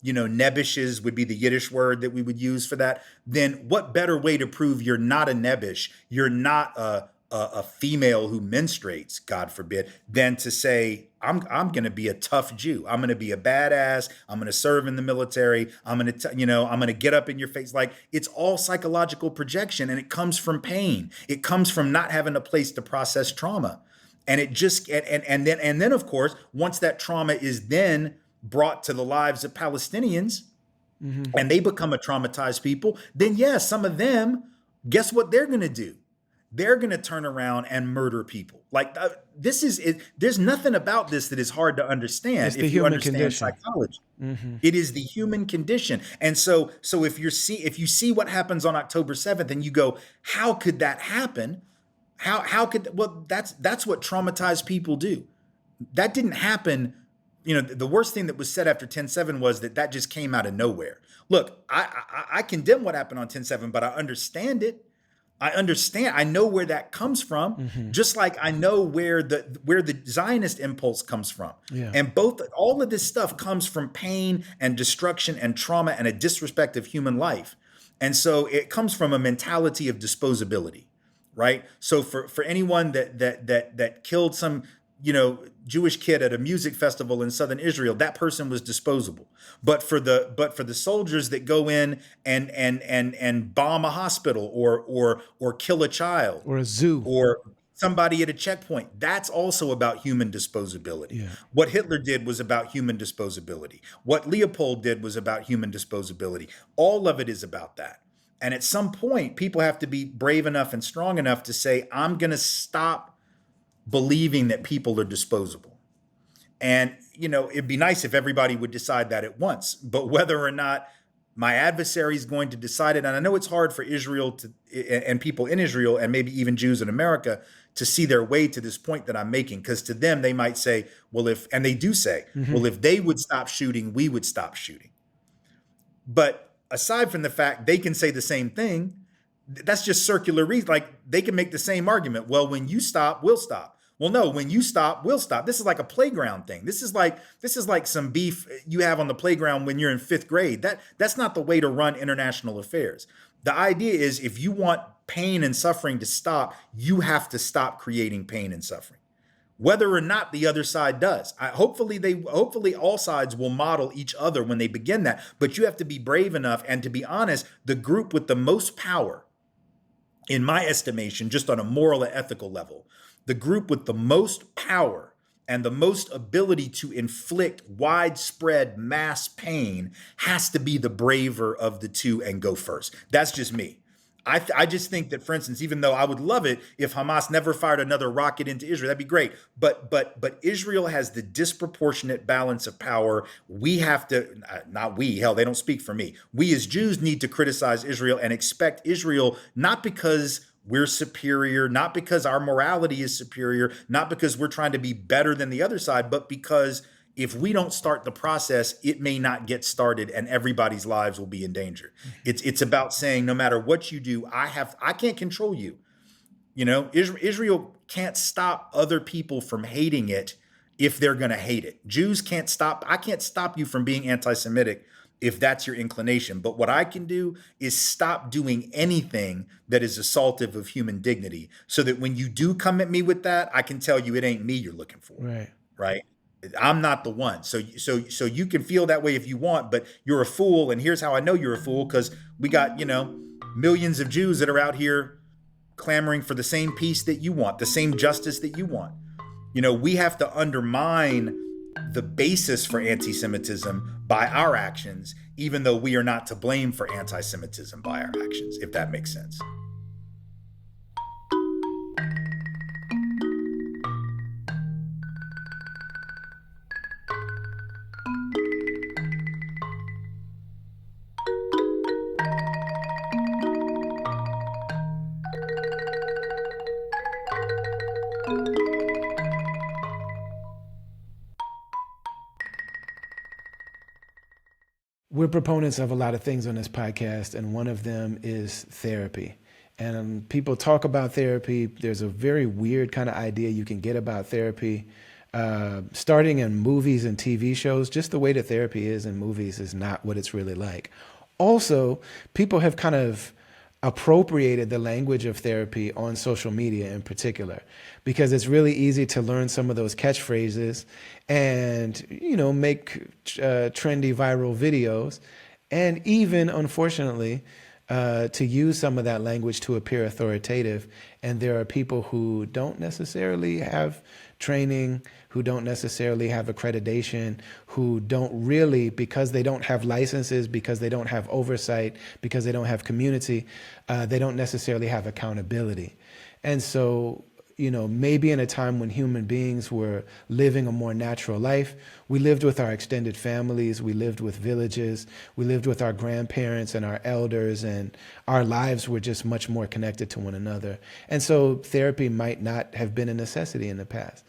nebbishes would be the Yiddish word that we would use for that, then what better way to prove you're not a nebbish, you're not a female who menstruates, God forbid, than to say, I'm going to be a tough Jew. I'm going to be a badass. I'm going to serve in the military. I'm going to get up in your face. Like, it's all psychological projection, and it comes from pain. It comes from not having a place to process trauma. And it just, and then of course, once that trauma is then brought to the lives of Palestinians, Mm-hmm. and they become a traumatized people, then yes, some of them Guess what they're going to do? They're going to turn around and murder people. Like this is it. There's nothing about this that is hard to It's understand the if you human understand condition. psychology. Hmm. It is the human condition. And so if you see what happens on October 7th and you go, how could that happen? How could well that's what traumatized people do. That didn't happen. You know, the worst thing that was said after 10/7 was that just came out of nowhere. Look, I condemn what happened on 10/7, but I understand it. I understand. I know where that comes from, Hmm. just like I know where the Zionist impulse comes from. Yeah. And all of this stuff comes from pain and destruction and trauma and a disrespect of human life. And so it comes from a mentality of disposability, right? So for anyone that killed some Jewish kid at a music festival in southern Israel, that person was disposable. But for the soldiers that go in and bomb a hospital or kill a child Or a zoo. or somebody at a checkpoint, that's also about human disposability. Yeah. What Hitler did was about human disposability. What Leopold did was about human disposability. All of it is about that. And at some point, people have to be brave enough and strong enough to say, I'm going to stop believing that people are disposable. And, it'd be nice if everybody would decide that at once. But whether or not my adversary is going to decide it, and I know it's hard for Israel and people in Israel and maybe even Jews in America to see their way to this point that I'm making, because to them, they might say, and they do say, Hmm. well, if they would stop shooting, we would stop shooting. But aside from the fact they can say the same thing, that's just circular reason. Like they can make the same argument. Well, when you stop, we'll stop. Well, no, when you stop, we'll stop. This is like a playground thing. This is like some beef you have on the playground when you're in fifth grade. That's not the way to run international affairs. The idea is if you want pain and suffering to stop, you have to stop creating pain and suffering, whether or not the other side does. Hopefully all sides will model each other when they begin that. But you have to be brave enough. And to be honest, the group with the most power, in my estimation, just on a moral and ethical level, the group with the most power and the most ability to inflict widespread mass pain has to be the braver of the two and go first. That's just me. I just think that, for instance, even though I would love it if Hamas never fired another rocket into Israel, that'd be great. But Israel has the disproportionate balance of power. We have to, not we, hell, they don't speak for me. We as Jews need to criticize Israel and expect Israel, not because we're superior, not because our morality is superior, not because we're trying to be better than the other side, but because if we don't start the process, it may not get started and everybody's lives will be in danger. It's about saying no matter what you do, I can't control you. Israel can't stop other people from hating it if they're going to hate it. Jews can't stop. I can't stop you from being anti-Semitic if that's your inclination. But what I can do is stop doing anything that is assaultive of human dignity, so that when you do come at me with that, I can tell you it ain't me you're looking for. Right. Right? I'm not the one. So you can feel that way if you want, but you're a fool. And here's how I know you're a fool, because we got, millions of Jews that are out here clamoring for the same peace that you want, the same justice that you want. We have to undermine the basis for anti-Semitism by our actions, even though we are not to blame for anti-Semitism by our actions, if that makes sense. We're proponents of a lot of things on this podcast, and one of them is therapy. And people talk about therapy. There's a very weird kind of idea you can get about therapy, starting in movies and TV shows. Just the way that therapy is in movies is not what it's really like. Also, people have kind of appropriated the language of therapy on social media in particular, because it's really easy to learn some of those catchphrases and, make trendy viral videos, and even, unfortunately, to use some of that language to appear authoritative. And there are people who don't necessarily have training, who don't necessarily have accreditation, who don't really, because they don't have licenses, because they don't have oversight, because they don't have community, they don't necessarily have accountability. And so, maybe in a time when human beings were living a more natural life, we lived with our extended families, we lived with villages, we lived with our grandparents and our elders, and our lives were just much more connected to one another. And so therapy might not have been a necessity in the past.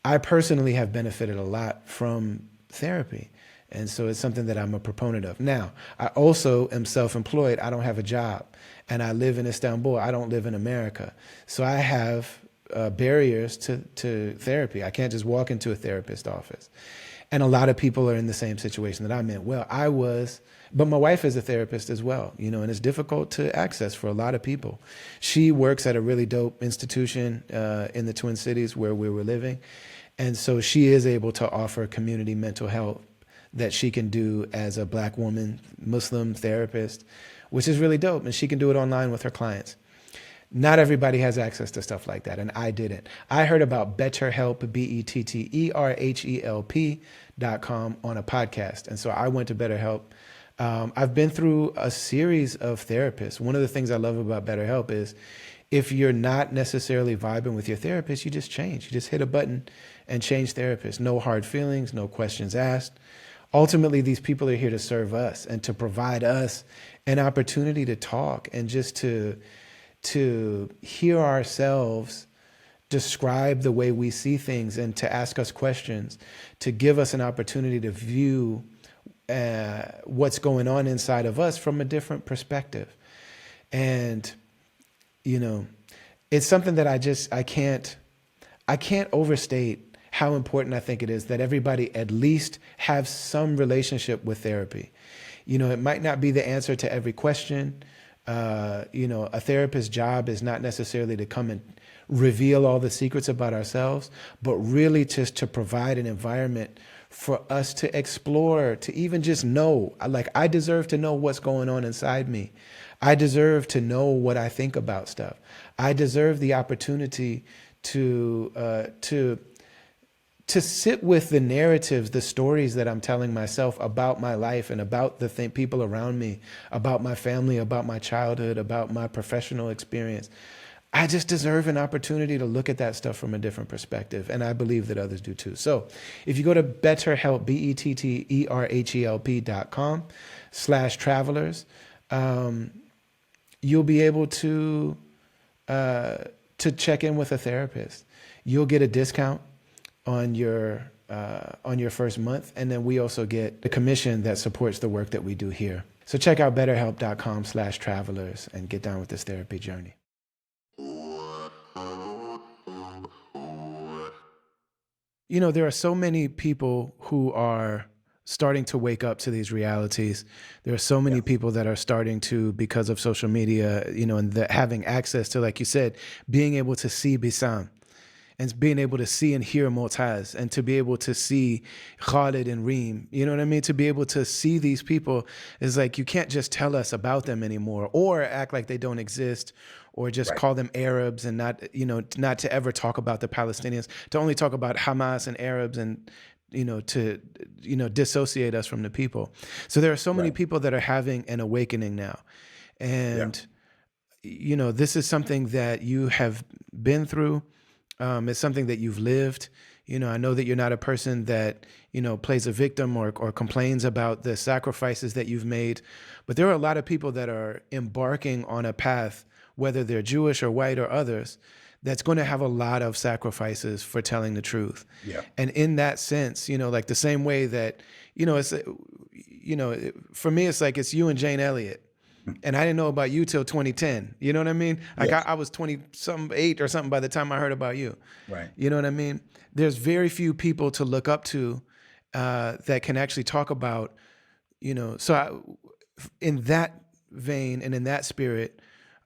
I personally have benefited a lot from therapy. And so it's something that I'm a proponent of. Now, I also am self-employed. I don't have a job. And I live in Istanbul. I don't live in America. So I have barriers to therapy. I can't just walk into a therapist office. And a lot of people are in the same situation that I'm in. Well, but my wife is a therapist as well, and it's difficult to access for a lot of people. She works at a really dope institution in the Twin Cities where we were living. And so she is able to offer community mental health that she can do as a Black woman, Muslim therapist, which is really dope. And she can do it online with her clients. Not everybody has access to stuff like that, and I didn't. I heard about BetterHelp, BetterHelp.com on a podcast. And so I went to BetterHelp. I've been through a series of therapists. One of the things I love about BetterHelp is if you're not necessarily vibing with your therapist, you just change. You just hit a button and change therapists. No hard feelings, no questions asked. Ultimately, these people are here to serve us and to provide us an opportunity to talk and just to hear ourselves describe the way we see things and to ask us questions, to give us an opportunity to view what's going on inside of us from a different perspective. And, it's something that I can't overstate how important I think it is that everybody at least have some relationship with therapy. It might not be the answer to every question. A therapist's job is not necessarily to come and reveal all the secrets about ourselves, but really just to provide an environment for us to explore, to even just know, like, I deserve to know what's going on inside me. I deserve to know what I think about stuff. I deserve the opportunity to sit with the narratives, the stories that I'm telling myself about my life and about the people around me, about my family, about my childhood, about my professional experience. I just deserve an opportunity to look at that stuff from a different perspective. And I believe that others do too. So if you go to BetterHelp, BetterHelp.com/travelers, you'll be able to check in with a therapist. You'll get a discount on your first month. And then we also get the commission that supports the work that we do here. So check out BetterHelp.com/travelers and get down with this therapy journey. There are so many people who are starting to wake up to these realities. There are so many people that are starting to, because of social media, and having access to, like you said, being able to see Bissam and being able to see and hear Motaz and to be able to see Khalid and Reem, you know what I mean? To be able to see these people is like, you can't just tell us about them anymore or act like they don't exist or just call them Arabs and not to ever talk about the Palestinians, to only talk about Hamas and Arabs and, to dissociate us from the people. So there are so many people that are having an awakening now. And, this is something that you have been through. It's something that you've lived. I know that you're not a person that, plays a victim or complains about the sacrifices that you've made, but there are a lot of people that are embarking on a path, whether they're Jewish or white or others, that's going to have a lot of sacrifices for telling the truth. Yeah. And in that sense, like the same way that, it's, for me, it's like, it's you and Jane Elliott. And I didn't know about you till 2010. You know what I mean? Like I was 8 or something by the time I heard about you. Right. You know what I mean? There's very few people to look up to that can actually talk about, in that vein and in that spirit,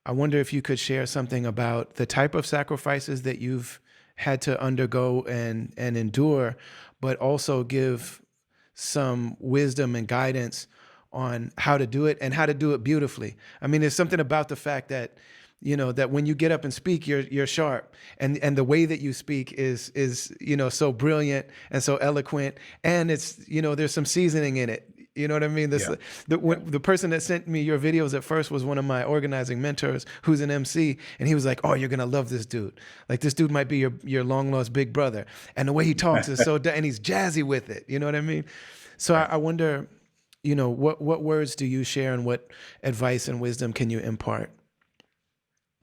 I wonder if you could share something about the type of sacrifices that you've had to undergo and endure, but also give some wisdom and guidance on how to do it and how to do it beautifully. I mean, there's something about the fact that, that when you get up and speak, you're sharp, and the way that you speak is so brilliant and so eloquent, and it's there's some seasoning in it. You know what I mean? Yeah. The person that sent me your videos at first was one of my organizing mentors, who's an MC, and he was like, "Oh, you're gonna love this dude. Like, this dude might be your long lost big brother, and the way he talks is so, and he's jazzy with it. You know what I mean?" So Right. I wonder, what words do you share, and what advice and wisdom can you impart?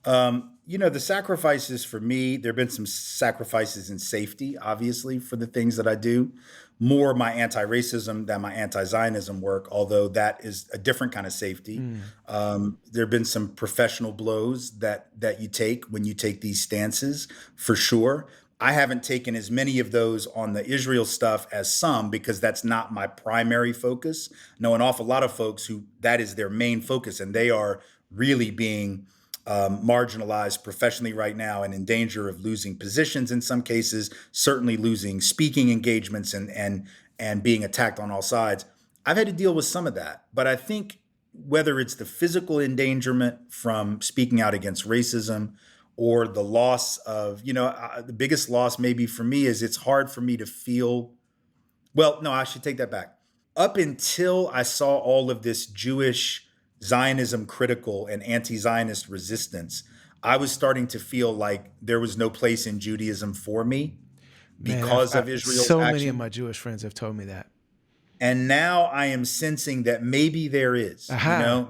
The sacrifices for me, there have been some sacrifices in safety, obviously, for the things that I do. More my anti-racism than my anti-Zionism work, although that is a different kind of safety. Mm, There have been some professional blows that you take when you take these stances, for sure. I haven't taken as many of those on the Israel stuff as some because that's not my primary focus. I know an awful lot of folks who that is their main focus, and they are really being marginalized professionally right now and in danger of losing positions in some cases, certainly losing speaking engagements and being attacked on all sides. I've had to deal with some of that, but I think whether it's the physical endangerment from speaking out against racism or the loss of, the biggest loss maybe for me is it's hard for me to feel. Well, no, I should take that back. Up until I saw all of this Jewish Zionism critical and anti Zionist resistance, I was starting to feel like there was no place in Judaism for me man, because of Israel's so many of action. my Jewish friends have told me that. And now I am sensing that maybe there is, Aha.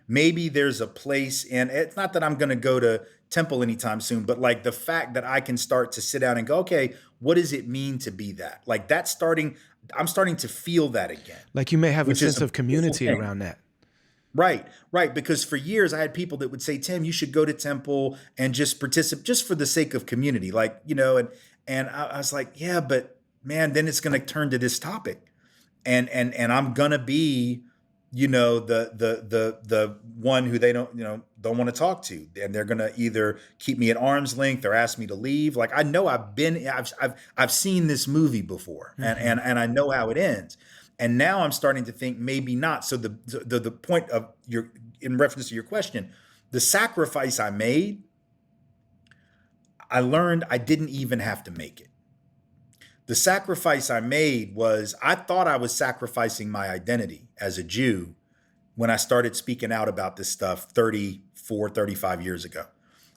maybe there's a place. And it's not that I'm going to go to temple anytime soon, but like the fact that I can start to sit down and go, okay, what does it mean to be that? Like I'm starting to feel that again, Like, you may have a which is sense a of beautiful community thing. around that. Right, right. Because for years I had people that would say, Tim, you should go to temple and just participate just for the sake of community. Like, and I was like, yeah, but man, then it's going to turn to this topic. And I'm gonna be, the one who they don't want to talk to, and they're gonna either keep me at arm's length or ask me to leave. Like I know I've seen this movie before, and Hmm. and I know how it ends. And now I'm starting to think maybe not. So the point of your in reference to your question, the sacrifice I made, I learned I didn't even have to make it. The sacrifice I made was I thought I was sacrificing my identity as a Jew when I started speaking out about this stuff 34, 35 years ago.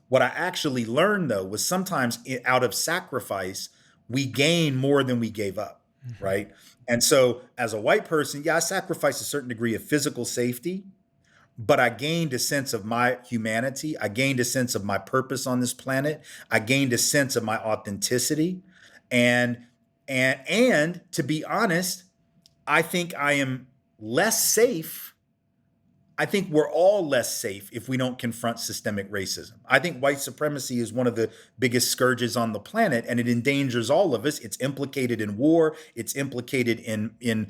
What I actually learned though was sometimes out of sacrifice, we gain more than we gave up, Hmm. right? And so as a white person, yeah, I sacrificed a certain degree of physical safety, but I gained a sense of my humanity. I gained a sense of my purpose on this planet. I gained a sense of my authenticity. And and to be honest, I think I am less safe. I think we're all less safe if we don't confront systemic racism. I think white supremacy is one of the biggest scourges on the planet, and it endangers all of us. It's implicated in war. It's implicated in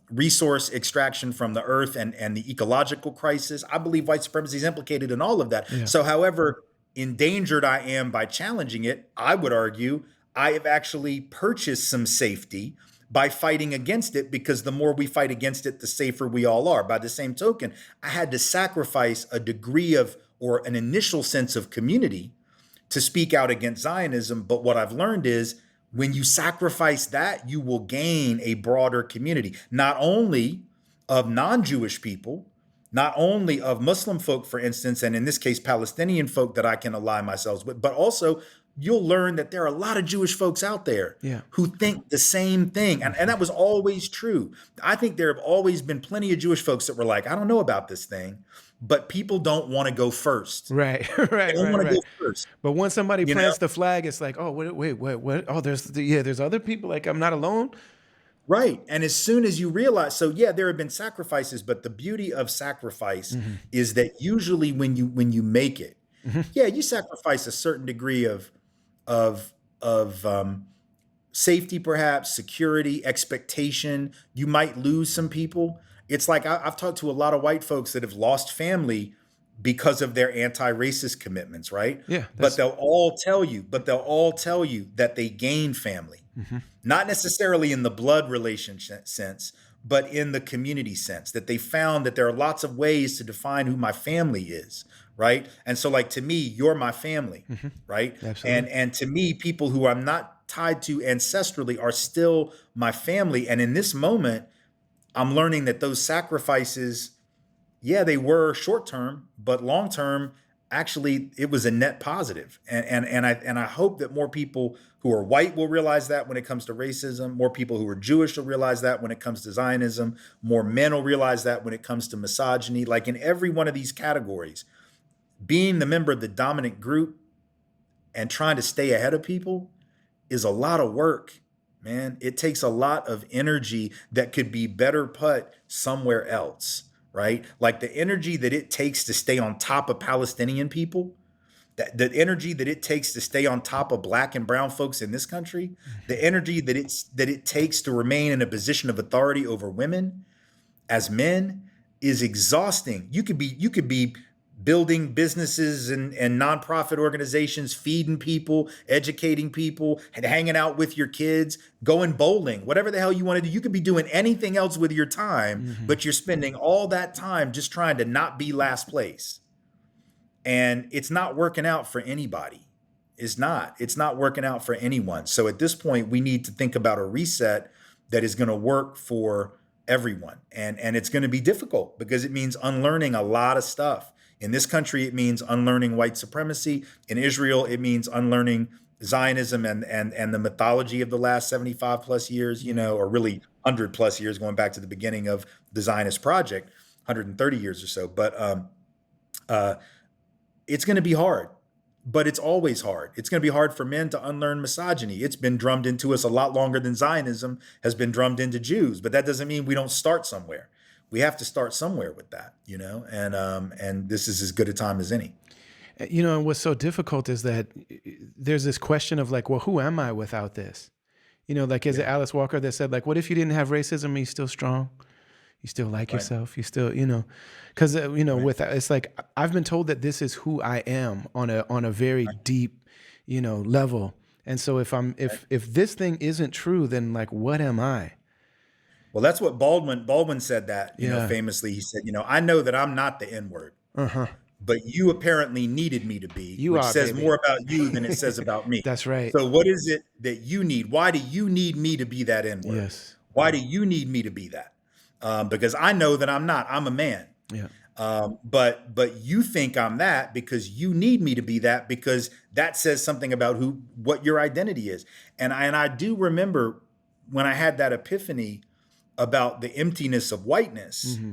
resource extraction from the earth and the ecological crisis. I believe white supremacy is implicated in all of that. Yeah. So, however endangered I am by challenging it, I would argue I have actually purchased some safety by fighting against it, because the more we fight against it, the safer we all are. By the same token, I had to sacrifice a degree of or an initial sense of community to speak out against Zionism. But what I've learned is when you sacrifice that, you will gain a broader community, not only of non Jewish people, not only of Muslim folk, for instance, and in this case, Palestinian folk that I can align myself with, but also you'll learn that there are a lot of Jewish folks out there Yeah. who think the same thing. And Hmm. that was always true. I think there have always been plenty of Jewish folks that were like, I don't know about this thing, but people don't want to go first. Right. They Right. don't Right. want to Right. go first, But once somebody you know? plants the flag, it's like, oh, wait, what? Oh, there's other people. Like, I'm not alone. Right. And as soon as you realize, so yeah, there have been sacrifices, but the beauty of sacrifice Hmm. is that usually when you make it, Hmm. yeah, you sacrifice a certain degree of of safety, perhaps security, expectation. You might lose some people. It's like I've talked to a lot of white folks that have lost family because of their anti-racist commitments, right? Yeah. But they'll all tell you that they gain family, Hmm. not necessarily in the blood relationship sense, but in the community sense, that they found that there are lots of ways to define who my family is, right? And so, like, to me, you're my family, right? Absolutely. And to me, people who I'm not tied to ancestrally are still my family. And in this moment, I'm learning that those sacrifices, yeah, they were short term, but long term, actually, it was a net positive. And I hope that more people who are white will realize that when it comes to racism, more people who are Jewish will realize that when it comes to Zionism, more men will realize that when it comes to misogyny. Like, in every one of these categories, being the member of the dominant group and trying to stay ahead of people is a lot of work, man. It takes a lot of energy that could be better put somewhere else, right? Like, the energy that it takes to stay on top of Palestinian people, that the energy that it takes to stay on top of black and brown folks in this country, the energy that it takes to remain in a position of authority over women as men is exhausting. You could be building businesses and nonprofit organizations, feeding people, educating people, and hanging out with your kids, going bowling, whatever the hell you want to do. You could be doing anything else with your time, but you're spending all that time just trying to not be last place. And it's not working out for anybody. It's not working out for anyone. So at this point, we need to think about a reset that is going to work for everyone. And it's going to be difficult because it means unlearning a lot of stuff. In this country, it means unlearning white supremacy. In Israel, it means unlearning Zionism and the mythology of the last 75 plus years, or really 100 plus years, going back to the beginning of the Zionist project, 130 years or so. But uh, it's going to be hard, but it's always hard. It's going to be hard for men to unlearn misogyny. It's been drummed into us a lot longer than Zionism has been drummed into Jews, but that doesn't mean we don't start somewhere. We have to start somewhere with that, and this is as good a time as any. And what's so difficult is that there's this question of like, well, who am I without this? Like, is it Yeah, Alice Walker that said, like, what if you didn't have racism and you're still strong? You still like right, yourself. You still, because right, with it's like I've been told that this is who I am on a very right, deep, level. And so if I'm right. if this thing isn't true, then like what am I? Well, that's what Baldwin said that, Yeah. famously. He said, I know that I'm not the N word, Uh huh. but you apparently needed me to be, You which are, says baby. more about you than it says about me. That's right. So what is it that you need? Why do you need me to be that N word? Yes. Why do you need me to be that? Because I know that I'm not. I'm a man. Yeah. But you think I'm that because you need me to be that, because that says something about what your identity is. And I do remember when I had that epiphany about the emptiness of whiteness Mm-hmm.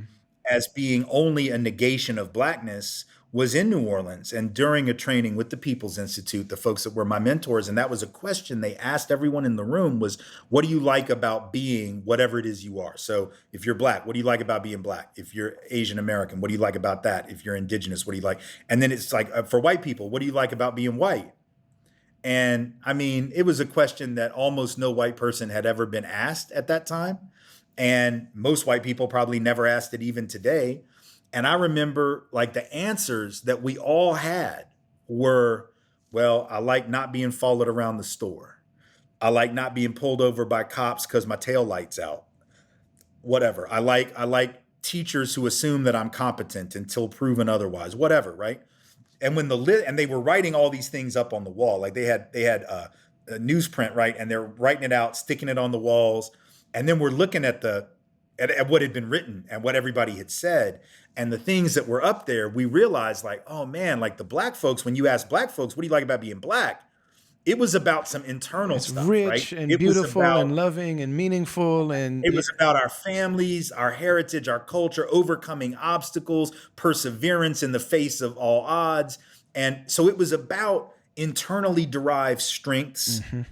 as being only a negation of blackness was in New Orleans and during a training with the People's Institute, the folks that were my mentors. And that was a question they asked everyone in the room was, what do you like about being whatever it is you are? So if you're black, what do you like about being black? If you're Asian American, what do you like about that? If you're indigenous, what do you like? And then it's like, for white people, what do you like about being white? And I mean, it was a question that almost no white person had ever been asked at that time. And most white people probably never asked it even today. And I remember, like, the answers that we all had were, well, I like not being followed around the store. I like not being pulled over by cops because my tail light's out. Whatever. I like teachers who assume that I'm competent until proven otherwise. Whatever, right? And when and they were writing all these things up on the wall, like they had a newsprint, right, and they're writing it out, sticking it on the walls, and then we're looking at what had been written and what everybody had said, and the things that were up there. We realized, like, oh man, like the black folks. When you ask black folks, what do you like about being black? It was about some internal It's stuff, right? rich and beautiful and loving and meaningful and It was about our families, our heritage, our culture, overcoming obstacles, perseverance in the face of all odds. And so it was about internally derived strengths mm-hmm,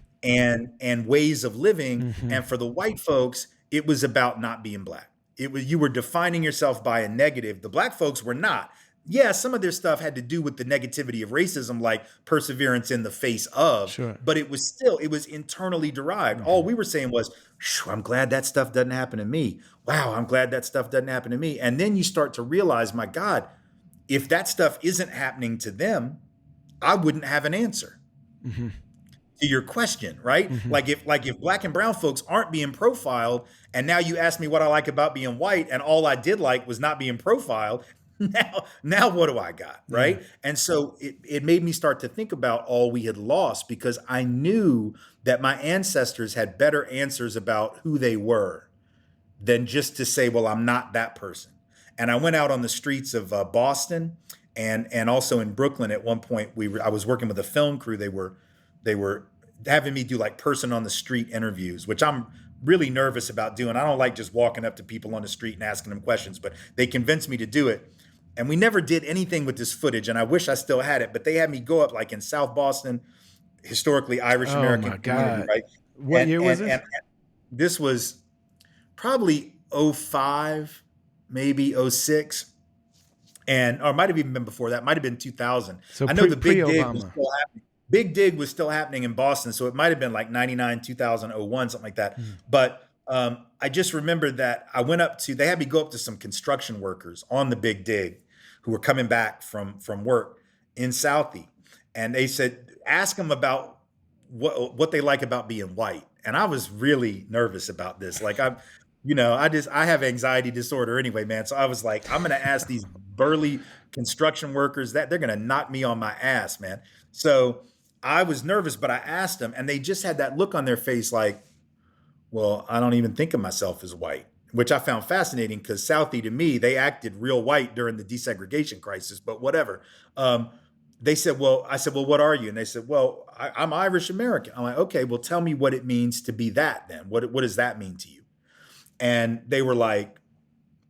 and ways of living. mm-hmm. And for the white folks, it was about not being black. It was, you were defining yourself by a negative. The black folks were not. Yeah, some of their stuff had to do with the negativity of racism, like perseverance in the face of, Sure. but it was internally derived. All Mm-hmm. we were saying was, "Phew, I'm glad that stuff doesn't happen to me. Wow, I'm glad that stuff doesn't happen to me." And then you start to realize, my God, if that stuff isn't happening to them, I wouldn't have an answer. Mm-hmm. to your question, right? Hmm. Like if black and brown folks aren't being profiled, and now you ask me what I like about being white, and all I did like was not being profiled. Now what do I got, Yeah. right? And so it made me start to think about all we had lost, because I knew that my ancestors had better answers about who they were than just to say, well, I'm not that person. And I went out on the streets of Boston, and also in Brooklyn. At one point, I was working with a film crew. They were having me do like person on the street interviews, which I'm really nervous about doing. I don't like just walking up to people on the street and asking them questions, but they convinced me to do it. And we never did anything with this footage, and I wish I still had it. But they had me go up like in South Boston, historically Irish Oh American my community, God. right? What And year was and this? and this was probably '05, maybe '06, and or it might have even been before that. Might have been 2000. So I know the pre Big Dig was Obama. still happening. Big Dig was still happening in Boston, so it might have been like '99, 2000, '01, something like that. Mm. But I just remember that I went up to. They had me go up to some construction workers on the Big Dig who were coming back from work in Southie, and they said, ask them about what they like about being white. And I was really nervous about this. Like I have anxiety disorder anyway, man. So I was like, I'm gonna ask these burly construction workers that they're gonna knock me on my ass, man. So I was nervous, but I asked them, and they just had that look on their face like, well, I don't even think of myself as white, which I found fascinating, because Southie, to me, they acted real white during the desegregation crisis, but whatever. Um, they said, well, I said, well, what are you? And they said, well, I'm Irish American. I'm like, okay, well, tell me what it means to be that then. What does that mean to you? And they were like,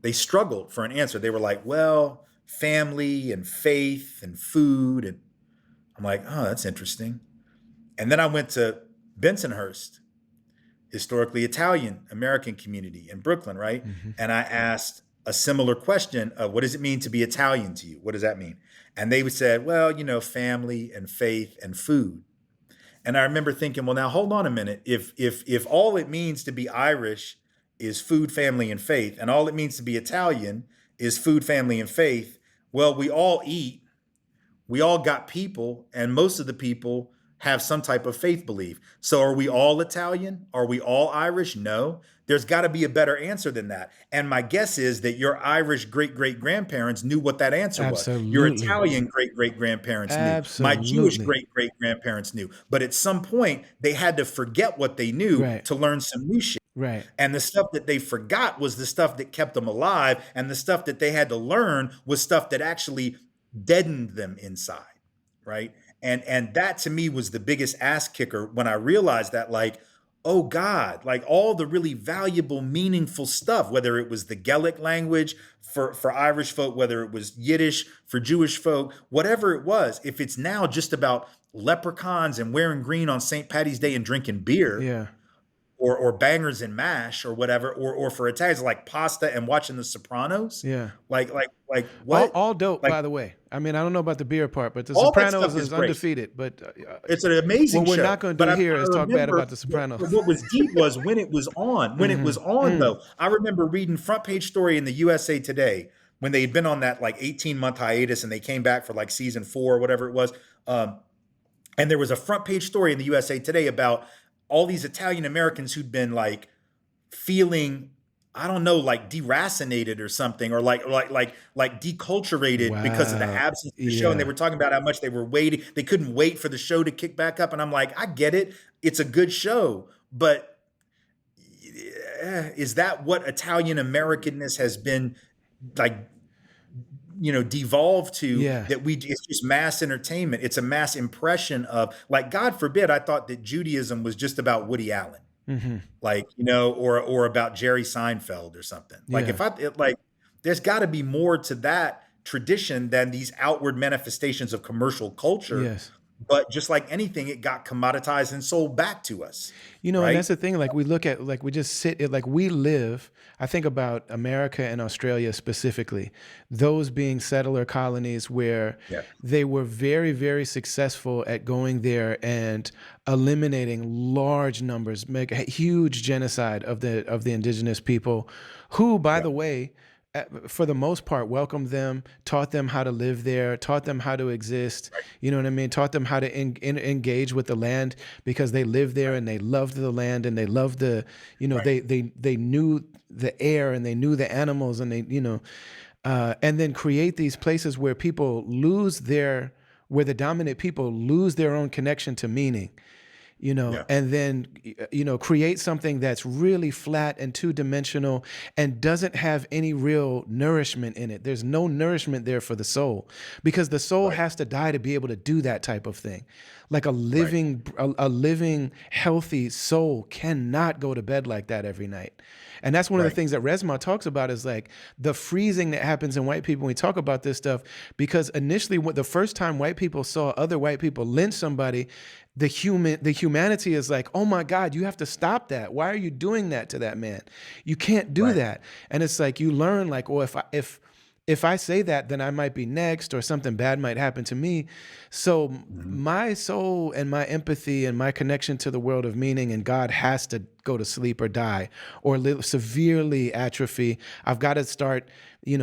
they struggled for an answer. They were like, well, family and faith and food. And I'm like, oh, that's interesting. And then I went to Bensonhurst, historically Italian American community in Brooklyn, right? Hmm. And I asked a similar question of, what does it mean to be Italian to you? What does that mean? And they said, well, family and faith and food. And I remember thinking, well, now hold on a minute. If all it means to be Irish is food, family, and faith, and all it means to be Italian is food, family, and faith, well, we all got people, and most of the people have some type of faith belief. So are we all Italian? Are we all Irish? No. There's got to be a better answer than that. And my guess is that your Irish great great grandparents knew what that answer was. Your Absolutely. Italian great great grandparents knew. My Jewish Absolutely. great great grandparents knew. But at some point, they had to forget what they knew Right. to learn some new shit. Right. And the stuff that they forgot was the stuff that kept them alive. And the stuff that they had to learn was stuff that actually deadened them inside. Right. And that to me was the biggest ass kicker when I realized that, like, oh God, like all the really valuable, meaningful stuff, whether it was the Gaelic language for Irish folk, whether it was Yiddish for Jewish folk, whatever it was, if it's now just about leprechauns and wearing green on St. Patty's Day and drinking beer, Yeah. or bangers and mash or whatever, or for Italians like pasta and watching The Sopranos, Yeah. like All, what? all dope, Like by the way. I mean, I don't know about the beer part, but The all that Sopranos stuff is is great. undefeated. But It's an amazing what we're show. not going to But do I here is talk bad remember about The Sopranos. what was deep was when it was on. When it Hmm. was on, Mm. though, I remember reading front page story in the USA Today when they had been on that like 18-month hiatus, and they came back for like season 4 or whatever it was. And there was a front page story in the USA Today about all these Italian Americans who'd been like feeling, I don't know, like deracinated or something, or like deculturated because of the Wow. absence of the show. And they Yeah. were talking about how much they were waiting. They couldn't wait for the show to kick back up. And I'm like, I get it. It's a good show, but is that what Italian Americanness has been like, devolved to, Yeah. that it's just mass entertainment. It's a mass impression of, like, God forbid, I thought that Judaism was just about Woody Allen, Hmm. like, or about Jerry Seinfeld or something. Like, Yeah. there's got to be more to that tradition than these outward manifestations of commercial culture. Yes. But just like anything, it got commoditized and sold back to us, And that's right? the thing. Like we look at, like we just sit it, like we live. I think about America and Australia specifically, those being settler colonies where Yeah, they were very, very successful at going there and eliminating large numbers, make a huge genocide of the indigenous people, who, by yeah, the way, for the most part, welcomed them, taught them how to live there, taught them how to exist. You know what I mean? Taught them how to engage with the land because they lived there Right. and they loved the land and they loved the, Right. they knew the air and they knew the animals and they, and then create these places where people lose their, where the dominant people lose their own connection to meaning, Yeah. and then, create something that's really flat and two-dimensional and doesn't have any real nourishment in it. There's no nourishment there for the soul because the soul Right. has to die to be able to do that type of thing. Like Right. a living, healthy soul cannot go to bed like that every night. And that's one of the Right. things that Resma talks about is like the freezing that happens in white people when we talk about this stuff. Because initially, the first time white people saw other white people lynch somebody, the humanity is like, oh my God, you have to stop that. Why are you doing that to that man? You can't do Right. that. And it's like you learn like, oh, if I say that, then I might be next or something bad might happen to me. So Mhm. my soul and my empathy and my connection to the world of meaning and God has to go to sleep or die or severely atrophy. I've got to start,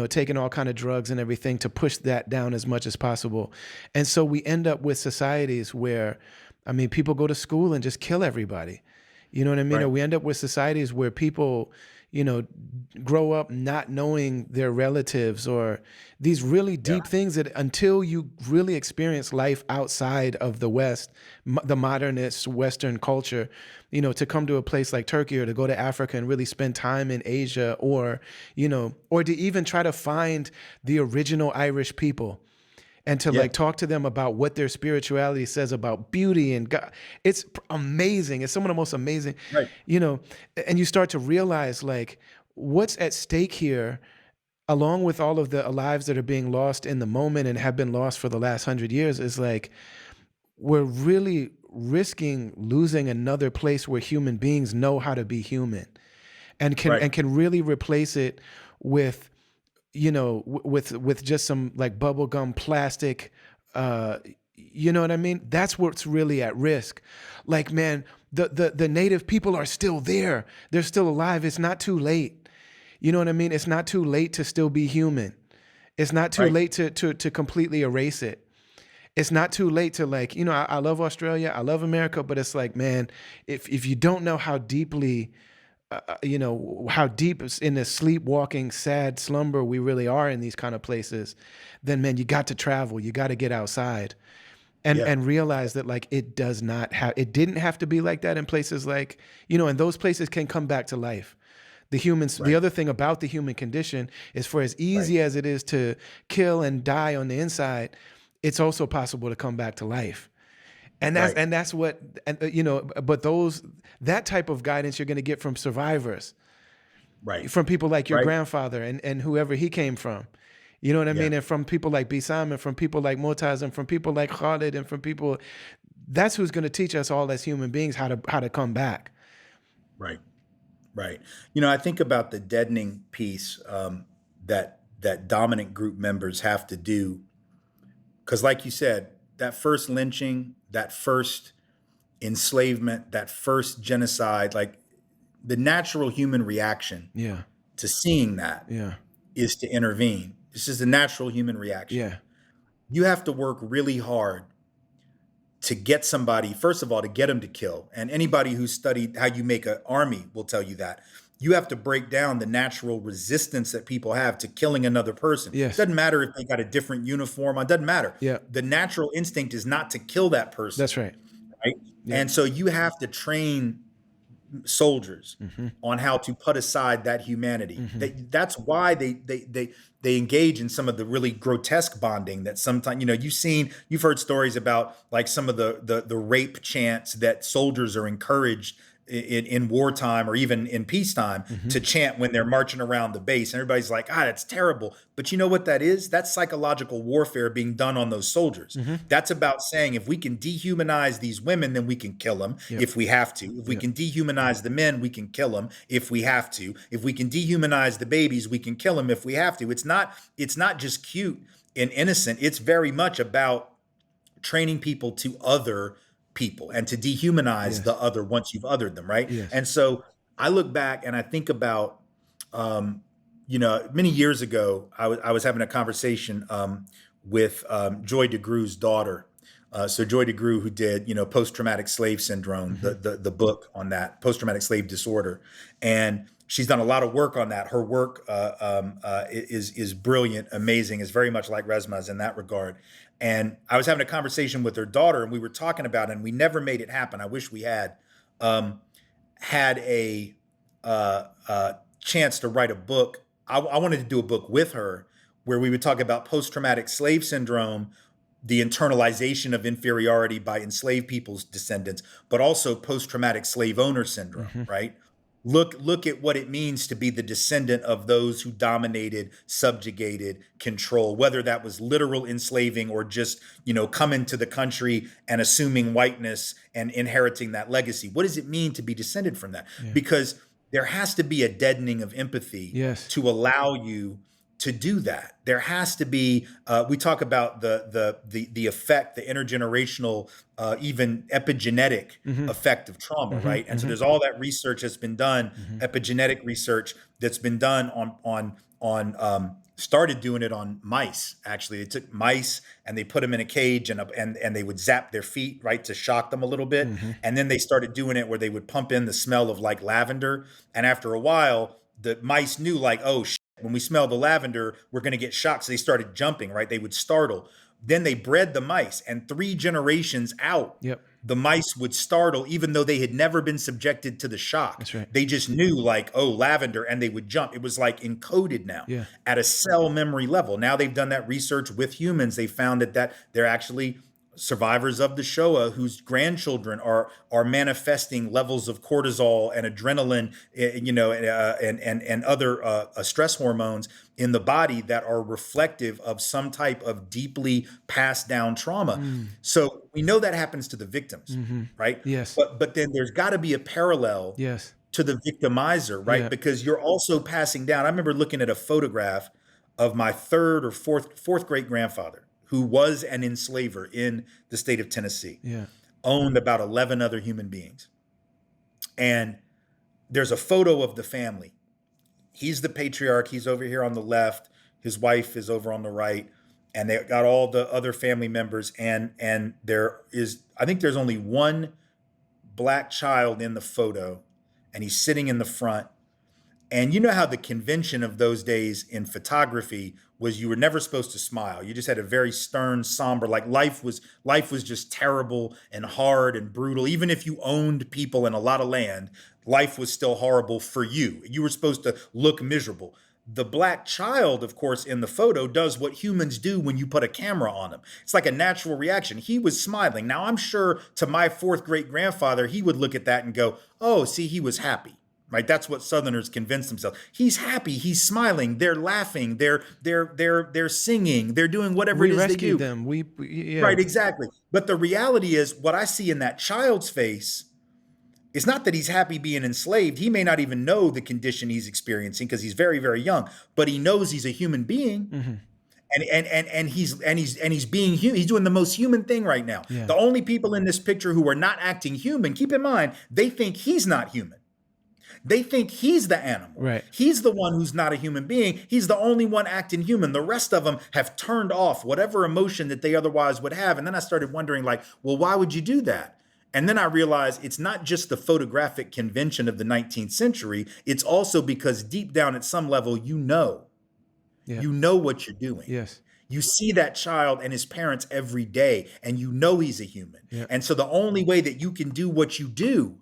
taking all kind of drugs and everything to push that down as much as possible. And so we end up with societies where, I mean, people go to school and just kill everybody. You know what I mean? Or Right. we end up with societies where people, you know, grow up not knowing their relatives or these really Yeah. deep things that until you really experience life outside of the West, the modernist Western culture, to come to a place like Turkey or to go to Africa and really spend time in Asia or, or to even try to find the original Irish people and to Yeah. like talk to them about what their spirituality says about beauty and God. It's amazing. It's some of the most amazing, Right. you know, and you start to realize like what's at stake here, along with all of the lives that are being lost in the moment and have been lost for the last 100 years, is like we're really risking losing another place where human beings know how to be human Right. and can really replace it with with just some like bubblegum plastic, uh, you know what I mean? That's what's really at risk. Like, man, the native people are still there. They're still alive. It's not too late. You know what I mean? It's not too late to still be human. It's not too Right. late to completely erase it. It's not too late to like, I love Australia, I love America, but it's like, man, if you don't know how deeply how deep in the sleepwalking, sad slumber we really are in these kind of places, then man, you got to travel. You got to get outside Yeah. and realize that like it didn't have to be like that in places like, and those places can come back to life. The Right. other thing about the human condition is for as Right. easy as it is to kill and die on the inside, it's also possible to come back to life. Right. And that's what, and but that type of guidance you're going to get from survivors, Right. from people like your Right. grandfather and whoever he came from. You know what I Yeah. mean? And from people like B. Simon, from people like Motaz, and from people like Khalid, and from people, that's who's going to teach us all as human beings how to come back. Right. Right. I think about the deadening piece that dominant group members have to do, because, like you said, that first lynching, that first enslavement, that first genocide, like the natural human reaction Yeah, to seeing that yeah, is to intervene. This is the natural human reaction. yeah, You have to work really hard to get somebody, first of all, to get them to kill. And anybody who's studied how you make an army will tell you that. You have to break down the natural resistance that people have to killing another person. yes, Doesn't matter if they got a different uniform on, doesn't matter. yeah, The natural instinct is not to kill that person, that's right. right? Yeah, And so you have to train soldiers mm-hmm, on how to put aside that humanity. mm-hmm, That's why they engage in some of the really grotesque bonding that sometimes, you've heard stories about like some of the rape chants that soldiers are encouraged in wartime or even in peacetime mm-hmm, to chant when they're marching around the base. And everybody's like, that's terrible. But you know what that is? That's psychological warfare being done on those soldiers. mm-hmm. That's about saying if we can dehumanize these women, then we can kill them Yep, if we have to. If we yep, can dehumanize the men, we can kill them if we have to. If we can dehumanize the babies, we can kill them if we have to. It's not just cute and innocent. It's very much about training people to other people and to dehumanize the yes, other once you've othered them, right? yes, And so I look back and I think about um, many years ago, I was having a conversation with Joy DeGruy's daughter. So Joy DeGruy, who did, post-traumatic slave syndrome, Hmm. the book on that, post-traumatic slave disorder, and she's done a lot of work on that. Her work is brilliant, amazing, is very much like Resma's in that regard. And I was having a conversation with her daughter, and we were talking about it, and we never made it happen. I wish we um, had a chance to write a book. I wanted to do a book with her where we would talk about post traumatic slave syndrome, the internalization of inferiority by enslaved people's descendants, but also post traumatic slave owner syndrome, Hmm. right? Look at what it means to be the descendant of those who dominated, subjugated, control, whether that was literal enslaving or just, coming to the country and assuming whiteness and inheriting that legacy. What does it mean to be descended from that? Yeah. Because there has to be a deadening of empathy Yes. to allow you to do that. There has to be. We talk about the effect, the intergenerational, even epigenetic Hmm. effect of trauma, Hmm. right? And so Hmm. there's all that research that's been done, Hmm. epigenetic research that's been done on started doing it on mice. Actually, they took mice and they put them in a cage and they would zap their feet, right, to shock them a little bit. Hmm. And then they started doing it where they would pump in the smell of like lavender. And after a while, the mice knew like, oh shit, when we smell the lavender, we're going to get shocked. So they started jumping, right? They would startle. Then they bred the mice, and 3 generations out, Yep. the mice would startle even though they had never been subjected to the shock. That's right. They just knew like, oh, lavender, and they would jump. It was like encoded now Yeah. at a cell memory level. Now they've done that research with humans. They found that they're actually survivors of the Shoah whose grandchildren are manifesting levels of cortisol and adrenaline, and other stress hormones in the body that are reflective of some type of deeply passed down trauma. Mm. So we know that happens to the victims, Hmm. right? Yes. But then there's got to be a parallel Yes. to the victimizer, right? Yeah. Because you're also passing down. I remember looking at a photograph of my third or fourth great grandfather, who was an enslaver in the state of Tennessee, Yeah. owned about 11 other human beings. And there's a photo of the family. He's the patriarch. He's over here on the left. His wife is over on the right. And they got all the other family members. And there is, I think there's only one black child in the photo, and he's sitting in the front. And you know how the convention of those days in photography was you were never supposed to smile. You just had a very stern, somber, like life was just terrible and hard and brutal. Even if you owned people and a lot of land, life was still horrible for you. You were supposed to look miserable. The black child, of course, in the photo does what humans do when you put a camera on him. It's like a natural reaction. He was smiling. Now, I'm sure to my fourth great grandfather, he would look at that and go, oh, see, he was happy. Right, that's what Southerners convince themselves. He's happy. He's smiling. They're laughing. They're singing. They're doing whatever We it is they rescued do. them. Yeah. Right, exactly. But the reality is, what I see in that child's face is not that he's happy being enslaved. He may not even know the condition he's experiencing because he's very, very young. But he knows he's a human being, Hmm. and he's being human. He's doing the most human thing right now. Yeah. The only people in this picture who are not acting human, keep in mind, they think he's not human. They think he's the animal. Right. He's the one who's not a human being. He's the only one acting human. The rest of them have turned off whatever emotion that they otherwise would have. And then I started wondering, like, well, why would you do that? And then I realized it's not just the photographic convention of the 19th century. It's also because deep down at some level, Yeah. you know what you're doing. Yes. You see that child and his parents every day, and you know he's a human. Yeah. And so the only way that you can do what you do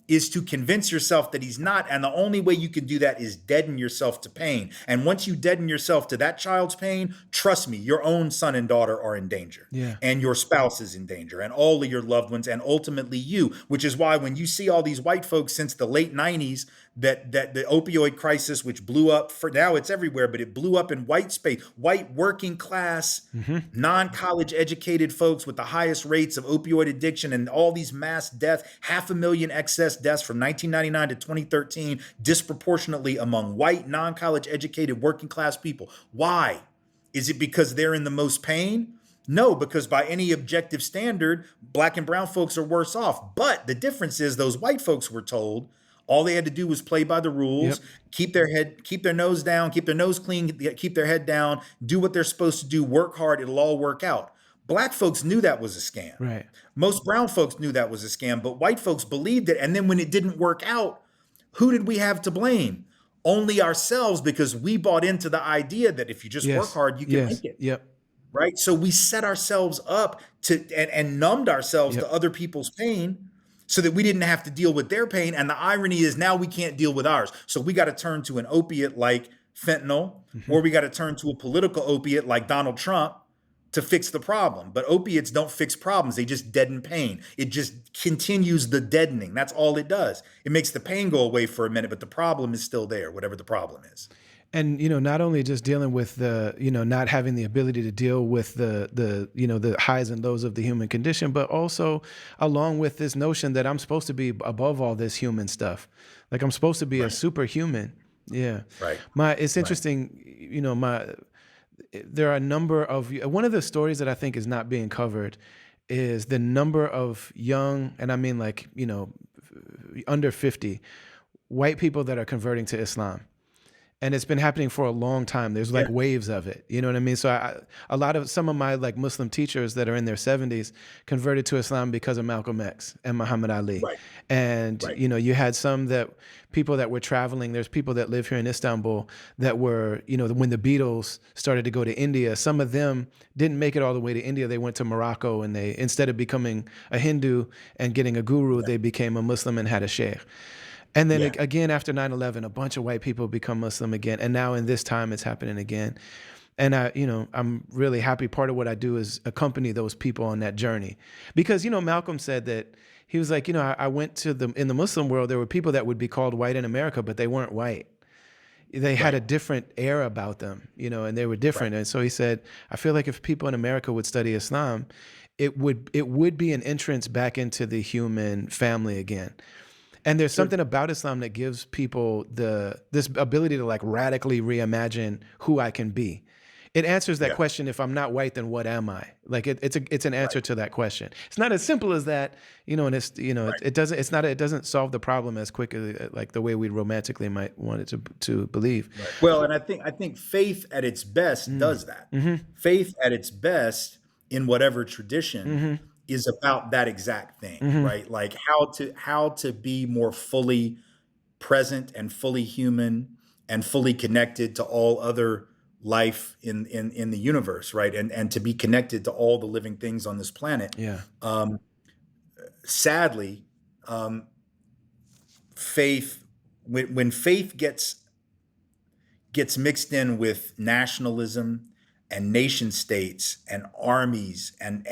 is to convince yourself that he's not. And the only way you can do that is deaden yourself to pain. And once you deaden yourself to that child's pain, trust me, your own son and daughter are in danger. Yeah. And your spouse is in danger, and all of your loved ones, and ultimately you, which is why when you see all these white folks since the late 90s, that the opioid crisis, which blew up, for now it's everywhere, but it blew up in white space, white working class, non-college educated folks with the highest rates of opioid addiction and all these mass deaths, 500,000 excess deaths from 1999 to 2013, disproportionately among white, non-college educated working class people. Why? Is it because they're in the most pain? No, because by any objective standard, black and brown folks are worse off. But the difference is those white folks were told, All they had to do was play by the rules, Yep. keep their nose down, keep their nose clean, keep their head down, do what they're supposed to do, work hard, it'll all work out. Black folks knew that was a scam. Right. Most brown folks knew that was a scam, but white folks believed it. And then when it didn't work out, who did we have to blame? Only ourselves, because we bought into the idea that if you just work Yes. hard, you can Yes. make it. Yep. Right. So we set ourselves up and numbed ourselves to Yep. other people's pain so that we didn't have to deal with their pain. And the irony is now we can't deal with ours. So we got to turn to an opiate like fentanyl, Hmm. or we got to turn to a political opiate like Donald Trump to fix the problem. But opiates don't fix problems. They just deaden pain. It just continues the deadening. That's all it does. It makes the pain go away for a minute, but the problem is still there, whatever the problem is. And not only just dealing with the not having the ability to deal with the highs and lows of the human condition, but also along with this notion that I'm supposed to be above all this human stuff, like I'm supposed to be a Right. superhuman. Yeah. Right. It's Right. interesting. There are a number of one of the stories that I think is not being covered is the number of young, and I mean like under 50 white people that are converting to Islam. And it's been happening for a long time. There's like Yeah. waves of it. You know what I mean? So some of my like Muslim teachers that are in their 70s converted to Islam because of Malcolm X and Muhammad Ali. Right. And Right. you had people that were traveling. There's people that live here in Istanbul that were, when the Beatles started to go to India, some of them didn't make it all the way to India. They went to Morocco, and they, instead of becoming a Hindu and getting a guru, they became a Muslim and had a sheikh. And then Yeah. again, after 9/11, a bunch of white people become Muslim again. And now in this time, it's happening again. And I'm really happy. Part of what I do is accompany those people on that journey. Because, Malcolm said that he was like, I went to in the Muslim world, there were people that would be called white in America, but they weren't white. They had a different air about them, and they were different. Right. And so he said, I feel like if people in America would study Islam, it would be an entrance back into the human family again. And there's something about Islam that gives people this ability to like radically reimagine who I can be. It answers that Yeah. question: if I'm not white, then what am I? Like it's an answer to that question. It's not as simple as that, and it's Right. it doesn't solve the problem as quickly like the way we romantically might want it to believe. Right. Well, and I think faith at its best does that. Mm-hmm. Faith at its best in whatever tradition Mm-hmm. is about that exact thing, Mm-hmm. right? Like how to be more fully present and fully human and fully connected to all other life in the universe, right? And to be connected to all the living things on this planet. Yeah. Sadly, faith when faith gets mixed in with nationalism and nation states and armies and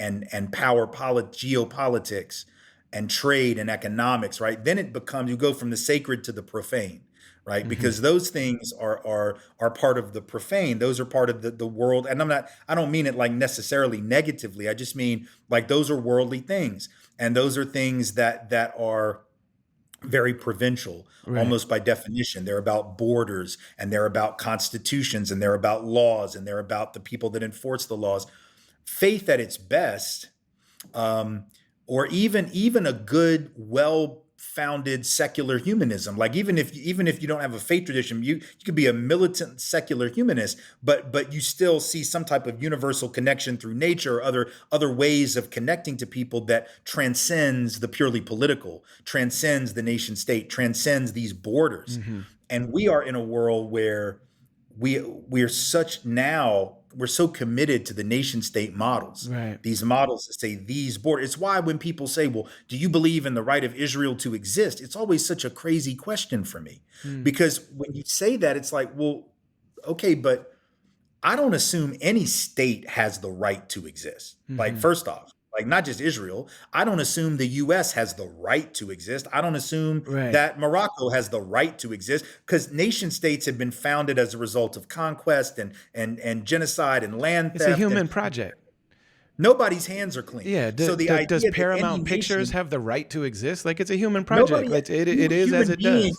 geopolitics and trade and economics, right? Then it becomes, you go from the sacred to the profane, right? Mm-hmm. Because those things are part of the profane. Those are part of the world. And I don't mean it like necessarily negatively. I just mean like those are worldly things. And those are things that are very provincial, Right. almost by definition. They're about borders, and they're about constitutions, and they're about laws, and they're about the people that enforce the laws. Faith at its best, or even a good, well-founded secular humanism. Like even if you don't have a faith tradition, you could be a militant secular humanist, but you still see some type of universal connection through nature, or other ways of connecting to people that transcends the purely political, transcends the nation state, transcends these borders. Mm-hmm. And we are in a world where we're so committed to the nation state models, Right. these models that say these borders. It's why when people say, well, do you believe in the right of Israel to exist? It's always such a crazy question for me, Mm. because when you say that, it's like, well, okay, but I don't assume any state has the right to exist. Like, Mm-hmm. first off, like not just Israel, I don't assume the US has the right to exist. I don't assume Right. that Morocco has the right to exist, because nation states have been founded as a result of conquest and genocide and land It's a theft. human And project. nobody's hands are clean. Yeah. So the Does idea that Paramount any Pictures nation, have the right to exist? Like it's a human project. nobody, Like it is as it does.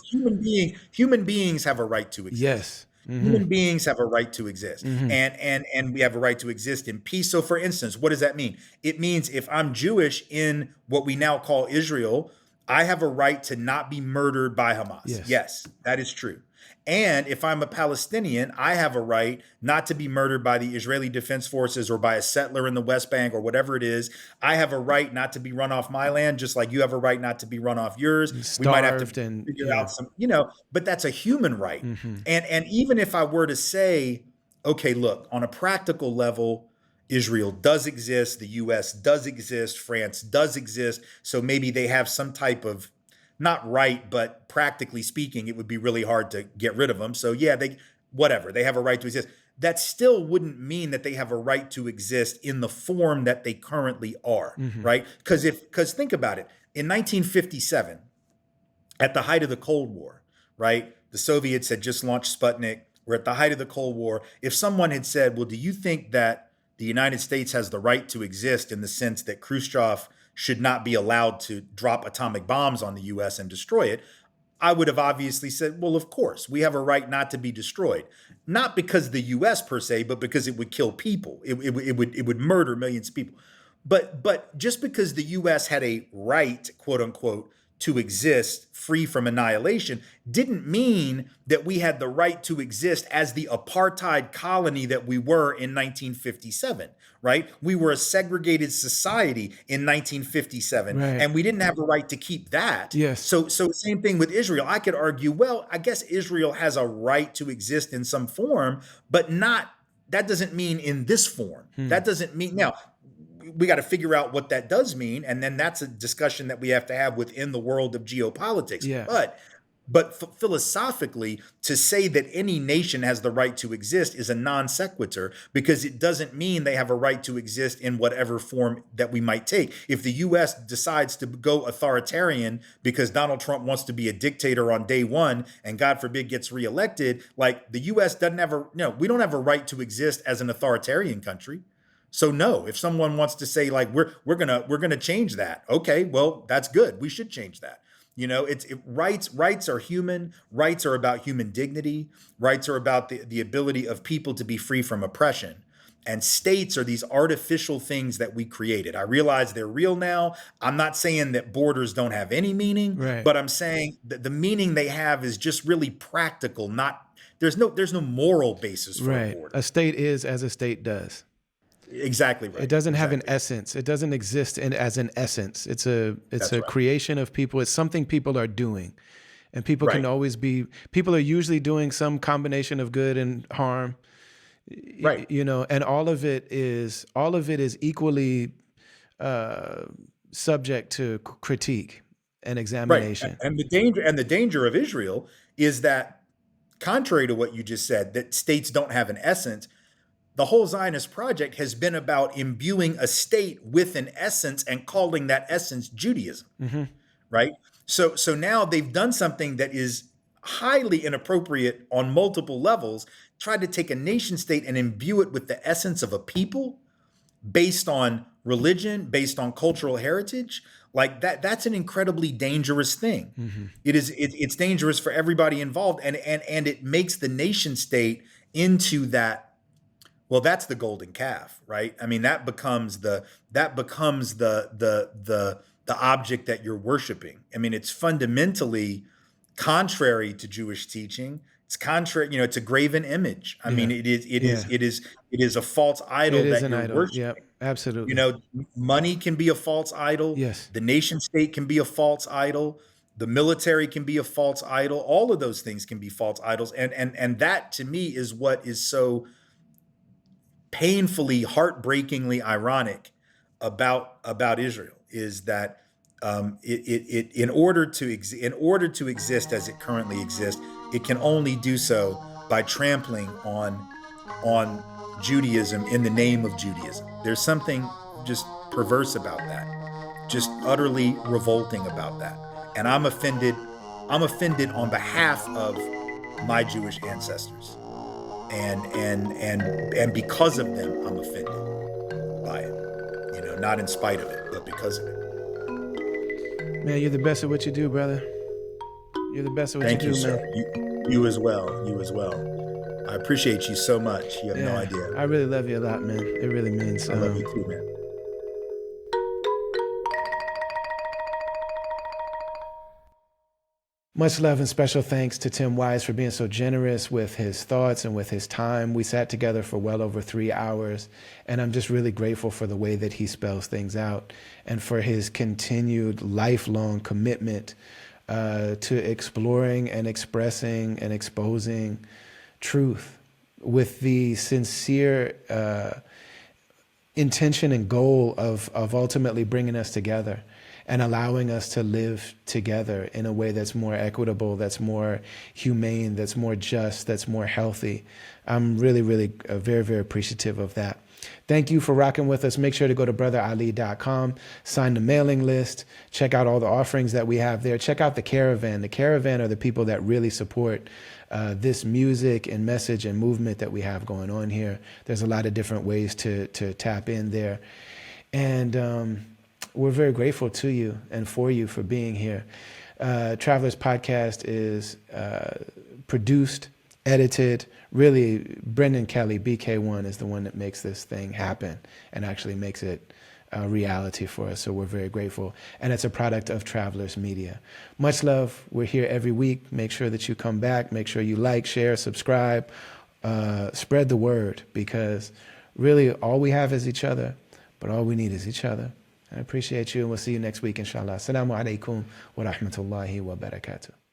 human beings have a right to exist. Yes. Mm-hmm. Human beings have a right to exist, Mm-hmm. and we have a right to exist in peace. So, for instance, what does that mean? It means if I'm Jewish in what we now call Israel, I have a right to not be murdered by Hamas. Yes. Yes, that is true. And if I'm a Palestinian, I have a right not to be murdered by the Israeli Defense Forces or by a settler in the West Bank or whatever it is. I have a right not to be run off my land, just like you have a right not to be run off yours. We might have to Starved and figure yeah. out some, but that's a human right. Mm-hmm. And even if I were to say, okay, look, on a practical level, Israel does exist, the US does exist, France does exist. So maybe they have some type of, not right, but practically speaking, it would be really hard to get rid of them. So yeah, they have a right to exist. That still wouldn't mean that they have a right to exist in the form that they currently are, Mm-hmm. right? Because think about it. In 1957, at the height of the Cold War, right? The Soviets had just launched Sputnik. We're at the height of the Cold War. If someone had said, well, do you think that the United States has the right to exist in the sense that Khrushchev should not be allowed to drop atomic bombs on the US and destroy it? I would have obviously said, well, of course, we have a right not to be destroyed. Not because the US per se, but because it would kill people. It would murder millions of people. But just because the US had a right, quote unquote, to exist free from annihilation didn't mean that we had the right to exist as the apartheid colony that we were in 1957, right? We were a segregated society in 1957, Right. and we didn't have a right to keep that. Yes. So same thing with Israel. I could argue, well, I guess Israel has a right to exist in some form, but that doesn't mean in this form. That doesn't mean now. We got to figure out what that does mean, and then that's a discussion that we have to have within the world of geopolitics. Yeah. But philosophically, to say that any nation has the right to exist is a non sequitur, because it doesn't mean they have a right to exist in whatever form that we might take. If the U.S. decides to go authoritarian because Donald Trump wants to be a dictator on day one, and God forbid gets reelected, like the U.S. doesn't have we don't have a right to exist as an authoritarian country. So no, if someone wants to say like we're gonna change that, okay, well that's good. We should change that. Rights are human. Rights are about human dignity. Rights are about the ability of people to be free from oppression. And states are these artificial things that we created. I realize they're real now. I'm not saying that borders don't have any meaning, Right. but I'm saying that the meaning they have is just really practical. There's no moral basis for a border. A state is as a state does. Exactly right. It doesn't have an Exactly. essence. It doesn't exist as an essence. It's a right. creation of people. It's something people are doing, and people can Right. always be. People are usually doing some combination of good and harm. Right. And all of it is equally subject to critique and examination. Right. And the danger of Israel is that, contrary to what you just said, that states don't have an essence. The whole Zionist project has been about imbuing a state with an essence and calling that essence Judaism, right? So now they've done something that is highly inappropriate on multiple levels, tried to take a nation state and imbue it with the essence of a people based on religion, based on cultural heritage. Like that's an incredibly dangerous thing. It's dangerous for everybody involved, and it makes the nation state into that. Well, that's the golden calf, right? I mean, that becomes the object that you're worshiping. I mean, it's fundamentally contrary to Jewish teaching. It's contrary, it's a graven image. I mean, it is a false idol It is that an you're idol. worshiping. Yep, absolutely. Money can be a false idol. Yes. The nation state can be a false idol. The military can be a false idol. All of those things can be false idols. And that to me is what is so painfully, heartbreakingly ironic about Israel, is that in order to exist as it currently exists, it can only do so by trampling on Judaism in the name of Judaism. There's something just perverse about that, just utterly revolting about that, and I'm offended. I'm offended on behalf of my Jewish ancestors. And because of them, I'm offended by it. Not in spite of it, but because of it. Man, you're the best at what you do, brother. You're the best at what Thank you do, you, sir. man. You as well. You as well. I appreciate you so much. You have no idea. I really love you a lot, man. It really means. I love you too, man. Much love and special thanks to Tim Wise for being so generous with his thoughts and with his time. We sat together for well over 3 hours, and I'm just really grateful for the way that he spells things out and for his continued lifelong commitment to exploring and expressing and exposing truth with the sincere intention and goal of ultimately bringing us together and allowing us to live together in a way that's more equitable, that's more humane, that's more just, that's more healthy. I'm really, really very, very appreciative of that. Thank you for rocking with us. Make sure to go to brotherali.com, sign the mailing list, check out all the offerings that we have there. Check out the Caravan. The Caravan are the people that really support this music and message and movement that we have going on here. There's a lot of different ways to tap in there. And we're very grateful to you and for you for being here. Travelers Podcast is produced, edited. Really, Brendan Kelly, BK1, is the one that makes this thing happen and actually makes it a reality for us. So we're very grateful. And it's a product of Travelers Media. Much love. We're here every week. Make sure that you come back. Make sure you like, share, subscribe, spread the word, because really all we have is each other, but all we need is each other. I appreciate you, and we'll see you next week, inshallah. Assalamu alaikum wa rahmatullahi wa barakatuh.